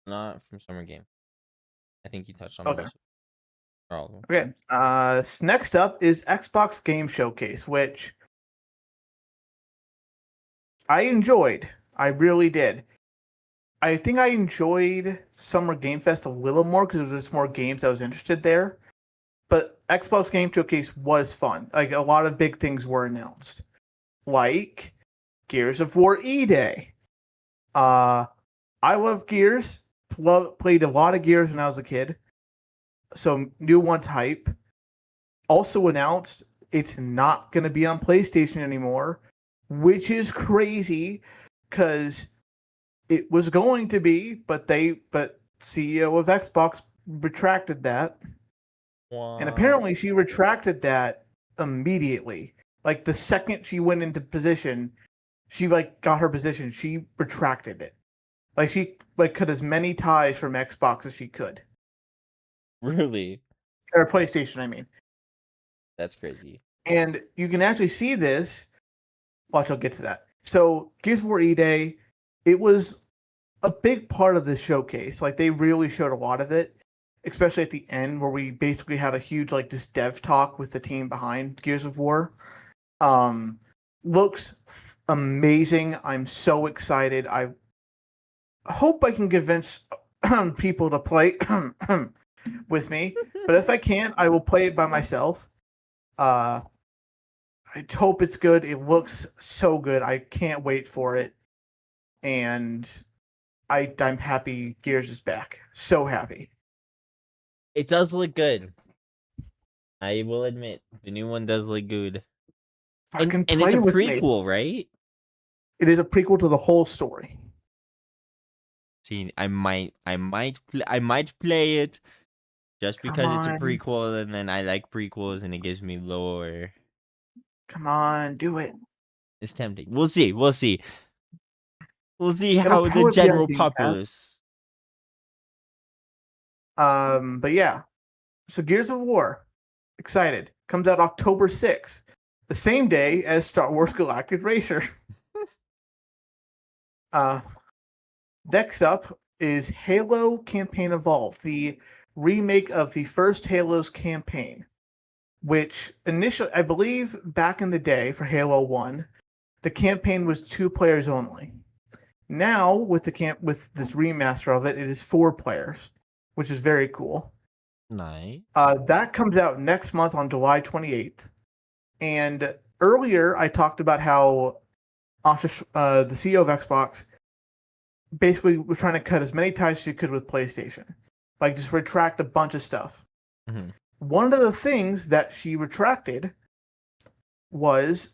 Speaker 3: from Summer Game. I think you touched on
Speaker 2: Okay.
Speaker 3: most or all of them.
Speaker 2: Okay. Next up is Xbox Game Showcase, which I enjoyed. I really did. I think I enjoyed Summer Game Fest a little more because there was just more games I was interested there. But Xbox Game Showcase was fun. Like a lot of big things were announced, like Gears of War E-Day. I love Gears. Played a lot of Gears when I was a kid. So new one's hype. Also announced it's not going to be on PlayStation anymore, which is crazy because it was going to be, but CEO of Xbox retracted that.
Speaker 3: Wow.
Speaker 2: And apparently she retracted that immediately. Like the second she went into position, she got her position, she retracted it. Like she cut as many ties from Xbox as she could.
Speaker 3: Really?
Speaker 2: or PlayStation, I mean.
Speaker 3: That's crazy.
Speaker 2: And you can actually see this. Watch, I'll get to that. So, Gears of War E-Day, it was a big part of the showcase. Like, they really showed a lot of it, especially at the end where we basically had a huge, like, this dev talk with the team behind Gears of War. Looks amazing. I'm so excited. I hope I can convince people to play with me, but if I can't, I will play it by myself. I hope it's good. It looks so good. I can't wait for it, and I'm happy Gears is back. So happy.
Speaker 3: It does look good. I will admit, the new one does look good.
Speaker 2: Fucking
Speaker 3: And it's
Speaker 2: play
Speaker 3: a
Speaker 2: with me.
Speaker 3: prequel, right?
Speaker 2: It is a prequel to the whole story.
Speaker 3: See, I might play it just
Speaker 2: Come
Speaker 3: because it's a
Speaker 2: on.
Speaker 3: prequel, and then I like prequels, and it gives me lore.
Speaker 2: Come on, do it.
Speaker 3: It's tempting. We'll see. We'll see. We'll see
Speaker 2: It'll
Speaker 3: how the
Speaker 2: probably be on
Speaker 3: general
Speaker 2: Game Pass.
Speaker 3: populace.
Speaker 2: But yeah. So Gears of War, excited. Comes out October 6th, the same day as Star Wars Galactic Racer. Next up is Halo Campaign Evolved, the remake of the first Halo's campaign, which initially, I believe, back in the day for Halo 1, the campaign was 2 players only. Now, with this remaster of it, it is 4 players, which is very cool.
Speaker 3: Nice.
Speaker 2: That comes out next month on July 28th. And earlier, I talked about how the CEO of Xbox basically was trying to cut as many ties as she could with PlayStation. Like, just retract a bunch of stuff.
Speaker 3: Mm-hmm.
Speaker 2: One of the things that she retracted was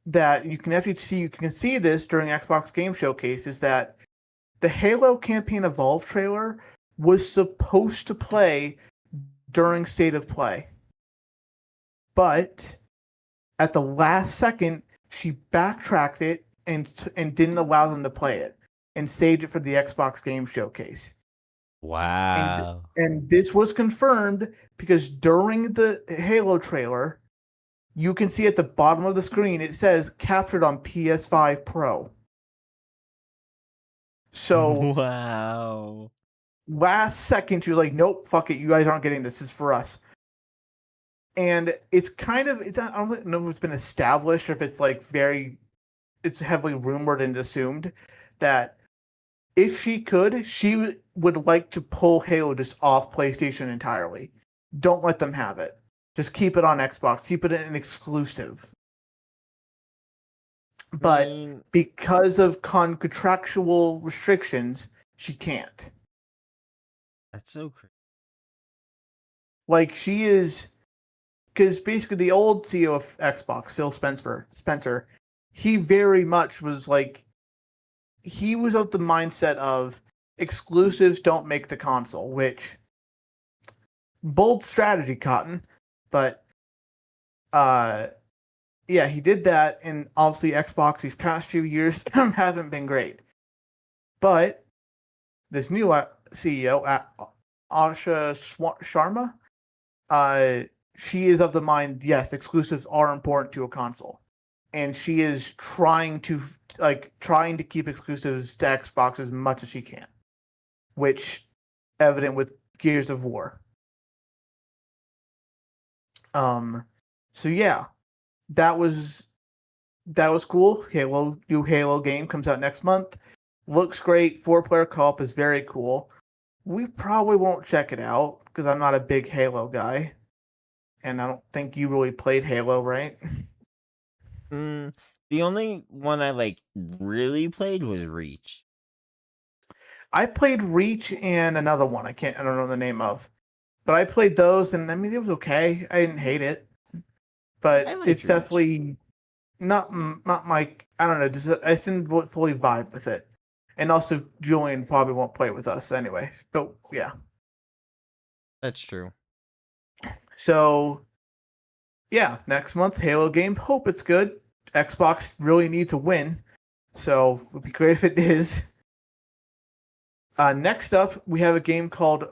Speaker 2: that you can see this during Xbox Game Showcase, is that the Halo Campaign Evolve trailer was supposed to play during State of Play. But at the last second, she backtracked it and didn't allow them to play it and saved it for the Xbox Game Showcase.
Speaker 3: Wow.
Speaker 2: And this was confirmed because during the Halo trailer, you can see at the bottom of the screen, it says captured on PS5 Pro. So
Speaker 3: wow.
Speaker 2: last second, she was like, nope, fuck it. You guys aren't getting this. This is for us. And it's I don't know if it's been established or if it's like it's heavily rumored and assumed that if she could, she would like to pull Halo just off PlayStation entirely. Don't let them have it. Just keep it on Xbox. Keep it an exclusive. But because of contractual restrictions, she can't.
Speaker 3: That's so crazy.
Speaker 2: Like, she is... Because basically the old CEO of Xbox, Phil Spencer, he very much was like... He was of the mindset of exclusives don't make the console, which... Bold strategy, Cotton. But... yeah, he did that, and obviously Xbox these past few years haven't been great. But this new CEO, Asha Sharma, she is of the mind, yes, exclusives are important to a console. And she is trying to keep exclusives to Xbox as much as she can. Which, evident with Gears of War. So yeah. That was cool. New Halo game comes out next month. Looks great. 4-player co-op is very cool. We probably won't check it out because I'm not a big Halo guy, and I don't think you really played Halo, right?
Speaker 3: The only one I really played was Reach.
Speaker 2: I played Reach and another one I don't know the name of, but I played those, and I mean it was okay. I didn't hate it. But it's
Speaker 3: Reach.
Speaker 2: definitely not my. I don't know. I didn't fully vibe with it, and also Julian probably won't play with us anyway. But yeah,
Speaker 3: that's true.
Speaker 2: So yeah, next month Halo game. Hope it's good. Xbox really needs a win, so it would be great if it is. Next up, we have a game called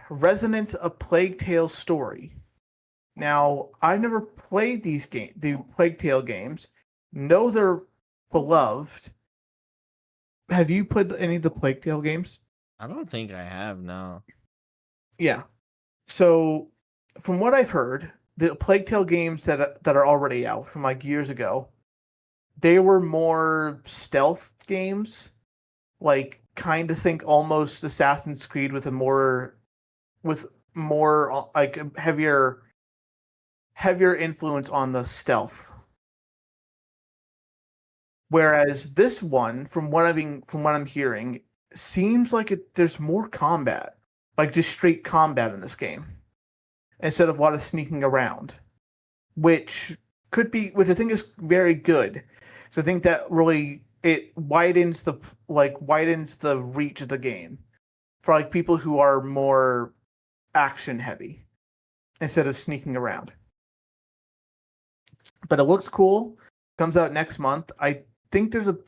Speaker 2: Resonance: A Plague Tale Story. Now, I've never played the Plague Tale games. Know they're beloved. Have you played any of the Plague Tale games?
Speaker 3: I don't think I have, no.
Speaker 2: Yeah. So, from what I've heard, the Plague Tale games that are already out from like years ago, they were more stealth games, like kind of think almost Assassin's Creed with more like heavier influence on the stealth. Whereas this one, from what I'm hearing, seems like there's more combat, like just straight combat in this game, instead of a lot of sneaking around, which I think is very good. So I think that really it widens the reach of the game for like people who are more action heavy instead of sneaking around. But it looks cool. Comes out next month. I think there's a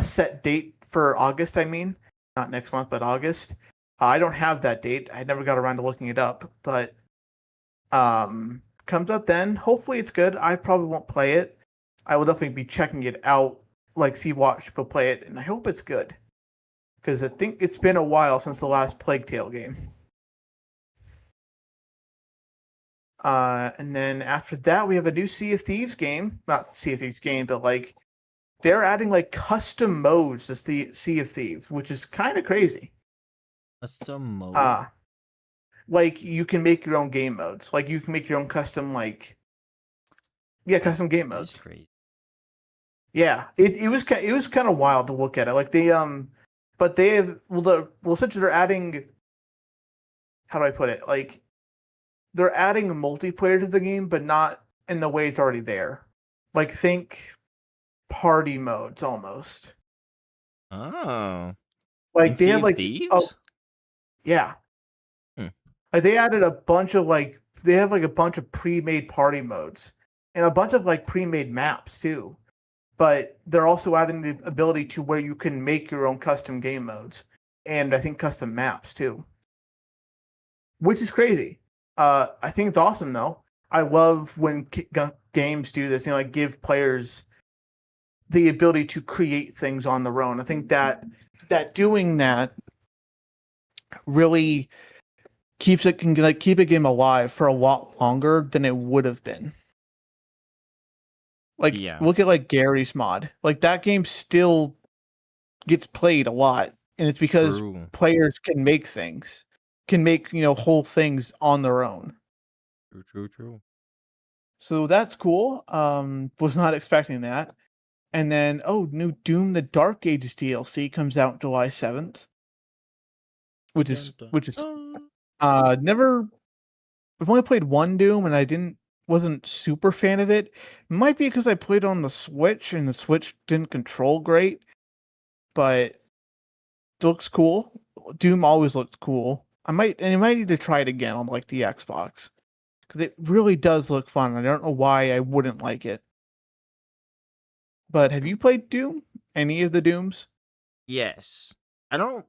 Speaker 2: set date for August. I mean, not next month, but August. I don't have that date. I never got around to looking it up, but comes out then. Hopefully, it's good. I probably won't play it. I will definitely be checking it out, like see what people play it, and I hope it's good because I think it's been a while since the last Plague Tale game. And then after that, we have a new Sea of Thieves game. Not Sea of Thieves game, but like they're adding like custom modes to the Sea of Thieves, which is kind of crazy.
Speaker 3: Custom mode?
Speaker 2: Like you can make your own game modes. Like you can make your own custom custom game modes.
Speaker 3: That's crazy.
Speaker 2: Yeah, it was kind of wild to look at it. Like but they have essentially they're adding. How do I put it? Like they're adding multiplayer to the game, but not in the way it's already there. Like think party modes almost.
Speaker 3: Oh.
Speaker 2: Like
Speaker 3: In
Speaker 2: they
Speaker 3: Sea
Speaker 2: have
Speaker 3: of
Speaker 2: like
Speaker 3: Thieves?
Speaker 2: yeah. Like they added a bunch of they have like a bunch of pre-made party modes and a bunch of like pre-made maps too. But they're also adding the ability to where you can make your own custom game modes and I think custom maps too. Which is crazy. I think it's awesome though. I love when games do this, like give players the ability to create things on their own. I think that doing that really can like keep a game alive for a lot longer than it would have been. Like look at like Gary's mod. Like that game still gets played a lot, and it's because players can make things, can make whole things on their own.
Speaker 3: True.
Speaker 2: So that's cool. Was not expecting that. And then new Doom: The Dark Ages DLC comes out July 7th. Which is never I've only played one Doom and I wasn't super fan of it. Might be because I played on the Switch and the Switch didn't control great, but it looks cool. Doom always looks cool. I might need to try it again on like the Xbox because it really does look fun. I don't know why I wouldn't like it. But have you played Doom? Any of the Dooms?
Speaker 3: Yes. I don't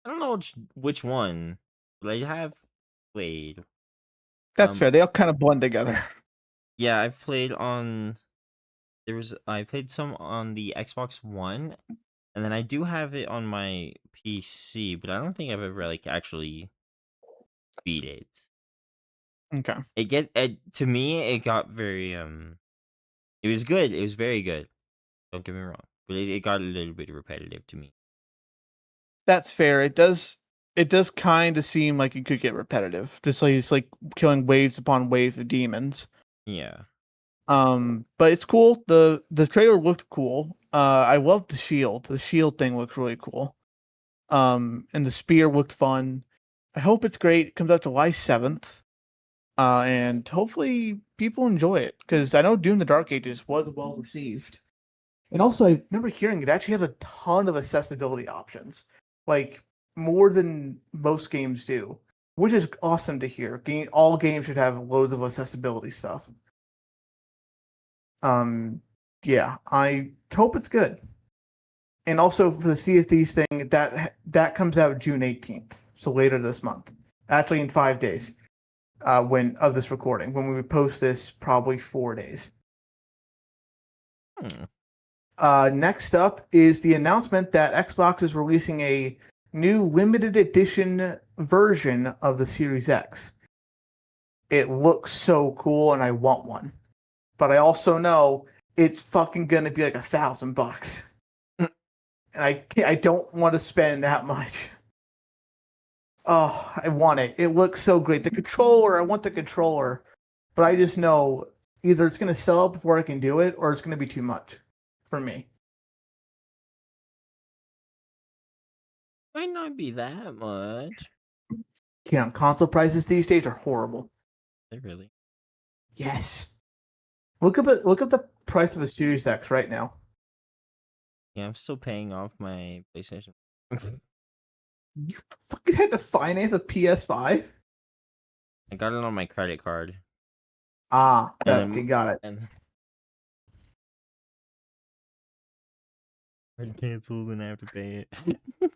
Speaker 3: know which one, but I have played.
Speaker 2: That's fair. They all kind of blend together.
Speaker 3: Yeah, I've played I played some on the Xbox One, and then I do have it on my PC, but I don't think I've ever like actually beat it.
Speaker 2: Okay.
Speaker 3: To me it got very it was good. It was very good. Don't get me wrong, but it got a little bit repetitive to me.
Speaker 2: That's fair. It does kind of seem like it could get repetitive. Just like it's like killing waves upon waves of demons.
Speaker 3: Yeah.
Speaker 2: But it's cool. The trailer looked cool. I love the shield. The shield thing looks really cool. And the spear looked fun. I hope it's great. It comes out July 7th. And hopefully people enjoy it because I know Doom: The Dark Ages was well received. And also, I remember hearing it actually has a ton of accessibility options, like more than most games do, which is awesome to hear. All games should have loads of accessibility stuff. Yeah, I hope it's good. And also for the Sea of Thieves thing, that comes out June 18th. so later this month. Actually, in 5 days. When of this recording, when we post this, probably 4 days. Next up is the announcement that Xbox is releasing a new limited edition version of the Series X. It looks so cool, and I want one. But I also know it's fucking gonna be like $1,000, and I don't want to spend that much. Oh, I want it. It looks so great. The controller, I want the controller, but I just know either it's gonna sell out before I can do it, or it's gonna be too much for me.
Speaker 3: Might not be that much.
Speaker 2: Console prices these days are horrible.
Speaker 3: They really.
Speaker 2: Yes. Look up the price of a Series X right now.
Speaker 3: Yeah, I'm still paying off my PlayStation.
Speaker 2: You fucking had to finance a PS5?
Speaker 3: I got it on my credit card.
Speaker 2: Ah,
Speaker 3: And
Speaker 2: okay, got it.
Speaker 3: And I canceled and I have to pay it.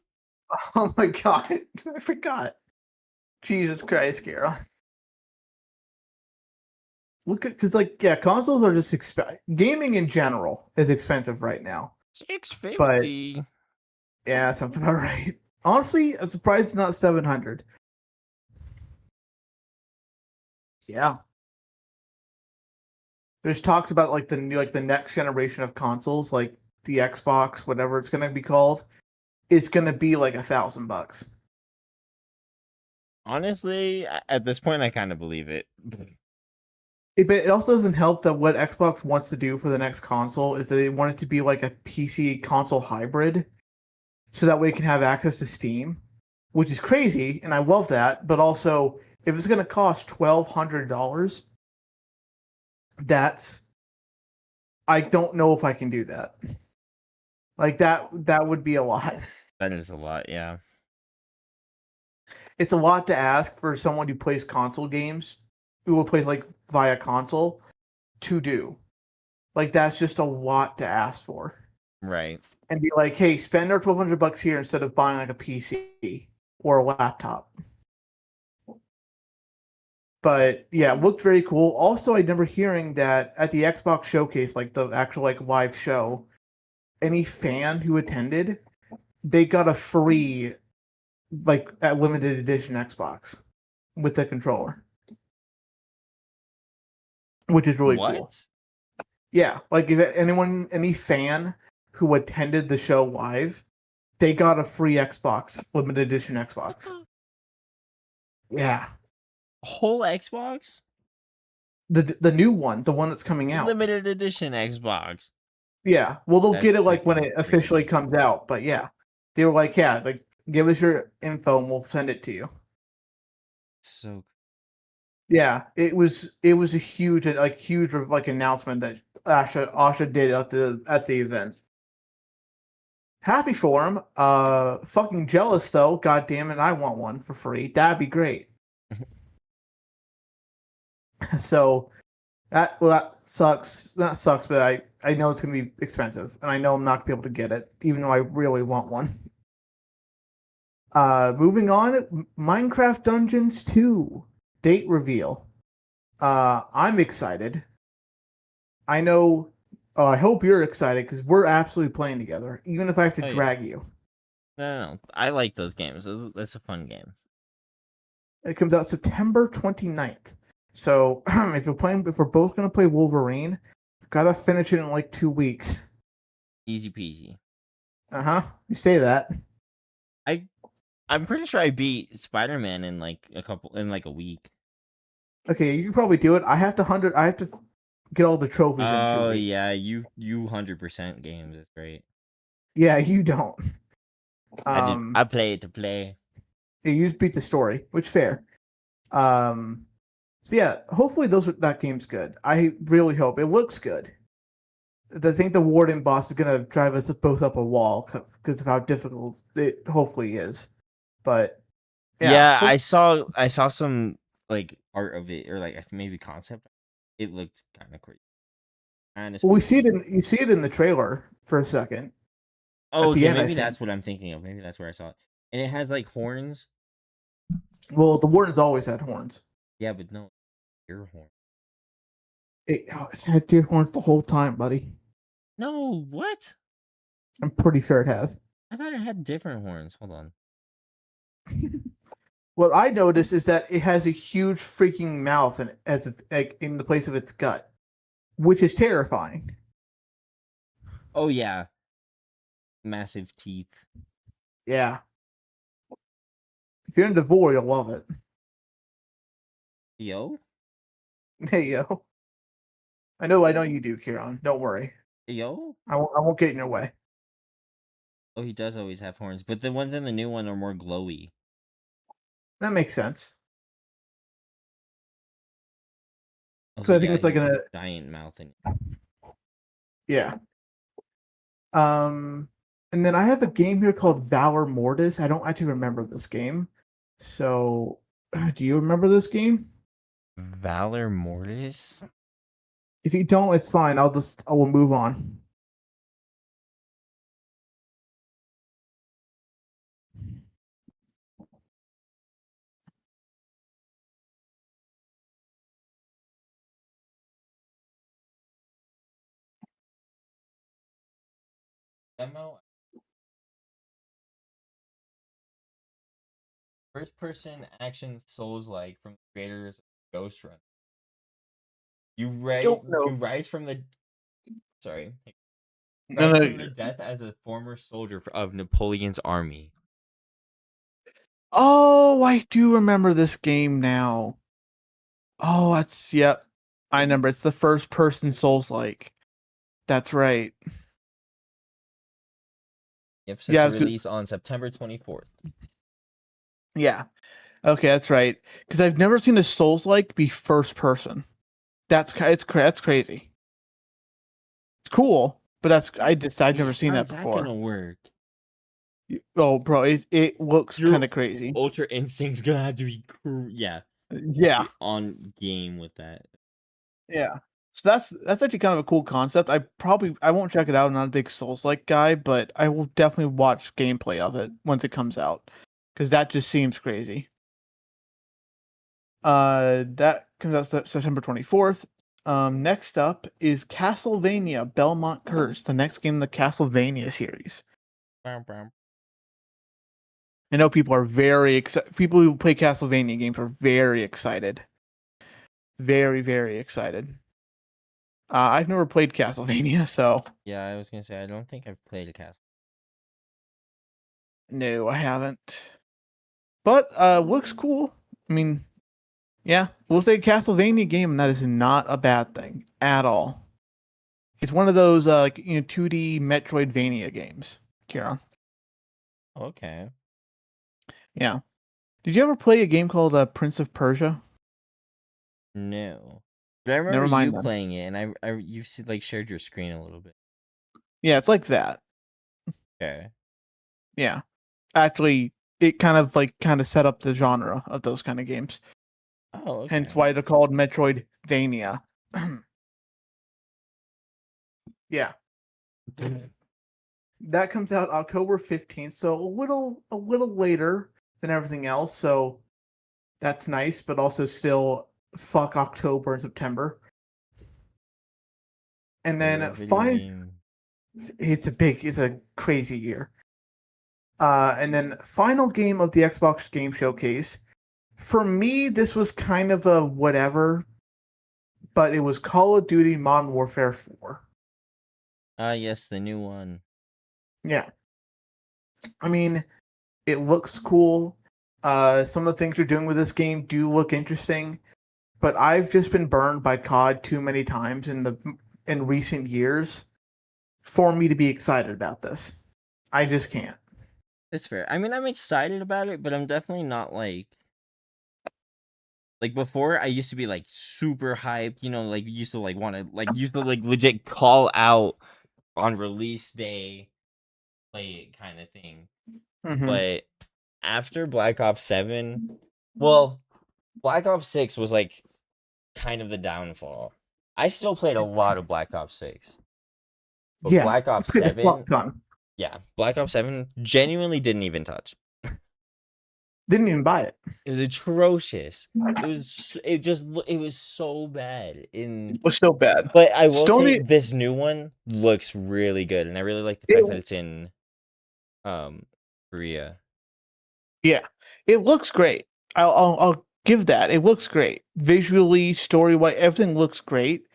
Speaker 2: Oh my god, I forgot. Jesus Christ, Carol. Look at, because consoles are just gaming in general is expensive right now.
Speaker 3: $650.
Speaker 2: Yeah, sounds about right. Honestly, I'm surprised it's not $700. Yeah. There's talks about the new the next generation of consoles, like the Xbox, whatever it's gonna be called, is gonna be like $1,000.
Speaker 3: Honestly, at this point, I kind of believe it.
Speaker 2: But it also doesn't help that what Xbox wants to do for the next console is that they want it to be like a PC console hybrid, so that way it can have access to Steam, which is crazy, and I love that. But also, if it's going to cost $1,200, I don't know if I can do that. That would be a lot.
Speaker 3: That is a lot, yeah.
Speaker 2: It's a lot to ask for someone who plays console games, who will play via console, to do. That's just a lot to ask for.
Speaker 3: Right.
Speaker 2: And be like, hey, spend our $1,200 here instead of buying a PC or a laptop. But yeah, it looked very cool. Also, I remember hearing that at the Xbox showcase, the actual live show, any fan who attended, they got a free a limited edition Xbox with the controller, which is really cool. Yeah, if any fan who attended the show live, they got a free Xbox, limited edition Xbox. Yeah.
Speaker 3: Whole Xbox?
Speaker 2: The new one, the one that's coming out.
Speaker 3: Limited edition Xbox.
Speaker 2: Yeah. Well, they'll
Speaker 3: That's
Speaker 2: get it when it
Speaker 3: freaking
Speaker 2: officially
Speaker 3: crazy.
Speaker 2: comes out. But yeah, they were give us your info and we'll send it to you.
Speaker 3: So.
Speaker 2: Yeah, it was a huge announcement that Asha did at the event. Happy for him. Fucking jealous though. God damn it, I want one for free. That'd be great. So that sucks. That sucks, but I know it's gonna be expensive, and I know I'm not gonna be able to get it, even though I really want one. Moving on, Minecraft Dungeons 2 date reveal. I'm excited. I know. I hope you're excited because we're absolutely playing together, even if I have to drag you.
Speaker 3: No. I like those games. It's a fun game.
Speaker 2: It comes out September 29th. So if we're both gonna play Wolverine, we've gotta finish it in 2 weeks.
Speaker 3: Easy peasy.
Speaker 2: You say that.
Speaker 3: I'm pretty sure I beat Spider-Man in a week.
Speaker 2: Okay, you can probably do it. I have to get all the trophies in 2 weeks.
Speaker 3: Oh yeah, you 100% games. It's great.
Speaker 2: Yeah, you don't.
Speaker 3: I play it to play.
Speaker 2: You just beat the story, which fair. So yeah, hopefully that game's good. I really hope it looks good. I think the Warden boss is gonna drive us both up a wall because of how difficult it hopefully is. But
Speaker 3: yeah, I saw some art of it or maybe concept. It looked kind of crazy.
Speaker 2: Well, you see it in the trailer for a second.
Speaker 3: Oh, okay, maybe that's what I'm thinking of. Maybe that's where I saw it. And it has horns.
Speaker 2: Well, the Warden's always had horns.
Speaker 3: Yeah, but no, ear horn.
Speaker 2: It's had deer horns the whole time, buddy.
Speaker 3: No, what?
Speaker 2: I'm pretty sure it has.
Speaker 3: I thought it had different horns. Hold on.
Speaker 2: What I noticed is that it has a huge freaking mouth and as it's like in the place of its gut, which is terrifying.
Speaker 3: Oh yeah, massive teeth.
Speaker 2: Yeah. If you're into Vor, you'll love it.
Speaker 3: Yo,
Speaker 2: Hey yo. I know you do, Kieran. Don't worry.
Speaker 3: yo.
Speaker 2: I won't get in your way.
Speaker 3: Oh, he does always have horns, but the ones in the new one are more glowy.
Speaker 2: That makes sense.
Speaker 3: Also,
Speaker 2: So I think it's like
Speaker 3: he has
Speaker 2: a
Speaker 3: a giant mouth and
Speaker 2: yeah. And then I have a game here called Valor Mortis. I don't actually remember this game. So, do you remember this game?
Speaker 3: Valor Mortis.
Speaker 2: If you don't, it's fine. I will move on.
Speaker 3: Demo. First person action Souls like from the creators of Ghost Run.
Speaker 2: Don't know.
Speaker 3: You rise from the sorry.
Speaker 2: No,
Speaker 3: Rise
Speaker 2: no.
Speaker 3: from the death as a former soldier of Napoleon's army.
Speaker 2: Oh, I do remember this game now. Oh, yep. I remember. It's the first person Souls like. That's right.
Speaker 3: The episode
Speaker 2: Yeah,
Speaker 3: to release on September 24th.
Speaker 2: Yeah. Okay, that's right. Because I've never seen a Souls like be first person. That's crazy. It's cool, but I've never seen that
Speaker 3: How's that
Speaker 2: before.
Speaker 3: gonna work?
Speaker 2: Oh, bro, it looks kind of crazy.
Speaker 3: Ultra Instinct's gonna have to be
Speaker 2: Yeah.
Speaker 3: on game with that.
Speaker 2: Yeah. So that's actually kind of a cool concept. I won't check it out. I'm not a big Souls-like guy, but I will definitely watch gameplay of it once it comes out because that just seems crazy. That comes out September 24th. Next up is Castlevania Belmont Curse, the next game in the Castlevania series. I know people are very excited. People who play Castlevania games are very excited. Very, very excited. I've never played Castlevania, so
Speaker 3: Yeah, I was gonna say I don't think I've played a Castle.
Speaker 2: no, I haven't. But looks cool. I mean, yeah, we'll say Castlevania game, and that is not a bad thing at all. It's one of those 2D Metroidvania games, Kieran.
Speaker 3: Okay.
Speaker 2: Yeah. Did you ever play a game called Prince of Persia?
Speaker 3: No. But I
Speaker 2: Never
Speaker 3: remember
Speaker 2: mind
Speaker 3: you
Speaker 2: then.
Speaker 3: playing it, and you like shared your screen a little bit.
Speaker 2: Yeah, it's like that.
Speaker 3: Okay.
Speaker 2: Yeah. Actually, it kind of set up the genre of those kind of games.
Speaker 3: Oh, okay.
Speaker 2: Hence why they're called Metroidvania. Yeah. That comes out October 15th, so a little later than everything else, so that's nice, but also still fuck October and September. And then it's a crazy year. And then final game of the Xbox Game Showcase. For me, this was kind of a whatever, but it was Call of Duty Modern Warfare 4.
Speaker 3: Yes, the new one.
Speaker 2: Yeah. I mean, it looks cool. Some of the things you're doing with this game do look interesting, but I've just been burned by COD too many times in recent years for me to be excited about this. I just can't.
Speaker 3: It's fair. I mean, I'm excited about it, but I'm definitely not like before. I used to be like super hyped, like used to like want to legit call out on release day, play it kind of thing.
Speaker 2: Mm-hmm.
Speaker 3: But after Black Ops 7, well, Black Ops 6 was like kind of the downfall. I still played a lot of Black Ops 6. But
Speaker 2: Yeah,
Speaker 3: Black Ops 7,
Speaker 2: fun.
Speaker 3: yeah, Black Ops 7 genuinely didn't even touch.
Speaker 2: Didn't even buy it.
Speaker 3: It was atrocious. It was so bad.
Speaker 2: It was so bad.
Speaker 3: But I will say
Speaker 2: Stony,
Speaker 3: this new one looks really good, and I really like the
Speaker 2: it,
Speaker 3: fact that it's in Korea.
Speaker 2: yeah, it looks great. I'll give that. It looks great visually, story wise, everything looks great.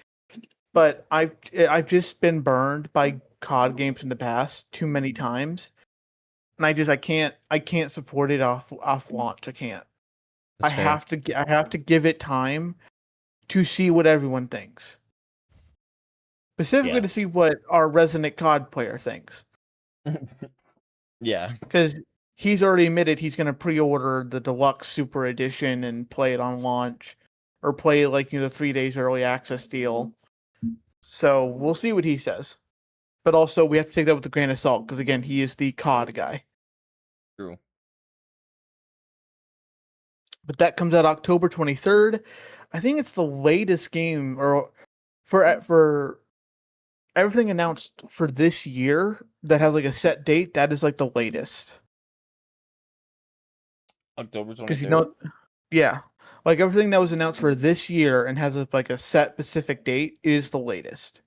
Speaker 2: But I've just been burned by COD games in the past too many times, and I can't support it off launch. I can't.
Speaker 3: That's fair.
Speaker 2: I have to give it time to see what everyone thinks. Specifically
Speaker 3: Yeah.
Speaker 2: to see what our resident COD player thinks.
Speaker 3: Yeah.
Speaker 2: Because he's already admitted he's going to pre-order the deluxe super edition and play it on launch, or play like 3 days early access deal. So we'll see what he says. But also we have to take that with a grain of salt because again he is the COD guy.
Speaker 3: True.
Speaker 2: But that comes out October 23rd. I think it's the latest game or for everything announced for this year that has like a set date. That is like the latest.
Speaker 3: October
Speaker 2: Because
Speaker 3: 23rd.
Speaker 2: yeah, like everything that was announced for this year and has like a set specific date is the latest.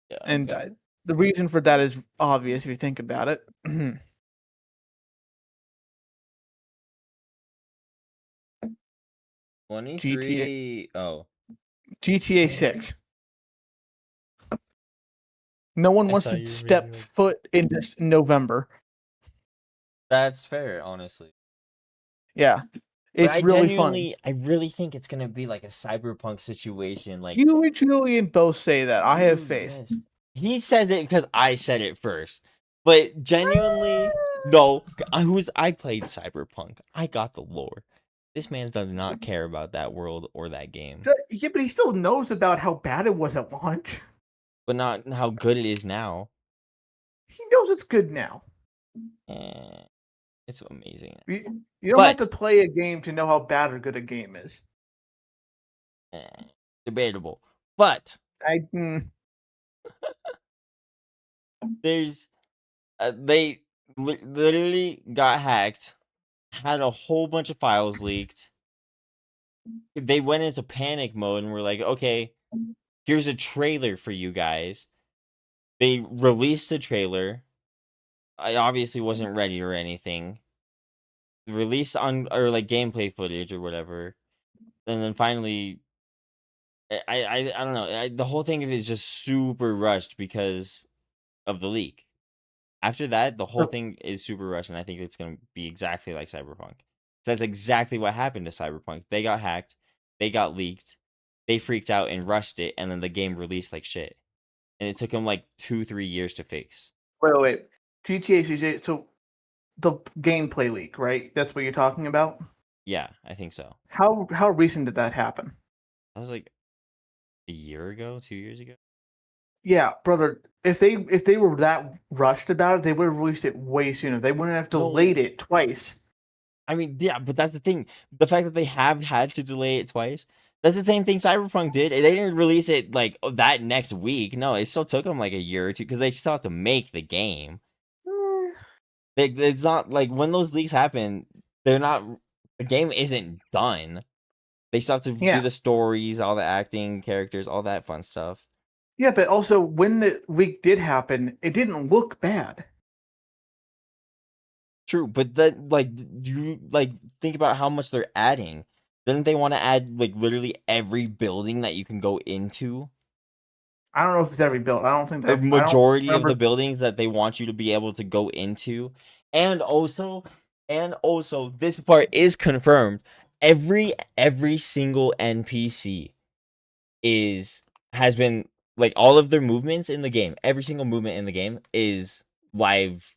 Speaker 3: Yeah.
Speaker 2: And
Speaker 3: Okay.
Speaker 2: the reason for that is obvious if you think about it.
Speaker 3: 23. Oh.
Speaker 2: GTA 6. No one
Speaker 3: I
Speaker 2: wants
Speaker 3: thought
Speaker 2: to
Speaker 3: you were
Speaker 2: step
Speaker 3: making, like-
Speaker 2: foot in this November.
Speaker 3: That's fair, honestly.
Speaker 2: Yeah.
Speaker 3: But
Speaker 2: It's really fun.
Speaker 3: I really think it's gonna be like a cyberpunk situation. Like,
Speaker 2: You and Julian both say that. I have
Speaker 3: dude,
Speaker 2: faith.
Speaker 3: yes. He says it because I said it first. But genuinely, no. I played Cyberpunk. I got the lore. This man does not care about that world or that game.
Speaker 2: Yeah, but he still knows about how bad it was at launch.
Speaker 3: But not how good it is now.
Speaker 2: He knows it's good now.
Speaker 3: It's amazing.
Speaker 2: You don't have to play a game to know how bad or good a game is.
Speaker 3: Debatable. But there's they literally got hacked, had a whole bunch of files leaked. They went into panic mode and were like, okay, here's a trailer for you guys. They released the trailer. I obviously wasn't ready or anything. Released on or like gameplay footage or whatever. And then finally I don't know. The whole thing is just super rushed because of the leak. After that, the whole thing is super rushed, and I think it's going to be exactly like Cyberpunk. So that's exactly what happened to Cyberpunk. They got hacked, they got leaked, they freaked out and rushed it, and then the game released like shit. And it took them like 2-3 years to fix.
Speaker 2: Wait. GTA CJ, so the gameplay leak, right? That's what you're talking about?
Speaker 3: Yeah, I think so.
Speaker 2: How recent did that happen?
Speaker 3: That was like a year ago, 2 years ago.
Speaker 2: Yeah, brother. If they were that rushed about it, they would have released it way sooner. They wouldn't have delayed it twice.
Speaker 3: I mean, yeah, but that's the thing. The fact that they have had to delay it twice, that's the same thing Cyberpunk did. They didn't release it like that next week. No, it still took them like a year or two because they still have to make the game. It's not like when those leaks happen, they're not. The game isn't done. They still have to do the stories, all the acting, characters, all that fun stuff.
Speaker 2: Yeah, but also when the leak did happen, it didn't look bad.
Speaker 3: True, but that you think about how much they're adding. Doesn't they want to add like literally every building that you can go into?
Speaker 2: I don't know if it's every build. I don't think
Speaker 3: The
Speaker 2: that
Speaker 3: majority of the buildings that they want you to be able to go into, and also this part is confirmed. Every single NPC has been like all of their movements in the game. Every single movement in the game is live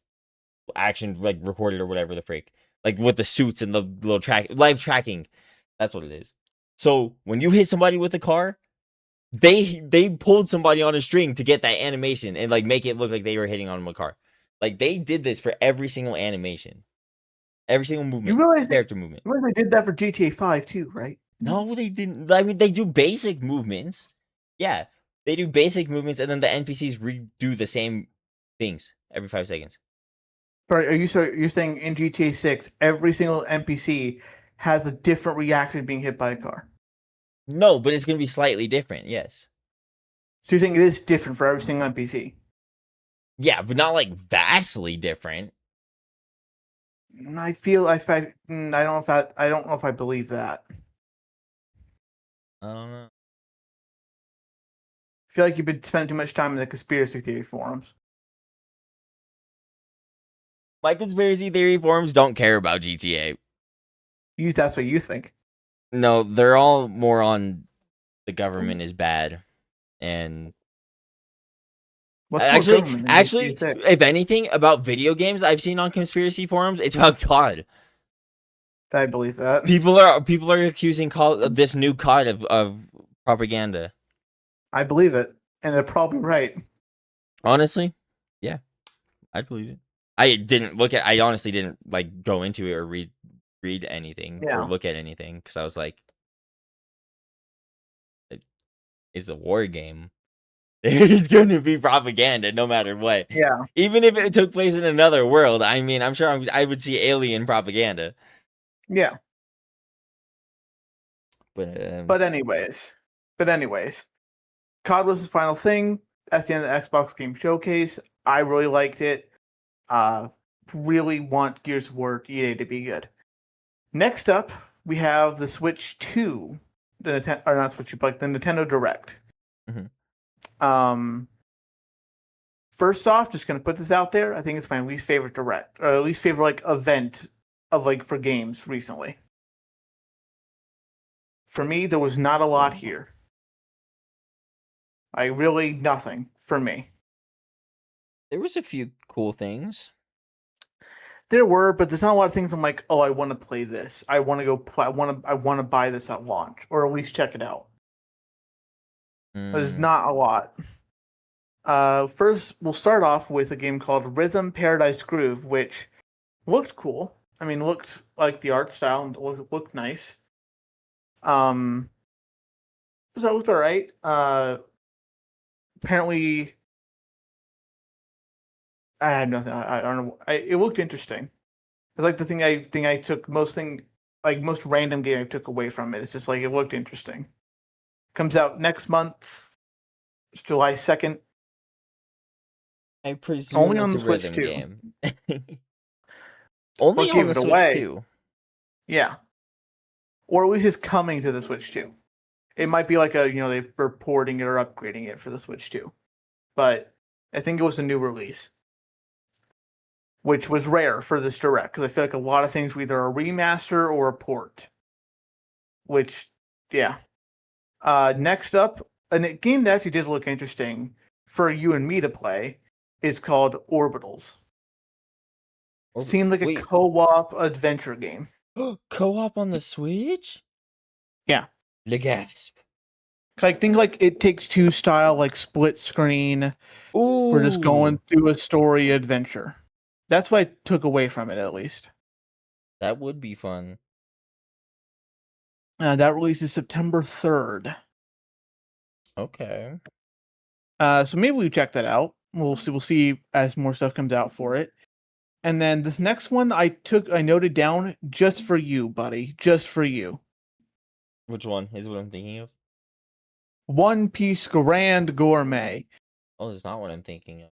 Speaker 3: action, like recorded or whatever the freak, like with the suits and the little live tracking. That's what it is. So when you hit somebody with a car, they pulled somebody on a string to get that animation and like make it look like they were hitting on a car. Like they did this for every single animation, every single movement.
Speaker 2: You realize
Speaker 3: character movement.
Speaker 2: You realize they did that for GTA 5 too, right?
Speaker 3: No, they didn't. I mean, they do basic movements. Yeah, they do basic movements, and then the NPCs redo the same things every 5 seconds.
Speaker 2: But you're saying in GTA 6, every single NPC has a different reaction to being hit by a car?
Speaker 3: No, but it's gonna be slightly different. Yes.
Speaker 2: So you're saying it is different for every single NPC?
Speaker 3: Yeah, but not like vastly different.
Speaker 2: I feel I don't know if I believe that.
Speaker 3: I don't know.
Speaker 2: I feel like you've been spending too much time in the conspiracy theory forums.
Speaker 3: My conspiracy theory forums don't care about GTA.
Speaker 2: That's what you think.
Speaker 3: No, they're all more on the government is bad, and
Speaker 2: What's more government than
Speaker 3: actually,
Speaker 2: GTA 6?
Speaker 3: if anything about video games I've seen on conspiracy forums, it's about COD.
Speaker 2: I believe that.
Speaker 3: People are accusing this new COD of propaganda.
Speaker 2: I believe it, and they're probably right.
Speaker 3: Honestly, yeah, I believe it. I honestly didn't like go into it or read anything or
Speaker 2: Yeah.
Speaker 3: look at anything because I was like, it's a war game. There's going to be propaganda no matter what.
Speaker 2: Yeah.
Speaker 3: Even if it took place in another world, I mean, I'm sure I would see alien propaganda.
Speaker 2: Yeah.
Speaker 3: But
Speaker 2: But anyways, COD was the final thing. That's the end of the Xbox Game Showcase. I really liked it. Really want Gears of War EA to be good. Next up, we have the Switch 2, or not Switch 2, but the Nintendo Direct.
Speaker 3: Mhm.
Speaker 2: First off, just gonna put this out there. I think it's my least favorite Direct, or least favorite like event of like for games recently. For me, there was not a lot here. Nothing for me.
Speaker 3: there was a few cool things.
Speaker 2: There were, but there's not a lot of things I'm like, oh, I want to play this. I want to go. I want to buy this at launch, or at least check it out. There's
Speaker 3: Mm,
Speaker 2: not a lot. First, we'll start off with a game called Rhythm Paradise Groove, which looked cool. I mean, looked like the art style and looked nice. So it looked alright. Apparently, I had nothing. I don't know. It looked interesting. It's like the thing I took most random game I took away from it. It's just like it looked interesting. Comes out next month, July 2nd.
Speaker 3: I presume
Speaker 2: Only on
Speaker 3: it's
Speaker 2: the
Speaker 3: a
Speaker 2: Switch
Speaker 3: rhythm
Speaker 2: too.
Speaker 3: game. Only
Speaker 2: Or
Speaker 3: on
Speaker 2: give
Speaker 3: the
Speaker 2: it
Speaker 3: Switch
Speaker 2: away.
Speaker 3: too.
Speaker 2: Yeah. Or at least it's coming to the Switch 2. It might be like they're porting it or upgrading it for the Switch 2. But I think it was a new release, which was rare for this Direct, because I feel like a lot of things were either a remaster or a port. Which, yeah. Next up, a game that actually did look interesting for you and me to play is called Orbitals. Seemed like a
Speaker 3: Wait,
Speaker 2: co-op adventure game.
Speaker 3: co-op on the Switch?
Speaker 2: Yeah.
Speaker 3: The gasp.
Speaker 2: Like think like It Takes Two style, like split screen. We're just going
Speaker 3: Ooh,
Speaker 2: through a story adventure. That's what I took away from it, at least.
Speaker 3: that would be fun.
Speaker 2: That releases September 3rd.
Speaker 3: Okay.
Speaker 2: So maybe we check that out. We'll see. We'll see as more stuff comes out for it. And then this next one I noted down just for you, buddy. Just for you.
Speaker 3: Which one is what I'm thinking of?
Speaker 2: One Piece Grand Gourmet.
Speaker 3: Oh, that's not what I'm thinking of.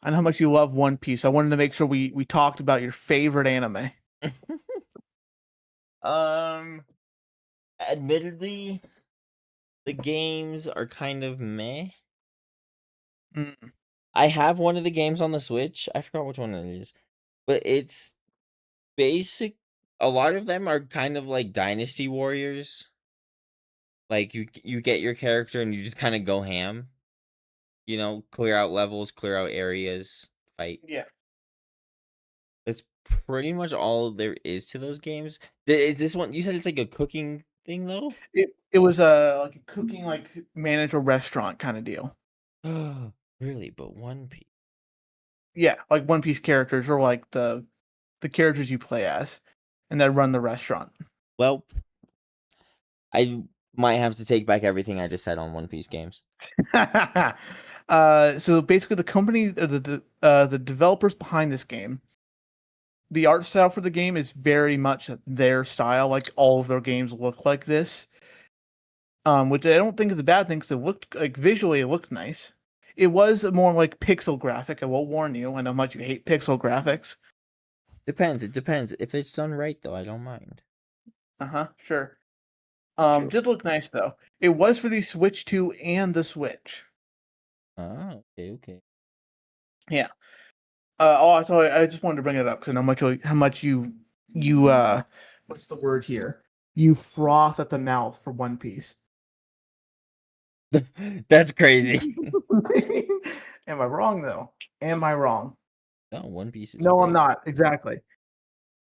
Speaker 2: I know how much you love One Piece. I wanted to make sure we talked about your favorite anime.
Speaker 3: Admittedly, the games are kind of meh.
Speaker 2: Mm.
Speaker 3: I have one of the games on the Switch. I forgot which one it is. But it's basic. A lot of them are kind of like Dynasty Warriors. Like you get your character and you just kind of go ham. You know, clear out levels, clear out areas, fight.
Speaker 2: Yeah.
Speaker 3: That's pretty much all there is to those games. Is this one? You said it's like a cooking thing though.
Speaker 2: It was a cooking manage a restaurant kind of deal.
Speaker 3: Really? But One Piece.
Speaker 2: Yeah, like One Piece characters are like the characters you play as, and that run the restaurant.
Speaker 3: Well, I might have to take back everything I just said on One Piece games.
Speaker 2: So basically, the company, the developers behind this game, the art style for the game is very much their style. Like all of their games look like this, which I don't think is a bad thing because it looked like visually it looked nice. It was more like pixel graphic. I will warn you. I know how much you hate pixel graphics.
Speaker 3: Depends. It depends. If it's done right, though, I don't mind.
Speaker 2: Sure.
Speaker 3: It's true.
Speaker 2: Did look nice though. It was for the Switch 2 and the Switch.
Speaker 3: Ah, okay.
Speaker 2: Yeah. So I just wanted to bring it up because I know how much you what's the word here? You froth at the mouth for One Piece.
Speaker 3: That's crazy.
Speaker 2: Am I wrong though? Am I wrong?
Speaker 3: No, One Piece is
Speaker 2: No,
Speaker 3: great.
Speaker 2: I'm not. Exactly.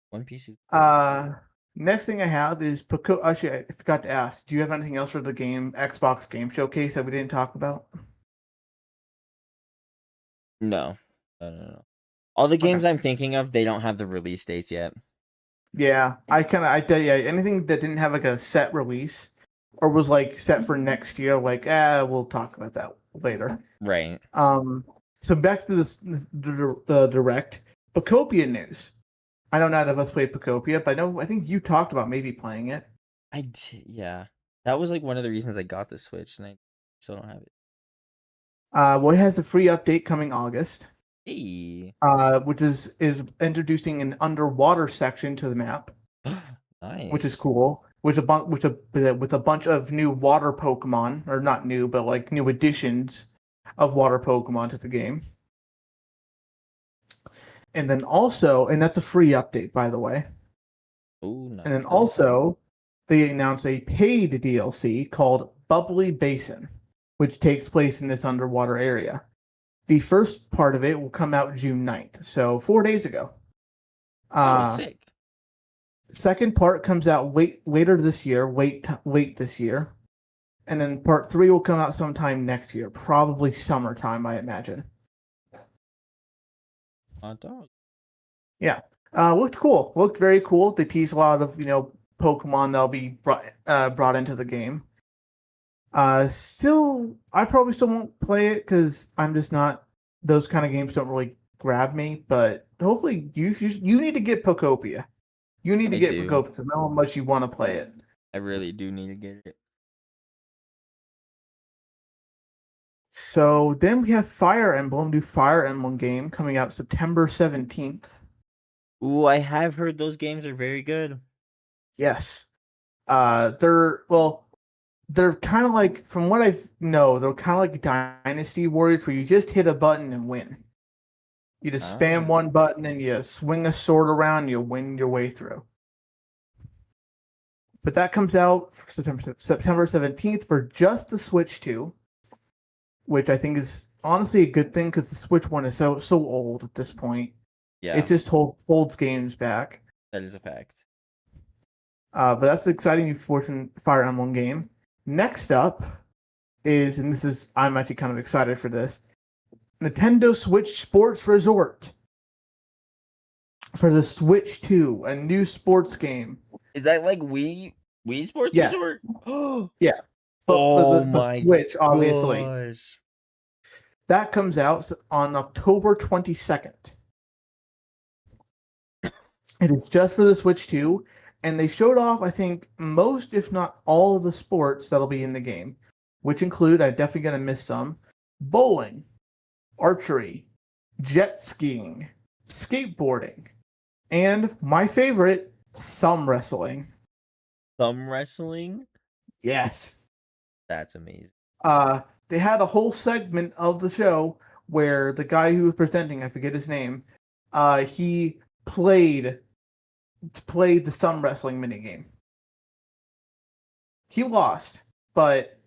Speaker 3: One Piece is great.
Speaker 2: Next thing I have is Actually, I forgot to ask. Do you have anything else for the Xbox Game Showcase that we didn't talk about?
Speaker 3: No. No. All the games
Speaker 2: Okay.
Speaker 3: I'm thinking of, they don't have the release dates yet.
Speaker 2: Yeah, I tell you, anything that didn't have like a set release or was like set for next year, like we'll talk about that later.
Speaker 3: Right.
Speaker 2: So back to the direct Pocopia news. I know none of us played Pocopia, but I think you talked about maybe playing it.
Speaker 3: I did, yeah. That was like one of the reasons I got the Switch, and I still don't have it.
Speaker 2: Well, it has a free update coming August.
Speaker 3: Hey.
Speaker 2: Which is introducing an underwater section to the map,
Speaker 3: Nice.
Speaker 2: which is cool. With a bunch of new water Pokemon, or not new, but like new additions of water Pokemon to the game. And then also, and that's a free update, by the way.
Speaker 3: Oh, nice.
Speaker 2: And then also, they announced a paid DLC called Bubbly Basin, which takes place in this underwater area. The first part of it will come out June 9th, so 4 days ago.
Speaker 3: Sick.
Speaker 2: Second part comes out later this year, late this year. And then part 3 will come out sometime next year, probably summertime, I imagine.
Speaker 3: Hot dog.
Speaker 2: Yeah. Looked cool. Looked very cool. They tease a lot of, Pokemon that'll be brought into the game. I probably still won't play it because I'm just not. Those kind of games don't really grab me. But hopefully, you need to get Pocopia. You need to get Pocopia because I know how much you want to play it.
Speaker 3: I really do need to get it.
Speaker 2: So then we have Fire Emblem, new Fire Emblem game coming out September 17th.
Speaker 3: Ooh, I have heard those games are very good.
Speaker 2: Yes. They're kind of like, from what I know, they're kind of like Dynasty Warriors where you just hit a button and win. You just spam one button and you swing a sword around and you win your way through. But that comes out September 17th for just the Switch 2, which I think is honestly a good thing because the Switch 1 is so old at this point.
Speaker 3: Yeah.
Speaker 2: It just holds games back.
Speaker 3: That is a fact.
Speaker 2: But that's an exciting new Fire Emblem game. Next up is, and I'm actually kind of excited for this, Nintendo Switch Sports Resort for the Switch 2, a new sports game.
Speaker 3: Is that like Wii Sports Resort?
Speaker 2: Yeah. But
Speaker 3: my
Speaker 2: Switch, obviously.
Speaker 3: Gosh.
Speaker 2: That comes out on October 22nd. It is just for the Switch 2, and they showed off, I think, most, if not all, of the sports that'll be in the game, which include, I'm definitely going to miss some, bowling, archery, jet skiing, skateboarding, and my favorite, thumb wrestling.
Speaker 3: Thumb wrestling?
Speaker 2: Yes.
Speaker 3: That's amazing.
Speaker 2: They had a whole segment of the show where the guy who was presenting, I forget his name, he played the thumb wrestling minigame. He lost, but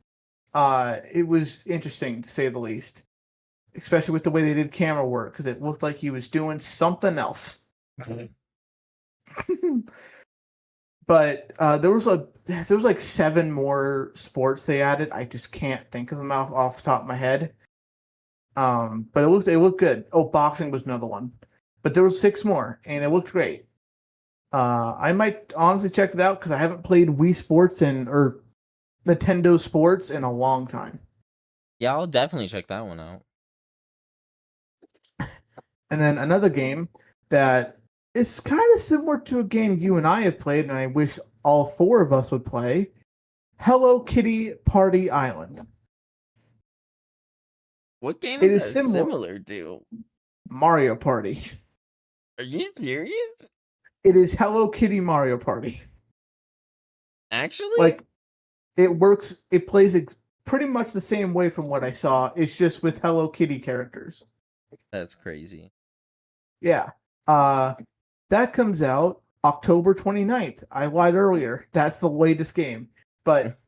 Speaker 2: it was interesting to say the least, especially with the way they did camera work because it looked like he was doing something else. But there was like 7 more sports they added. I just can't think of them off the top of my head. But it looked good. Oh, boxing was another one. But there was 6 more, and it looked great. I might honestly check it out because I haven't played Wii Sports or Nintendo Sports in a long time.
Speaker 3: Yeah, I'll definitely check that one out.
Speaker 2: And then another game that is kind of similar to a game you and I have played, and I wish all 4 of us would play, Hello Kitty Party Island.
Speaker 3: What game
Speaker 2: It
Speaker 3: is
Speaker 2: is
Speaker 3: that
Speaker 2: similar.
Speaker 3: similar to?
Speaker 2: Mario Party.
Speaker 3: Are you serious?
Speaker 2: It is Hello Kitty Mario Party.
Speaker 3: Actually?
Speaker 2: Like, it works, it plays pretty much the same way from what I saw. It's just with Hello Kitty characters.
Speaker 3: That's crazy.
Speaker 2: Yeah. That comes out October 29th. I lied earlier. That's the latest game. But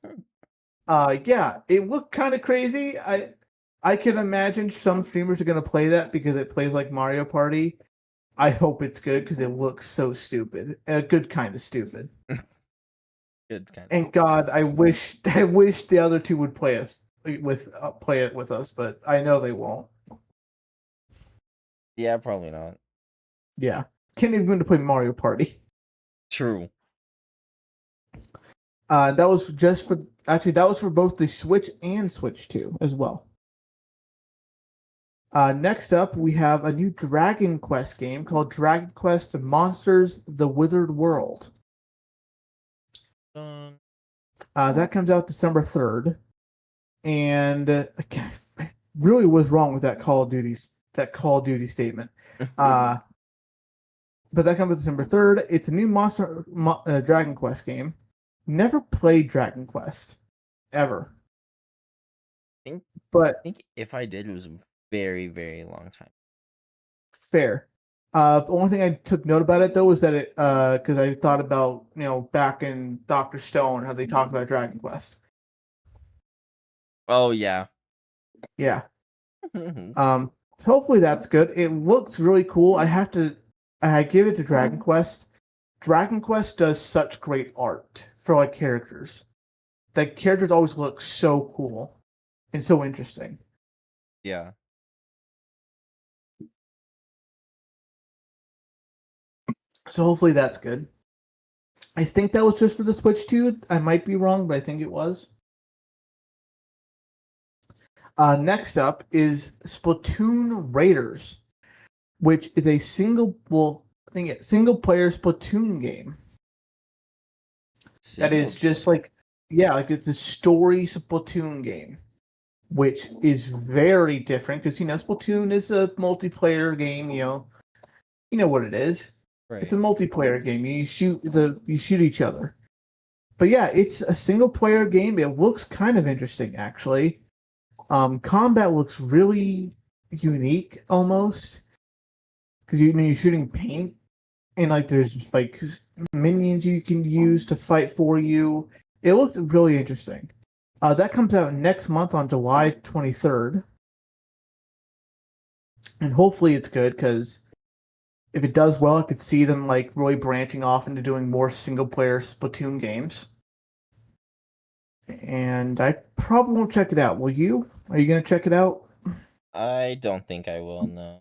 Speaker 2: yeah, it looked kind of crazy. I can imagine some streamers are going to play that because it plays like Mario Party. I hope it's good because it looks so stupid. A good kind of stupid.
Speaker 3: Good kind of.
Speaker 2: And God, I wish the other 2 would play it with us, but I know they won't.
Speaker 3: Yeah, probably not.
Speaker 2: Yeah. Can't even go to play Mario Party.
Speaker 3: True.
Speaker 2: That was that was for both the Switch and Switch 2 as well. Next up, we have a new Dragon Quest game called Dragon Quest Monsters: The Withered World. That comes out December 3rd, and I really was wrong with that Call of Duty statement. But that comes out December 3rd. It's a new Dragon Quest game. Never played Dragon Quest ever.
Speaker 3: I
Speaker 2: But
Speaker 3: think if I did, it was a very, very long time.
Speaker 2: fair. The only thing I took note about it though was that it because I thought about back in Dr. Stone how they talked about Dragon Quest.
Speaker 3: Oh yeah.
Speaker 2: Yeah. So hopefully that's good. It looks really cool. I give it to Dragon Quest. Dragon Quest does such great art for like characters. The characters always look so cool and so interesting.
Speaker 3: Yeah.
Speaker 2: So hopefully that's good. I think that was just for the Switch 2. I might be wrong, but I think it was. Next up is Splatoon Raiders, which is a single player Splatoon game. That is just like it's a story Splatoon game, which is very different because Splatoon is a multiplayer game. You know what it is.
Speaker 3: Right.
Speaker 2: It's a multiplayer game. You shoot each other. But yeah, it's a single player game. It looks kind of interesting actually. Combat looks really unique almost because you're shooting paint and like there's like minions you can use to fight for you. It looks really interesting. That comes out next month on July 23rd, and hopefully it's good because if it does well, I could see them like really branching off into doing more single player Splatoon games. And I probably won't check it out. Will you? Are you gonna check it out?
Speaker 3: I don't think I will. No.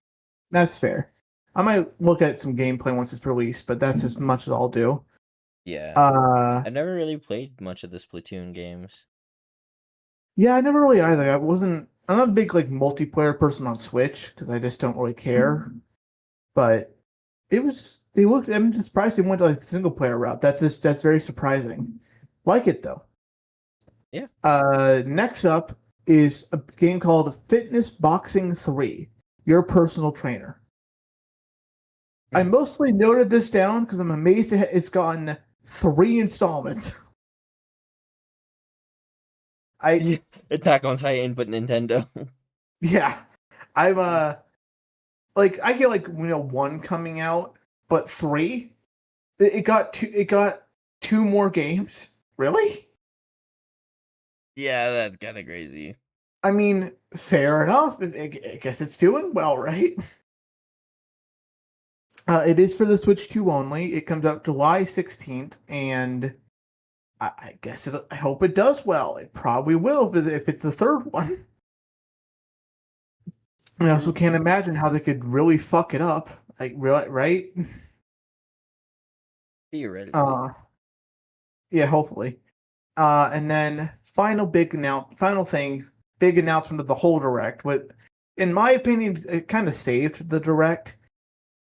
Speaker 2: That's fair. I might look at some gameplay once it's released, but that's as much as I'll do.
Speaker 3: Yeah.
Speaker 2: Uh,
Speaker 3: I never really played much of the Splatoon games.
Speaker 2: yeah, I never really either. I'm not a big like multiplayer person on Switch because I just don't really care. But I'm surprised they went to like the single player route. That's very surprising. Like it though.
Speaker 3: Yeah.
Speaker 2: Next up is a game called Fitness Boxing 3, Your Personal Trainer. I mostly noted this down because I'm amazed it's gotten 3 installments.
Speaker 3: Attack on Titan, but Nintendo.
Speaker 2: Yeah. I'm like I get like 1 coming out, but 3? It got 2 more games? Really?
Speaker 3: Yeah, that's kind of crazy.
Speaker 2: I mean, fair enough. I guess it's doing well, right? It is for the Switch 2 only. It comes out July 16th, and I guess I hope it does well. It probably will if it's the 3rd one. I also can't imagine how they could really fuck it up. Like, right?
Speaker 3: Theoretically.
Speaker 2: Yeah, hopefully. And then big announcement of the whole direct. in my opinion, it kind of saved the direct,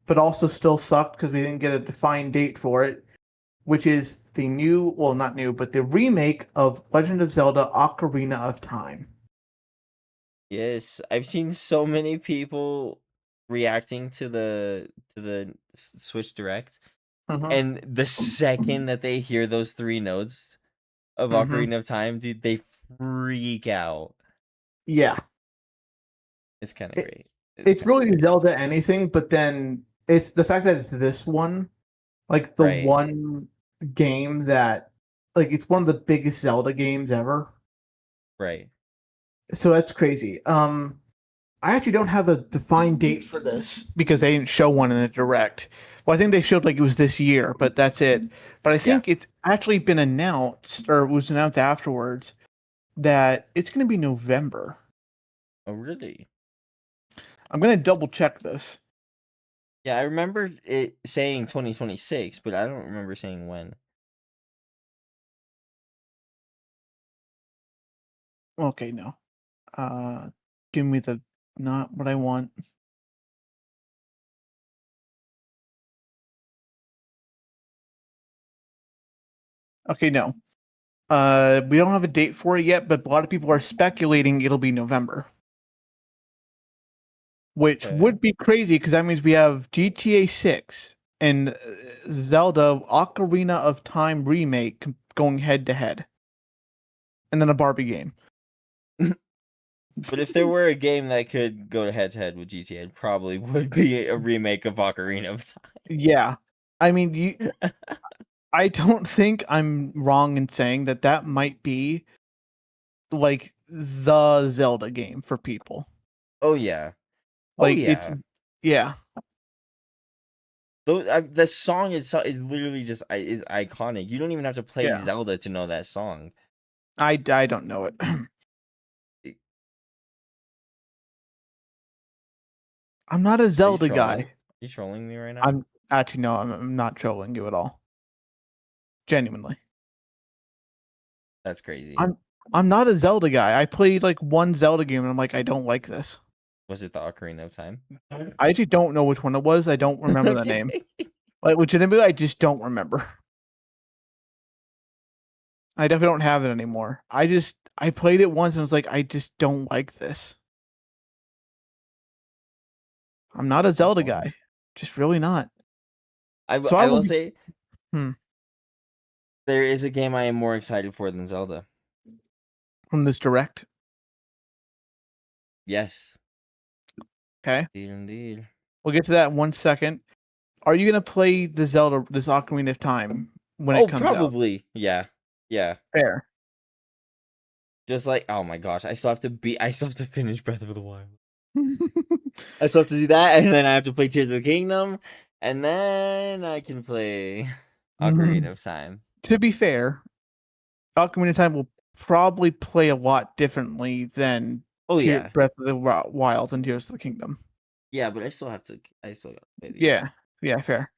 Speaker 2: but also still sucked because we didn't get a defined date for it, which is the new, well, not new, but the remake of Legend of Zelda Ocarina of Time.
Speaker 3: Yes, I've seen so many people reacting to the Switch Direct,
Speaker 2: Mm-hmm.
Speaker 3: and the second that they hear those three notes of
Speaker 2: Mm-hmm.
Speaker 3: Ocarina of Time, dude, they freak out.
Speaker 2: Yeah,
Speaker 3: It's kind of
Speaker 2: it,
Speaker 3: great. It's
Speaker 2: it's
Speaker 3: kind of
Speaker 2: really
Speaker 3: great.
Speaker 2: Zelda anything, but then it's the fact that it's this one, like the
Speaker 3: Right.
Speaker 2: one game that, like, it's one of the biggest Zelda games ever.
Speaker 3: Right.
Speaker 2: So that's crazy. I actually don't have a defined date for this because they didn't show one in the direct. Well, I think they showed like it was this year, but that's it. But I
Speaker 3: Yeah.
Speaker 2: think it's actually been announced, or was announced afterwards, that it's going to be November.
Speaker 3: Oh, really?
Speaker 2: I'm going to double check this.
Speaker 3: Yeah, I remember it saying 2026, but I don't remember saying when.
Speaker 2: Okay, no. Uh, give me the not what I want. Okay, no. We don't have a date for it yet, but a lot of people are speculating it'll be November, which
Speaker 3: Okay.
Speaker 2: would be crazy because that means we have GTA 6 and Zelda Ocarina of Time remake going head to head, and then a Barbie game.
Speaker 3: But if there were a game that could go head to head with GTA, it probably would be a remake of Ocarina of
Speaker 2: Yeah, I mean,
Speaker 3: Time.
Speaker 2: I don't think I'm wrong in saying that that might be like the Zelda game for people.
Speaker 3: Oh yeah. Oh
Speaker 2: Like it's,
Speaker 3: yeah.
Speaker 2: yeah,
Speaker 3: Though the song itself is literally just is iconic. You don't even have to play
Speaker 2: yeah.
Speaker 3: Zelda to know that song.
Speaker 2: I don't know it.
Speaker 3: It-
Speaker 2: I'm not a
Speaker 3: Are you
Speaker 2: Zelda
Speaker 3: trolling?
Speaker 2: guy.
Speaker 3: Are you trolling me right now?
Speaker 2: I'm actually no, I'm not trolling you at all. Genuinely.
Speaker 3: That's crazy.
Speaker 2: I'm I'm not a Zelda guy. I played like one Zelda game and I'm like, I don't like this.
Speaker 3: Was it the Ocarina of Time?
Speaker 2: I actually don't know which one it was. I don't remember the
Speaker 3: Okay.
Speaker 2: name. Like legitimately, I just don't remember. I definitely don't have it anymore. I played it once and was like, I just don't like this. I'm not a
Speaker 3: No
Speaker 2: Zelda
Speaker 3: fun.
Speaker 2: guy. Just really not.
Speaker 3: I,
Speaker 2: So I
Speaker 3: I
Speaker 2: will
Speaker 3: will
Speaker 2: be
Speaker 3: say
Speaker 2: hmm,
Speaker 3: there is a game I am more excited for than Zelda.
Speaker 2: from this direct.
Speaker 3: Yes.
Speaker 2: Okay.
Speaker 3: Indeed, indeed.
Speaker 2: We'll get to that in 1 second. Are you gonna play the Zelda this Ocarina of Time when it
Speaker 3: Oh,
Speaker 2: comes out?
Speaker 3: probably. Yeah. Yeah.
Speaker 2: Fair.
Speaker 3: Just like, oh my gosh, I still have to finish Breath of the Wild. I still have to do that, and then I have to play Tears of the Kingdom, and then I can play Ocarina of Time.
Speaker 2: To be fair, Ocarina of Time will probably play a lot differently than
Speaker 3: Oh yeah.
Speaker 2: Breath of the Wild and Tears of the Kingdom.
Speaker 3: Yeah, but I still gotta play the game.
Speaker 2: Yeah, yeah, fair.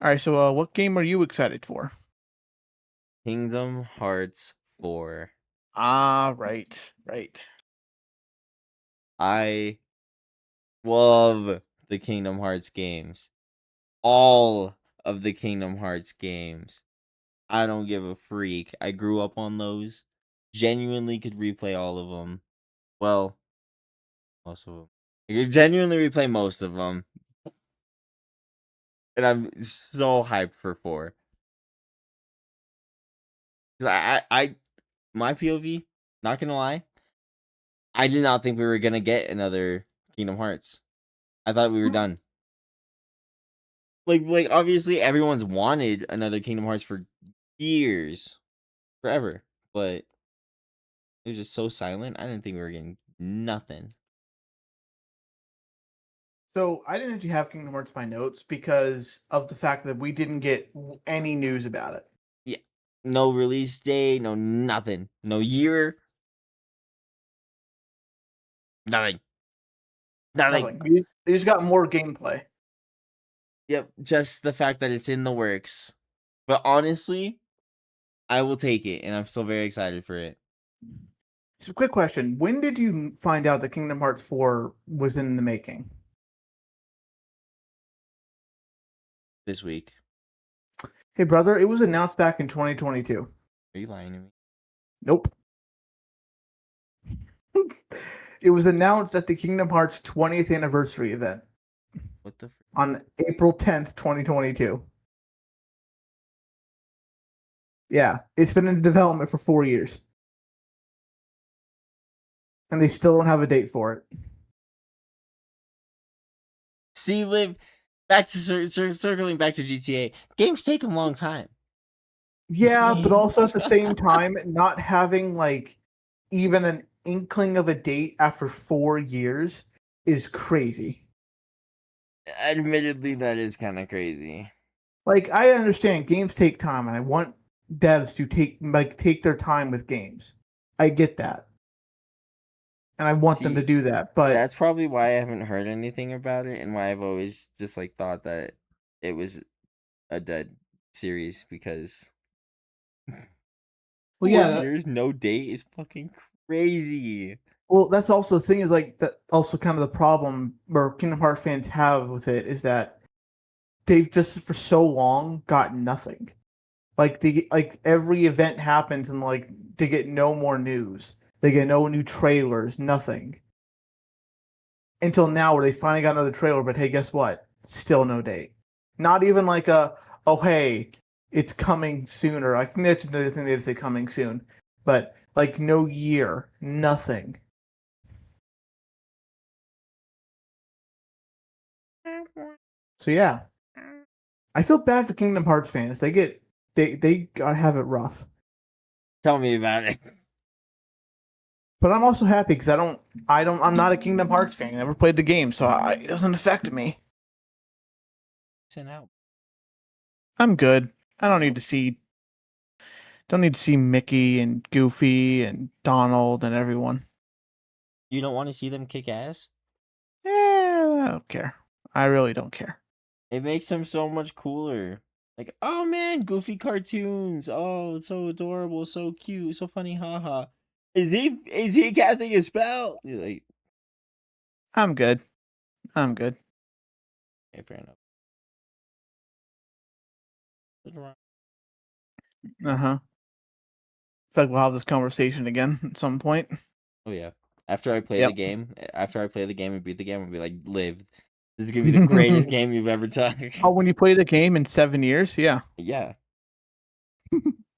Speaker 2: All right, so what game are you excited for?
Speaker 3: Kingdom Hearts 4.
Speaker 2: Ah, right, right.
Speaker 3: I love the Kingdom Hearts games. All of the Kingdom Hearts games. I don't give a freak. I grew up on those. Genuinely could replay all of them. Well, most of them. I could genuinely replay most of them. And I'm so hyped for 4. Because my POV, not gonna lie, I did not think we were gonna get another Kingdom Hearts. I thought we were done. Like obviously everyone's wanted another Kingdom Hearts for years, forever, but it was just so silent. I didn't think we were getting nothing.
Speaker 2: So I didn't actually have Kingdom Hearts in my notes because of the fact that we didn't get any news about it.
Speaker 3: Yeah, no release date, no nothing, no year, nothing, nothing.
Speaker 2: Nothing. We just got more gameplay.
Speaker 3: Yep, just the fact that it's in the works. But honestly, I will take it, and I'm still very excited for it.
Speaker 2: So, quick question: when did you find out that Kingdom Hearts 4 was in the making?
Speaker 3: This week.
Speaker 2: Hey, brother, it was announced back in 2022.
Speaker 3: Are you lying to me?
Speaker 2: Nope. It was announced at the Kingdom Hearts 20th anniversary event
Speaker 3: What the?
Speaker 2: on April 10th, 2022. Yeah, it's been in development for 4 years. And they still don't have a date for it.
Speaker 3: See, Liv, back to circling back to GTA. Games take a long time.
Speaker 2: Yeah, but also at the same time, not having like even an inkling of a date after 4 years is crazy.
Speaker 3: Admittedly, that is kind of crazy.
Speaker 2: Like, I understand games take time, and I want devs to take their time with games. I get that, and I want them to
Speaker 3: See,
Speaker 2: do that. But
Speaker 3: that's probably why I haven't heard anything about it, and why I've always just like thought that it was a dead series because
Speaker 2: well,
Speaker 3: 4 years, no date is fucking crazy.
Speaker 2: well, that's also the thing is like that. Also, kind of the problem where Kingdom Hearts fans have with it is that they've just for so long got nothing. Like every event happens and like they get no more news. They get no new trailers, nothing. Until now where they finally got another trailer, but hey, guess what? Still no date. Not even like oh hey, it's coming sooner. I think that's another thing they say coming soon. But like no year, nothing. So yeah. I feel bad for Kingdom Hearts fans. They gotta have it rough.
Speaker 3: Tell me about it.
Speaker 2: But I'm also happy because I'm not a Kingdom Hearts fan. I never played the game, so it doesn't affect me.
Speaker 3: Send out.
Speaker 2: I'm good. I don't need to see Mickey and Goofy and Donald and everyone.
Speaker 3: You don't want to see them kick ass?
Speaker 2: I don't care. I really don't care.
Speaker 3: It makes them so much cooler. Like, oh man, goofy cartoons. Oh, it's so adorable, so cute, so funny, haha. Is he casting a spell? You're like,
Speaker 2: I'm good. I'm good.
Speaker 3: okay, fair enough.
Speaker 2: Uh-huh. Feel like we'll have this conversation again at some point.
Speaker 3: Oh yeah. After I play
Speaker 2: Yep.
Speaker 3: the game and beat the game, I'll be like, Live. This is gonna be the greatest game you've ever done.
Speaker 2: Oh, when you play the game in 7 years, yeah.
Speaker 3: Yeah.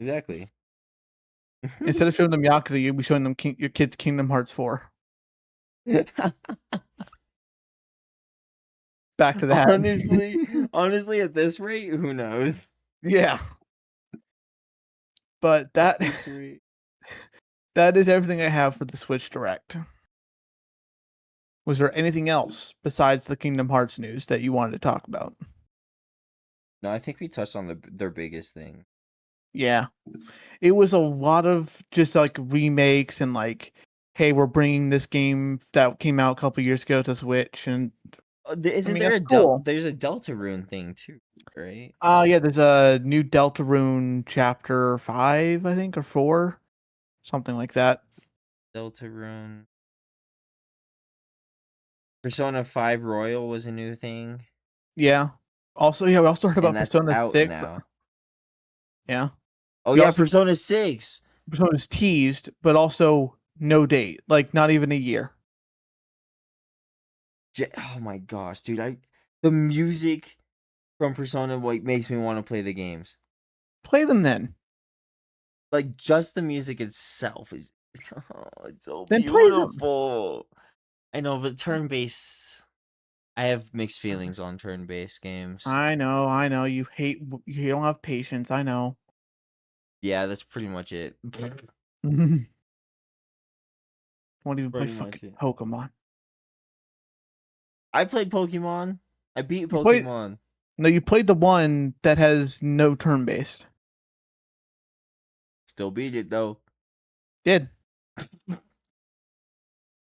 Speaker 3: Exactly.
Speaker 2: Instead of showing them Yakuza, you'll be showing them your kids Kingdom Hearts 4. Back to that.
Speaker 3: honestly, at this rate, who knows?
Speaker 2: Yeah. But that
Speaker 3: This rate.
Speaker 2: that is everything I have for the Switch Direct. Was there anything else besides the Kingdom Hearts news that you wanted to talk about?
Speaker 3: No, I think we touched on their biggest thing.
Speaker 2: Yeah. It was a lot of just like remakes and like, hey, we're bringing this game that came out a couple years ago to Switch, and
Speaker 3: Isn't there
Speaker 2: that's
Speaker 3: a
Speaker 2: cool.
Speaker 3: there's a Deltarune thing too, right?
Speaker 2: Yeah, there's a new Deltarune chapter 5, I think, or 4, something like that.
Speaker 3: Deltarune. Persona 5 Royal was a new thing,
Speaker 2: Yeah. Also, yeah, we also heard
Speaker 3: and
Speaker 2: about
Speaker 3: that's
Speaker 2: Persona
Speaker 3: out
Speaker 2: 6.
Speaker 3: now.
Speaker 2: Yeah.
Speaker 3: Oh
Speaker 2: We
Speaker 3: yeah,
Speaker 2: also
Speaker 3: Persona 6.
Speaker 2: Persona's teased, but also no date, like not even a year.
Speaker 3: Oh my gosh, dude! The music from Persona like makes me want to play the games.
Speaker 2: Play them then.
Speaker 3: Like just the music itself is it's so
Speaker 2: Then play them.
Speaker 3: beautiful. I know, but turn-based. I have mixed feelings on turn-based games.
Speaker 2: I know. You don't have patience. I know.
Speaker 3: Yeah, that's pretty much it.
Speaker 2: Won't even play
Speaker 3: Pretty much
Speaker 2: fucking
Speaker 3: it.
Speaker 2: Pokemon.
Speaker 3: I played Pokemon. I beat
Speaker 2: You played
Speaker 3: Pokemon.
Speaker 2: No, you played the one that has no turn based.
Speaker 3: Still beat it though.
Speaker 2: Did.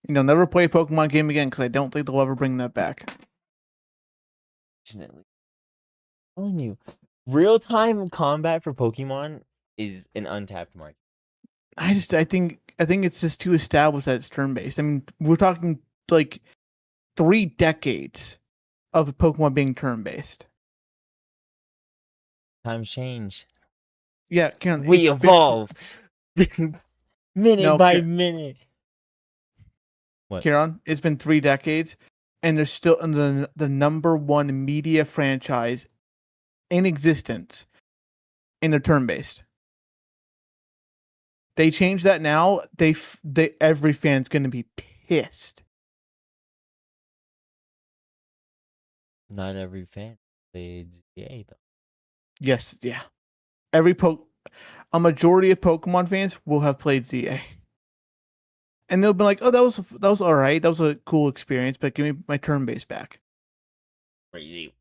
Speaker 2: Never play a Pokemon game again because I don't think they'll ever bring that back.
Speaker 3: Fortunately. I'm telling you, real-time combat for Pokemon is an untapped market.
Speaker 2: I think it's just too established that it's turn-based. I mean, we're talking like 3 decades of Pokemon being turn-based.
Speaker 3: Times change.
Speaker 2: Yeah, Karen,
Speaker 3: We evolve minute by
Speaker 2: Karen,
Speaker 3: minute. What?
Speaker 2: Kieran, it's been 3 decades, and there's still the number one media franchise in existence, and they're turn-based. They change that now, every fan's gonna be pissed.
Speaker 3: Not every fan played ZA though.
Speaker 2: Yes, yeah. A majority of Pokemon fans will have played ZA. And they'll be like, "Oh, that was all right. That was a cool experience, but give me my turn base back."
Speaker 3: Crazy.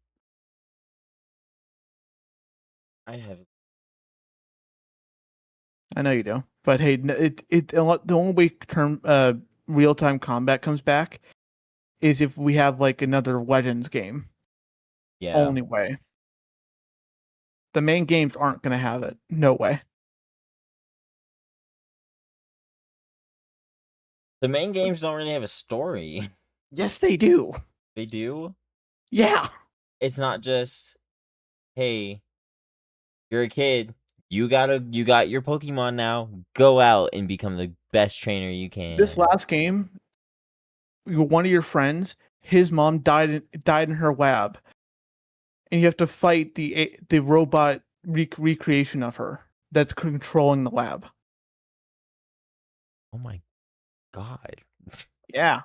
Speaker 3: I have.
Speaker 2: I know you do, but hey, the only way real time combat comes back is if we have like another Legends game.
Speaker 3: Yeah.
Speaker 2: Only way. The main games aren't gonna have it. No way.
Speaker 3: The main games don't really have a story.
Speaker 2: Yes, they do.
Speaker 3: They do.
Speaker 2: Yeah.
Speaker 3: It's not just, hey, you're a kid. You got your Pokemon now. Go out and become the best trainer you can.
Speaker 2: This last game, one of your friends, his mom died in her lab, and you have to fight the robot recreation of her that's controlling the lab.
Speaker 3: Oh my god.
Speaker 2: Yeah.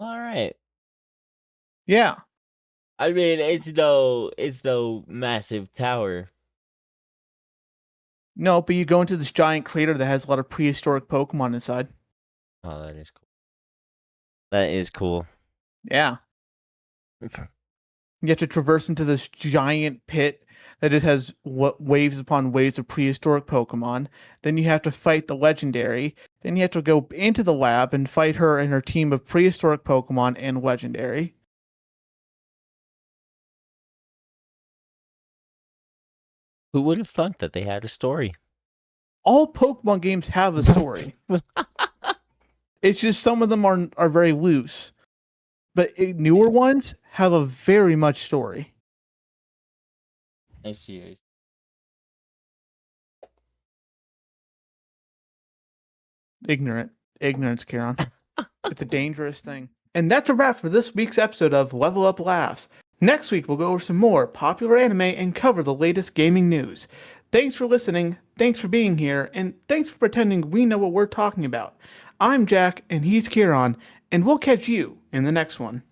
Speaker 3: All right.
Speaker 2: Yeah.
Speaker 3: I mean, it's no massive tower.
Speaker 2: No, but you go into this giant crater that has a lot of prehistoric Pokemon inside.
Speaker 3: Oh, that is cool. That is cool.
Speaker 2: Yeah. You have to traverse into this giant pit that just has waves upon waves of prehistoric Pokemon. Then you have to fight the legendary. Then you have to go into the lab and fight her and her team of prehistoric Pokemon and legendary.
Speaker 3: Who would have thought that they had a story?
Speaker 2: All Pokemon games have a story. It's just some of them are very loose. But newer ones have a very much story.
Speaker 3: I see.
Speaker 2: Ignorance, Kieran. It's a dangerous thing. And that's a wrap for this week's episode of Level Up Laughs. Next week, we'll go over some more popular anime and cover the latest gaming news. Thanks for listening, thanks for being here, and thanks for pretending we know what we're talking about. I'm Jack, and he's Kieran, and we'll catch you in the next one.